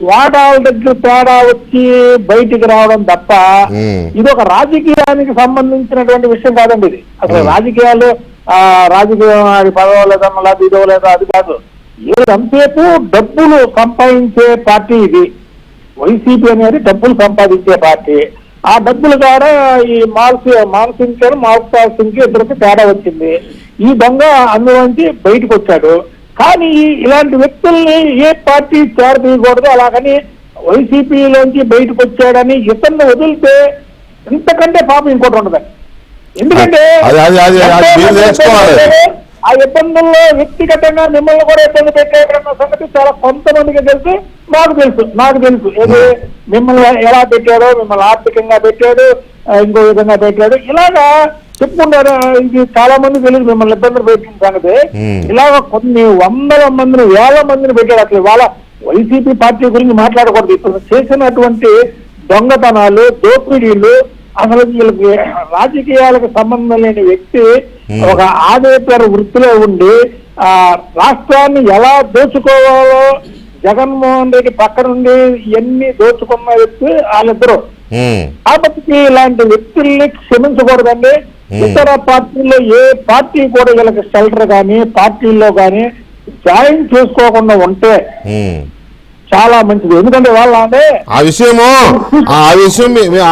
వాటాల దగ్గర తేడా వచ్చి బయటికి రావడం తప్ప ఇది ఒక రాజకీయానికి సంబంధించినటువంటి విషయం కాదండి. ఇది అసలు రాజకీయాలు రాజకీయం అది పదవ లేదన్నా లేదా ఇదో లేదా అది కాదు. అంతసేపు డబ్బులు సంపాదించే పార్టీ ఇది. వైసీపీ అనేది డబ్బులు సంపాదించే పార్టీ. ఆ డబ్బులు ద్వారా ఈ మాన్సింగ్ కి ఇద్దరికి తేడా వచ్చింది. ఈ దొంగ అందులోంచి బయటకు వచ్చాడు. కానీ ఇలాంటి వ్యక్తుల్ని ఏ పార్టీ చేరదీయకూడదు. అలాగని వైసీపీలోంచి బయటకు వచ్చాడని ఇతన్ని వదిలితే ఇంతకంటే పాపం ఇంకోటి ఉండదండి. ఎందుకంటే ఆ ఇబ్బందుల్లో వ్యక్తిగతంగా మిమ్మల్ని కూడా ఇబ్బంది పెట్టాడన్న సంగతి చాలా కొంతమందికి తెలుసు, నాకు తెలుసు. ఏది మిమ్మల్ని ఎలా పెట్టాడో, మిమ్మల్ని ఆర్థికంగా పెట్టాడు, ఇంకో విధంగా పెట్టాడు, ఇలాగా చెప్పుకుంటారు. ఇది చాలా మంది తెలియదు మిమ్మల్ని ఇబ్బందులు పెట్టిన సంగతి. ఇలాగ కొన్ని వందల మందిని, వేల మందిని పెట్టాడు. అసలు వాళ్ళ వైసీపీ పార్టీ గురించి మాట్లాడకూడదు. ఇప్పుడు చేసినటువంటి దొంగతనాలు, దోపిడీలు, అసలు వీళ్ళకి రాజకీయాలకు సంబంధం లేని వ్యక్తి ఒక ఆదేపేర వృత్తిలో ఉండి రాష్ట్రాన్ని ఎలా దోచుకోవాలో జగన్మోహన్ రెడ్డి పక్క నుండి ఇవన్నీ దోచుకున్న వ్యక్తి వాళ్ళిద్దరు. కాబట్టి ఇలాంటి వ్యక్తుల్ని క్షమించకూడదండి. ఇతర పార్టీల్లో ఏ పార్టీ కూడా వీళ్ళకి షెల్టర్ కానీ పార్టీల్లో కానీ జాయిన్ చేసుకోకుండా ఉంటే చాలా మంచిది. ఎందుకంటే వాళ్ళ ఆ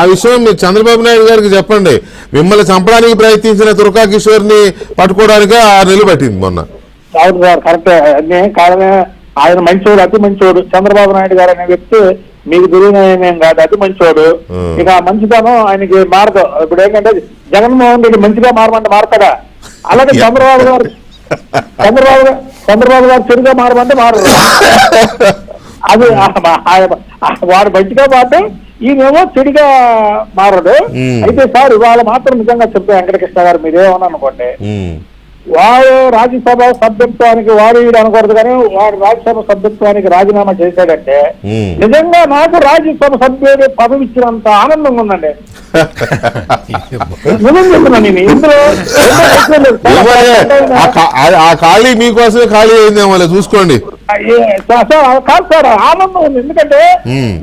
విషయం మీరు చంద్రబాబు నాయుడు గారికి చెప్పండి. మిమ్మల్ని చంపడానికి ప్రయత్నించిన దుర్గా కిషోర్ ని పట్టుకోవడానికి 6 నెలలు పట్టింది మొన్న. అవును సార్, కరెక్టే. కారణమే ఆయన మంచోడు, అతి మంచోడు. చంద్రబాబు నాయుడు గారు అనే వ్యక్తి మీకు తెలియనేం కాదు, అతి మంచోడు. ఇక మంచితనం ఆయనకి మారదు. ఇప్పుడు ఏంటంటే జగన్మోహన్ రెడ్డి మంచిగా మారమంటే మారతాడా? అలాగే చంద్రబాబు గారు చెడుగా మారమంటే మారదు. అది వాడు మంచిగా మాట, ఈయనేమో చెడుగా మారడు. అయితే సార్ ఇవాళ మాత్రం నిజంగా చెప్తే వెంకటకృష్ణ గారు మీరేమన్నా అనుకోండి, వాడు రాజ్యసభ సభ్యత్వానికి వాడు వీడు అనకూడదు కానీ వాడు రాజ్యసభ సభ్యత్వానికి రాజీనామా చేశాడంటే నిజంగా నాకు రాజ్యసభ సభ్యుడు పదవి ఇచ్చినంత ఆనందంగా ఉందండి. నిజం చెప్తున్నా నేను. ఇందులో ఆ ఖాళీ మీకోసమే ఖాళీ అయిందేమో చూసుకోండి. కాదు సార్, ఆనందం ఉంది. ఎందుకంటే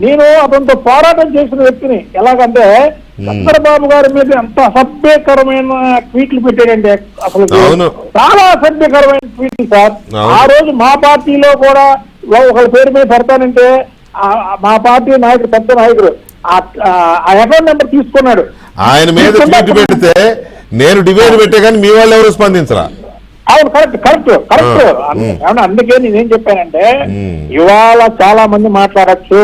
నేను అతనితో పోరాటం చేసిన వ్యక్తిని. ఎలాగంటే చంద్రబాబు గారి మీద ఎంత అసభ్యకరమైన ట్వీట్లు పెట్టాడంటే అసలు చాలా అసభ్యకరమైన ట్వీట్లు సార్. ఆ రోజు మా పార్టీలో కూడా ఒకళ్ళ పేరు మీద పెడతానంటే మా పార్టీ నాయకుడు, పెద్ద నాయకుడు ఆ అకౌంట్ నెంబర్ తీసుకున్నాడు. ఆయన మీద ట్వీట్ పెడితే నేను డిబేట్ పెట్టే కానీ మీ వాళ్ళు ఎవరు స్పందించరా? అవును, కరెక్ట్. అందుకే నేనేం చెప్పానంటే ఇవాళ చాలా మంది మాట్లాడచ్చు,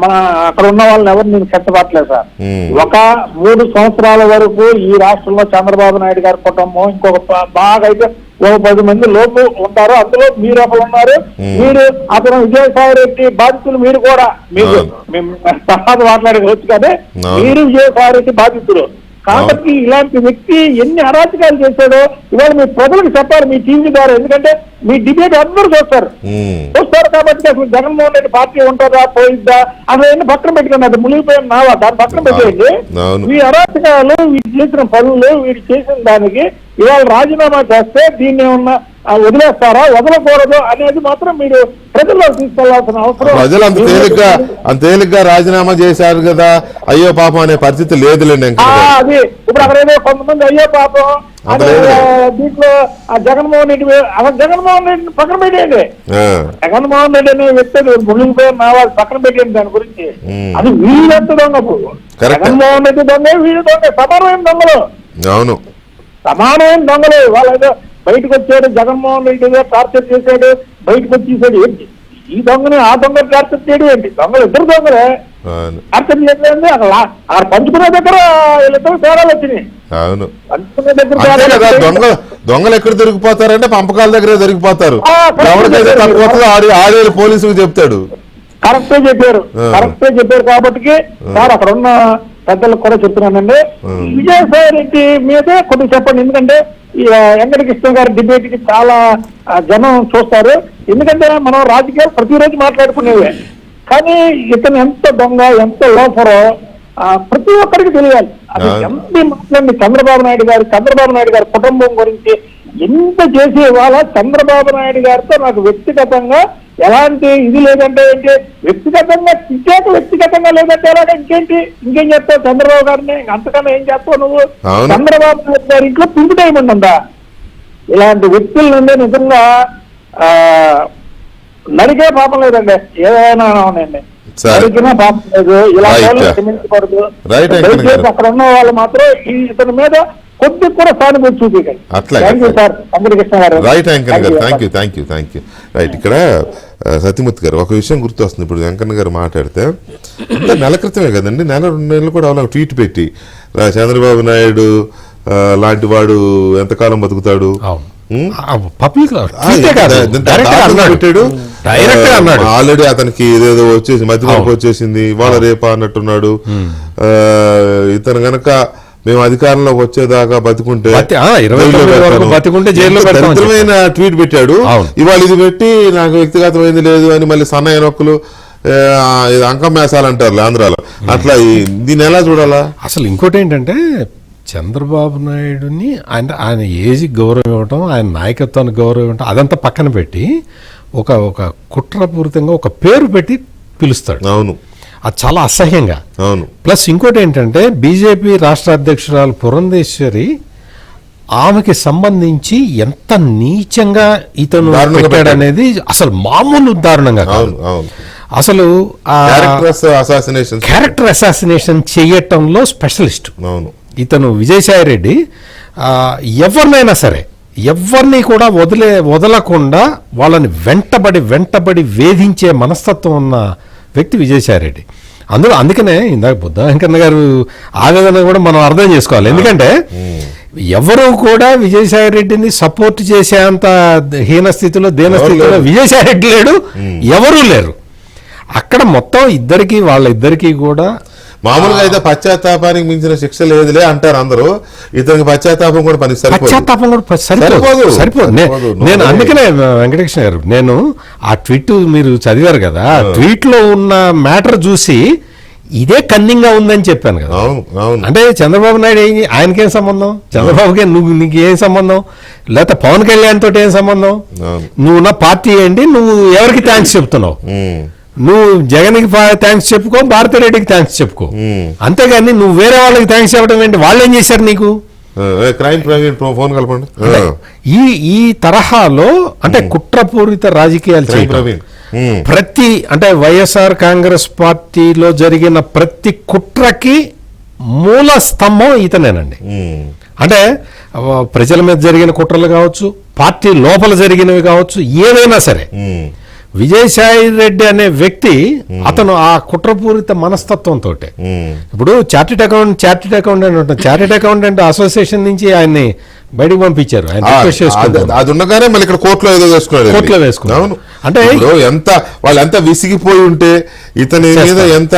మన అక్కడ ఉన్న వాళ్ళని ఎవరు నేను కష్టపడలేదు సార్. ఒక 3 సంవత్సరాల వరకు ఈ రాష్ట్రంలో చంద్రబాబు నాయుడు గారి కుటుంబం ఇంకొక బాగా అయితే ఒక 10 మంది లోపు ఉంటారు. అందులో మీరు ఒకరు ఉన్నారు. మీరు అతను విజయసాయి రెడ్డి బాధితులు. మీరు కూడా మీకు తర్వాత మాట్లాడుకోవచ్చు కానీ మీరు విజయసాయి రెడ్డి బాధితులు. కాబట్టి ఇలాంటి వ్యక్తి ఎన్ని అరాచకాలు చేశాడో ఇవాళ మీ ప్రజలకు చెప్పాలి మీ టీవీ ద్వారా. ఎందుకంటే మీ డిబేట్ అందరూ చూస్తారు కాబట్టి అసలు జగన్మోహన్ రెడ్డి పార్టీ ఉంటుందా పోయిద్దా అసలు ఎన్ని పక్కన పెట్టుకోండి. అది మునిగిపోయిన నావా దాన్ని పక్కన పెట్టేయండి. మీ అరాచకాలు, వీడు చేసిన పనులు, వీడు చేసిన దానికి ఇవాళ రాజీనామా చేస్తే దీన్ని ఏమన్నా వదిలేస్తారా వదలకూడదు అనేది మాత్రం మీరు ప్రజల్లో తీసుకెళ్లాల్సిన అవసరం. ప్రజలు అంత తేలిగ్గా రాజీనామా చేశారు కదా అయ్యో పాపం అనే పరిస్థితి లేదులేండి. అది ఇప్పుడు అక్కడ ఏదో కొంతమంది అయ్యో పాపం దీంట్లో జగన్మోహన్ రెడ్డిని పక్కన పెట్టేయండి. జగన్మోహన్ రెడ్డి అనే వ్యక్తి మునిగిపోయిన నావాళ్ళు పక్కన పెట్టేయండి. దాని గురించి అది వీళ్ళంత దొంగ. జగన్మోహన్ రెడ్డి దొంగ, వీళ్ళు దొంగ, సమానమైన దొంగలు. అవును, సమానమైన దొంగలు. వాళ్ళేదో బయటకు వచ్చాడు, జగన్మోహన్ రెడ్డి టార్చర్ చేశాడు, బయటకు వచ్చేసాడు. ఏంటి ఈ దొంగని ఆ దొంగ టార్చర్ చేయడం ఏంటి? దొంగలు ఇద్దరు దొంగలే. అవును. అర్థం చేసేది అక్కడ పంచుకునే దగ్గర వీళ్ళిద్దరు తేడాలు వచ్చినాయి. అవును పంచుకునే దగ్గర అంతే తేడాలు కదా, వచ్చినాయి. దొంగలు ఎక్కడ దొరికిపోతారంటే పంపకాల దగ్గరే దొరికిపోతారు. కరెక్ట్ ఎవరికైతే చెప్పారు. తక్కువ ఆడేళ్ళు పోలీసులకు చెప్తాడు. కరెక్టే చెప్పారు కాబట్టి సార్ అక్కడ ఉన్న పెద్దలకు కూడా చెప్తున్నానండి, విజయసాయి రెడ్డి మీదే కొద్దిగా చెప్పండి. ఎందుకంటే ఈ వెంకటకృష్ణ గారి డిబేట్ కి చాలా జనం చూస్తారు. ఎందుకంటే మనం రాజకీయాలు ప్రతిరోజు మాట్లాడుకునేవే, కానీ ఇతను ఎంత దొంగ ఎంత లోఫరో ప్రతి ఒక్కరికి తెలియాలి. అది ఎంత మాట్లాడి చంద్రబాబు నాయుడు గారి కుటుంబం గురించి ఎంత చేసి ఇవాళ చంద్రబాబు నాయుడు గారితో నాకు వ్యక్తిగతంగా ఎలాంటి ఇది లేదంటే ఏంటి, వ్యక్తిగతంగా వ్యక్తిగతంగా లేదంటే ఎలాగ ఇంకేం చేస్తావు చంద్రబాబు గారిని, అంతకన్నా ఏం చేస్తావు నువ్వు? చంద్రబాబు నాయుడు గారి ఇంట్లో పిండి టైం ఉందా? ఇలాంటి వ్యక్తుల నుండి నిజంగా నరికే పాపం లేదండి, ఏదైనా అవునండి, నరికినా పాపం లేదు. ఇలా క్షమించకూడదు. దయచేసి అక్కడ ఉన్న వాళ్ళు మాత్రం ఇతని మీద కొద్ది కూడా సానుభూతి చూపించండి. థ్యాంక్ యూ సార్ వెంకటకృష్ణ గారు. రైట్ వెంకన్న గారు, థ్యాంక్ యూ. రైట్, ఇక్కడ సత్యమూర్తి గారు ఒక విషయం గుర్తు వస్తుంది. ఇప్పుడు వెంకన్న గారు మాట్లాడితే అంత నెల క్రితమే కదండి, 2 నెలలు కూడా అలా ట్వీట్ పెట్టి చంద్రబాబు నాయుడు లాంటి వాడు ఎంతకాలం బతుకుతాడు పెట్టాడు. ఆల్రెడీ అతనికి ఏదేదో వచ్చేసి మధ్యవర్గం వచ్చేసింది, వాళ్ళ రేపా అన్నట్టున్నాడు. ఇతను గనక మేము అధికారంలోకి వచ్చేదాకా బతుకుంటే దరిద్రమైన ట్వీట్ పెట్టాడు. ఇవాళ ఇది పెట్టి నాకు వ్యక్తిగతమైంది లేదు అని మళ్ళీ సన్నయ్య నొక్కులు అంకం మేసాలు అంటారు ఆంధ్రాలో. అట్లా దీన్ని ఎలా చూడాలా? అసలు ఇంకోటి ఏంటంటే చంద్రబాబు నాయుడుని ఆయన ఏజ్కి గౌరవం ఇవ్వటం, ఆయన నాయకత్వానికి గౌరవం ఇవ్వటం అదంతా పక్కన పెట్టి ఒక కుట్రపూరితంగా ఒక పేరు పెట్టి పిలుస్తాడు. అవును, అది చాలా అసహ్యంగా. అవును. ప్లస్ ఇంకోటి ఏంటంటే బీజేపీ రాష్ట్ర అధ్యక్షురాలు పురంధేశ్వరి ఆమెకి సంబంధించి ఎంత నీచంగా ఇతను పెట్టాడనేది అసలు మామూలు దారుణంగా కాదు. అసలు క్యారెక్టర్ అసాసినేషన్ చేయటంలో స్పెషలిస్ట్ ఇతను విజయసాయి రెడ్డి. ఎవరినైనా సరే ఎవరిని కూడా వదలకుండా వాళ్ళని వెంటబడి వేధించే మనస్తత్వం ఉన్న వ్యక్తి విజయసాయి రెడ్డి. అందుకనే ఇందాక బుద్ధ వెంకన్న గారు ఆవేదన కూడా మనం అర్థం చేసుకోవాలి. ఎందుకంటే ఎవరు కూడా విజయసాయి రెడ్డిని సపోర్ట్ చేసేంత హీన స్థితిలో దీనస్థితిలో విజయసాయి రెడ్డి లేడు, ఎవరూ లేరు. అక్కడ మొత్తం వాళ్ళిద్దరికీ కూడా మామూలుగా అయితే పశ్చాత్తాపానికి మించిన శిక్ష లేదులే అంటారు అందరూ. ఇతనికి పశ్చాత్తాపం కూడా పశ్చాత్తాపం కూడా సరిపోదు. నేను అందుకనే వెంకటకృష్ణ గారు, నేను ఆ ట్వీట్ మీరు చదివారు కదా, ట్వీట్ లో ఉన్న మ్యాటర్ చూసి ఇదే కన్నింగ్ గా ఉందని చెప్పాను కదా. అంటే చంద్రబాబు నాయుడు ఆయనకేం సంబంధం, చంద్రబాబుకి నీకు ఏం సంబంధం, లేకపోతే పవన్ కళ్యాణ్ తోటి ఏం సంబంధం? నువ్వు నా పార్టీ ఏంటి, నువ్వు ఎవరికి థ్యాంక్స్ చెప్తున్నావు? నువ్వు జగన్కి థ్యాంక్స్ చెప్పుకో, భారతిరెడ్డికి థ్యాంక్స్ చెప్పుకో, అంతేగాని నువ్వు వేరే వాళ్ళకి థ్యాంక్స్ చెప్పడం ఏంటి? వాళ్ళు ఏం చేశారు నీకు? ఈ తరహాలో అంటే కుట్రపూరిత రాజకీయాలు చేయడం, ప్రతి అంటే వైఎస్ఆర్ కాంగ్రెస్ పార్టీలో జరిగిన ప్రతి కుట్రకి మూల స్తంభం ఇతనేనండి. అంటే ప్రజల మీద జరిగిన కుట్రలు కావచ్చు, పార్టీ లోపల జరిగినవి కావచ్చు, ఏదైనా సరే విజయసాయి రెడ్డి అనే వ్యక్తి అతను ఆ కుట్రపూరిత మనస్తత్వంతో ఇప్పుడు చార్టెడ్ అకౌంటెంట్ అసోసియేషన్ నుంచి ఆయన్ని బయటకు పంపించారు. అది ఉండగానే మళ్ళీ ఇక్కడ కోర్టులో వేసుకున్నాడు. అంటే వాళ్ళు ఎంత విసిగిపోయి ఉంటే ఇతని మీద ఎంత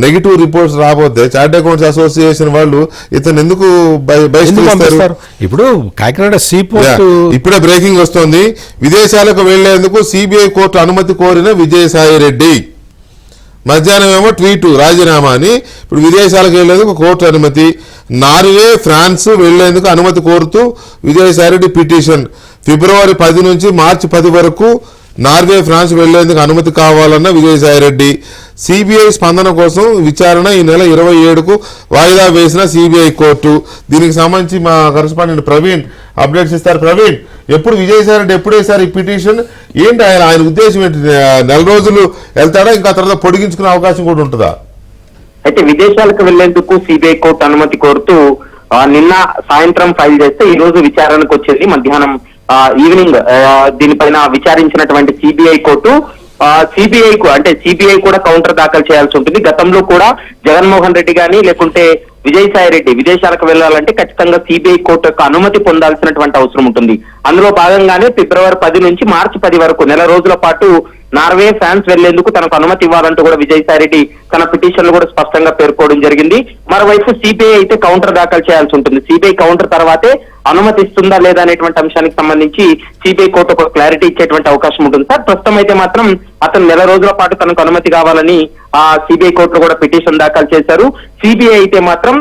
నెగిటివ్ రిపోర్ట్స్ రాబోతే చార్టెడ్ అకౌంట్స్ అసోసియేషన్ వాళ్ళు ఇతను ఎందుకు బహిష్కరిస్తారు? ఇప్పుడు కాకినాడ సీపోర్ట్ ఇప్పుడే బ్రేకింగ్ వస్తోంది. విదేశాలకు వెళ్లేందుకు సిబిఐ కోర్టు అనుమతి కోరిన విజయసాయి రెడ్డి. మధ్యాహ్నం ఏమో ట్వీటు రాజీనామా అని. ఇప్పుడు విదేశాలకు వెళ్లేందుకు కోర్టు అనుమతి. నార్వే, ఫ్రాన్స్ వెళ్లేందుకు అనుమతి కోరుతూ విజయసాయి రెడ్డి పిటిషన్. ఫిబ్రవరి 10 నుంచి మార్చి 10 వరకు నార్వే, ఫ్రాన్స్ వెళ్లేందుకు అనుమతి కావాలన్న విజయసాయి రెడ్డి. సిబిఐ స్పందన కోసం విచారణ ఈ నెల 27కు వాయిదా వేసిన సిబిఐ కోర్టు. దీనికి సంబంధించి మా కరెస్పాండెంట్ ప్రవీణ్ అప్డేట్స్ ఇస్తారు. ప్రవీణ్, ఎప్పుడు విజయసాయి రెడ్డి ఎప్పుడు వేశారు ఈ పిటిషన్? ఏంటి ఆయన ఉద్దేశం ఏంటి? నెల రోజులు వెళ్తాడా, ఇంకా తర్వాత పొడిగించుకునే అవకాశం కూడా ఉంటుందా? అయితే విదేశాలకు వెళ్లేందుకు సిబిఐ కోర్టు అనుమతి కోరుతూ నిన్న సాయంత్రం ఫైల్ చేస్తే ఈ రోజు విచారణకు వచ్చింది. మధ్యాహ్నం ఈవినింగ్ దీనిపైన విచారించినటువంటి సిబిఐ కోర్టు సిబిఐకు అంటే సిబిఐ కూడా కౌంటర్ దాఖలు చేయాల్సి ఉంటుంది. గతంలో కూడా జగన్మోహన్ రెడ్డి గాని లేకుంటే విజయసాయి రెడ్డి విదేశాలకు వెళ్లాలంటే ఖచ్చితంగా సిబిఐ కోర్టు యొక్క అనుమతి పొందాల్సినటువంటి అవసరం ఉంటుంది. అందులో భాగంగానే ఫిబ్రవరి 10 నుంచి మార్చి 10 వరకు నెల రోజుల పాటు నార్వే, ఫ్రాన్స్ వెళ్లేందుకు తనకు అనుమతి ఇవ్వాలంటూ కూడా విజయసాయి రెడ్డి తన పిటిషన్ లో కూడా స్పష్టంగా పేర్కోవడం జరిగింది. మరోవైపు సిబిఐ అయితే కౌంటర్ దాఖలు చేయాల్సి ఉంటుంది. సిబిఐ కౌంటర్ తర్వాతే అనుమతి ఇస్తుందా లేదా అనేటువంటి అంశానికి సంబంధించి సిబిఐ కోర్టు ఒక క్లారిటీ ఇచ్చేటువంటి అవకాశం ఉంటుంది సార్. ప్రస్తుతం అయితే మాత్రం అతను నెల రోజుల పాటు తనకు అనుమతి కావాలని సిబిఐ కోర్టులో కూడా పిటిషన్ దాఖలు చేశారు. సిబిఐ అయితే మాత్రం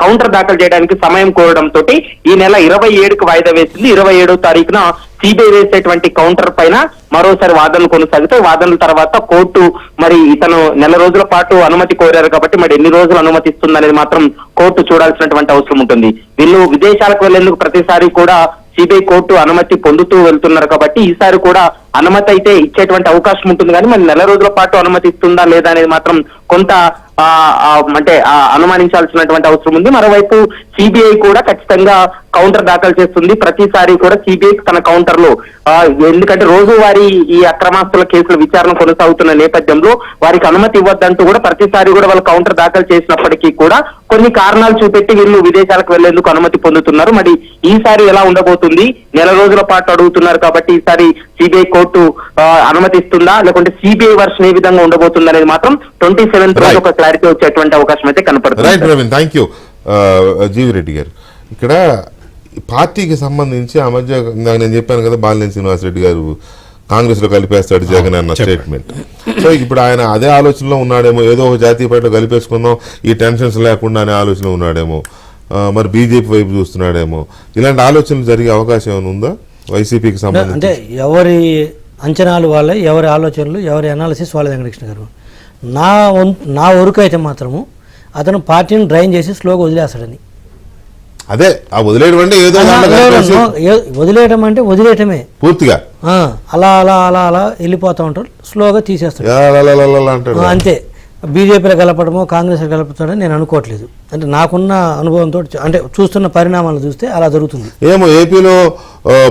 కౌంటర్ దాఖలు చేయడానికి సమయం కోరడంతో ఈ నెల 27కి వాయిదా వేసింది. 27వ తారీఖున సిబిఐ వేసేటువంటి కౌంటర్ పైన మరోసారి వాదనలు కొనసాగుతాయి. వాదనల తర్వాత కోర్టు మరి ఇతను నెల రోజుల పాటు అనుమతి కోరారు కాబట్టి మరి ఎన్ని రోజులు అనుమతిస్తుంది అనేది మాత్రం కోర్టు చూడాల్సినటువంటి అవసరం ఉంటుంది. వీళ్ళు విదేశాలకు వెళ్లేందుకు ప్రతిసారి కూడా సిబిఐ కోర్టు అనుమతి పొందుతూ వెళ్తున్నారు కాబట్టి ఈసారి కూడా అనుమతి అయితే ఇచ్చేటువంటి అవకాశం ఉంటుంది. కానీ మరి నెల రోజుల పాటు అనుమతి ఇస్తుందా లేదా అనేది మాత్రం కొంత అంటే అనుమానించాల్సినటువంటి అవసరం ఉంది. మరోవైపు సిబిఐ కూడా ఖచ్చితంగా కౌంటర్ దాఖలు చేస్తుంది. ప్రతిసారి కూడా సిబిఐ తన కౌంటర్ లో ఎందుకంటే రోజువారీ ఈ అక్రమాస్తుల కేసుల విచారణ కొనసాగుతున్న నేపథ్యంలో వారికి అనుమతి ఇవ్వద్దంటూ కూడా ప్రతిసారి కూడా వాళ్ళు కౌంటర్ దాఖలు చేసినప్పటికీ కూడా కొన్ని కారణాలు చూపెట్టి వీళ్ళు విదేశాలకు వెళ్లేందుకు అనుమతి పొందుతున్నారు. మరి ఈసారి ఎలా ఉండబోతుంది? నెల రోజుల పాటు అడుగుతున్నారు కాబట్టి ఈసారి సిబిఐ కోర్టు అనుమతిస్తుందా లేకుంటే సిబిఐ వర్షన్ ఏ విధంగా ఉండబోతుంది అనేది మాత్రం 27th రోజు ఒక క్లారిటీ వచ్చేటువంటి అవకాశం అయితే కనపడుతుంది. థ్యాంక్ యూ జీవిరెడ్డి గారు. ఇక్కడ పార్టీకి సంబంధించి ఆ మధ్య నేను చెప్పాను కదా, బాలినేని శ్రీనివాసరెడ్డి గారు కాంగ్రెస్ లో కలిపేస్తాడు జగన్ అన్న స్టేట్మెంట్. సో ఇప్పుడు ఆయన అదే ఆలోచనలో ఉన్నాడేమో, ఏదో ఒక జాతీయ పార్టీలో కలిపేసుకుందాం ఈ టెన్షన్స్ లేకుండా అనే ఆలోచనలో ఉన్నాడేమో, మరి బీజేపీ వైపు చూస్తున్నాడేమో. ఇలాంటి ఆలోచనలు జరిగే అవకాశం ఏమైనా ఉందా వైసీపీకి సంబంధించి? అంటే ఎవరి అంచనాలు వాళ్ళ, ఎవరి ఆలోచనలు, ఎవరి అనాలిసిస్ వాళ్ళ. వెంకటకృష్ణ గారు నా వరకు అయితే మాత్రము అతను పార్టీని డ్రైన్ చేసి స్లోగా వదిలేస్తాడని. అదే ఆ వదిలేయడం అంటే ఏదో వదిలేయడం అంటే వదిలేయటమే పూర్తిగా అలా అలా అలా అలా వెళ్ళిపోతా ఉంటారు, స్లోగా తీసేస్తాడు అంతే. బీజేపీలో కలపడమో కాంగ్రెస్లో కలపడమని నేను అనుకోవట్లేదు. అంటే నాకున్న అనుభవంతో అంటే చూస్తున్న పరిణామాలు చూస్తే అలా జరుగుతుంది. ఏమో ఏపీలో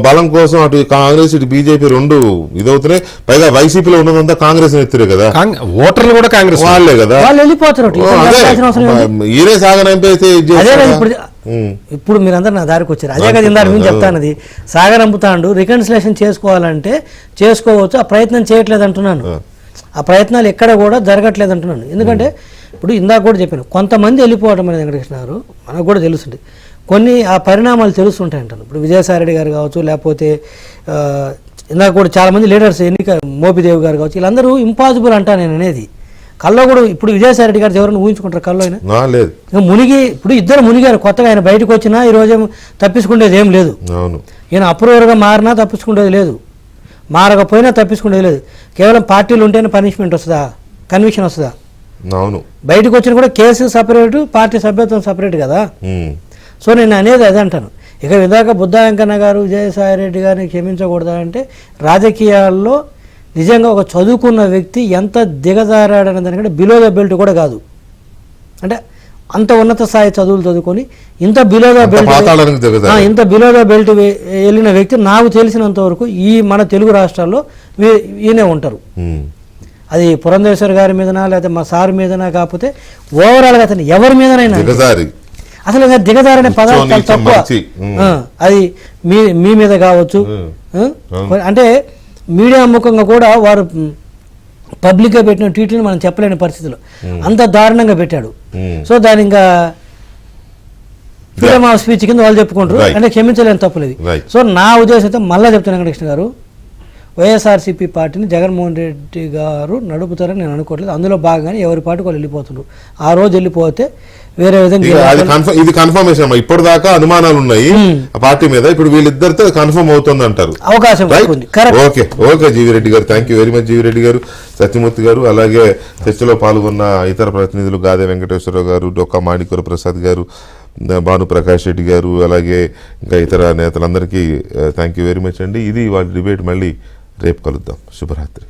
బలం కోసం అటు కాంగ్రెస్ ఇటు బీజేపీ రెండు ఇదవుతున్నాయి. పైగా వైసీపీలో ఉన్నదంతా కాంగ్రెస్ ఎత్తురే కదా, ఓటర్లు కూడా కాంగ్రెస్ వాళ్ళే కదా, వాళ్ళు వెళ్ళిపోతారు. ఈయనే సాగనంపేస్తే ఇప్పుడు మీరందరూ నా దారికి వచ్చారు. అదే కదా ఇందాక నేను చెప్తానది. సాగనంపుతాండు రికన్సిలేషన్ చేసుకోవాలంటే చేసుకోవచ్చు, ఆ ప్రయత్నం చేయట్లేదు అంటున్నాను. ఆ ప్రయత్నాలు ఎక్కడ కూడా జరగట్లేదు అంటున్నాను. ఎందుకంటే ఇప్పుడు ఇందాక కూడా చెప్పాను, కొంతమంది వెళ్ళిపోవడం అనేది వెంకటకృష్ణ గారు మనకు కూడా తెలుస్తుంది. కొన్ని ఆ పరిణామాలు తెలుస్తుంటాయి అంటాను. ఇప్పుడు విజయసాయి రెడ్డి గారు కావచ్చు, లేకపోతే ఇందాక కూడా చాలామంది లీడర్స్ మోపిదేవి గారు కావచ్చు, వీళ్ళందరూ ఇంపాసిబుల్ అంటా నేను అనేది. కల్లో కూడా ఇప్పుడు విజయసాయి రెడ్డి గారు ఎవరైనా ఊహించుకుంటారు కల్లో అయినా మునిగి? ఇప్పుడు ఇద్దరు మునిగారు కొత్తగా. ఆయన బయటకు వచ్చినా ఈరోజు తప్పించుకునేది ఏం లేదు. ఈయన అప్రూవర్గా మారినా తప్పించుకునేది లేదు, మారకపోయినా తప్పించుకునేది లేదు. కేవలం పార్టీలు ఉంటేనే పనిష్మెంట్ వస్తుందా, కన్విక్షన్ వస్తుందా? బయటకు వచ్చిన కూడా కేసు సపరేటు, పార్టీ సభ్యత్వం సపరేట్ కదా. సో నేను అనేది అదే అంటాను. ఇక ఇందాక బుద్ధ వెంకన్న గారు విజయసాయి రెడ్డి గారిని క్షమించకూడదా అంటే, రాజకీయాల్లో నిజంగా ఒక చదువుకున్న వ్యక్తి ఎంత దిగజారాడనే దానికంటే బిలో ద బెల్ట్ కూడా కాదు. అంటే అంత ఉన్నత స్థాయి చదువులు చదువుకొని ఇంత బిలో ద బెల్ట్ వెళ్ళిన వ్యక్తి నాకు తెలిసినంత వరకు ఈ మన తెలుగు రాష్ట్రాల్లో ఈయనే ఉంటారు. అది పురంధేశ్వర్ గారి మీదనా లేకపోతే మా సార్ మీదనా, కాకపోతే ఓవరాల్గా అతను ఎవరి మీదనైనా అసలు దిగజారనే పదార్థాలు తక్కువ. అది మీ మీద కావచ్చు. అంటే మీడియా ముఖంగా కూడా వారు పబ్లిక్గా పెట్టిన ట్వీట్లను మనం చెప్పలేని పరిస్థితులు అంత దారుణంగా పెట్టాడు. సో దాని ఇంకా ఫ్రీడమ్ ఆఫ్ స్పీచ్ కింద వాళ్ళు చెప్పుకుంటారు, అంటే క్షమించలేని తప్పులేదు. సో నా ఉద్దేశంతో మళ్ళీ చెప్తాను వెంకటకృష్ణ గారు, వైఎస్ఆర్సీపీ పార్టీని జగన్మోహన్ రెడ్డి గారు నడుపుతారని నేను అనుకోవట్లేదు. అందులో భాగంగానే ఎవరి పార్టీ వాళ్ళు వెళ్ళిపోతున్నారు. ఆ రోజు వెళ్ళిపోతే వేరే విధంగా ఇది కన్ఫర్మేషన్. ఇప్పటిదాకా అనుమానాలు ఉన్నాయి ఆ పార్టీ మీద, ఇప్పుడు వీళ్ళిద్దరితో కన్ఫర్మ్ అవుతుంది అంటారు. అవకాశం ఓకే జీవిరెడ్డి గారు, thank you very much GV Reddy గారు, సత్యమూర్తి గారు, అలాగే చర్చలో పాల్గొన్న ఇతర ప్రతినిధులు గాదే వెంకటేశ్వరరావు గారు, డొక్కా మాణిక్యూర ప్రసాద్ గారు, భానుప్రకాష్ రెడ్డి గారు, అలాగే ఇంకా ఇతర నేతలందరికీ థ్యాంక్ యూ వెరీ మచ్ అండి. ఇది వాళ్ళ డిబేట్. మళ్ళీ రేపు కలుద్దాం. శుభరాత్రి.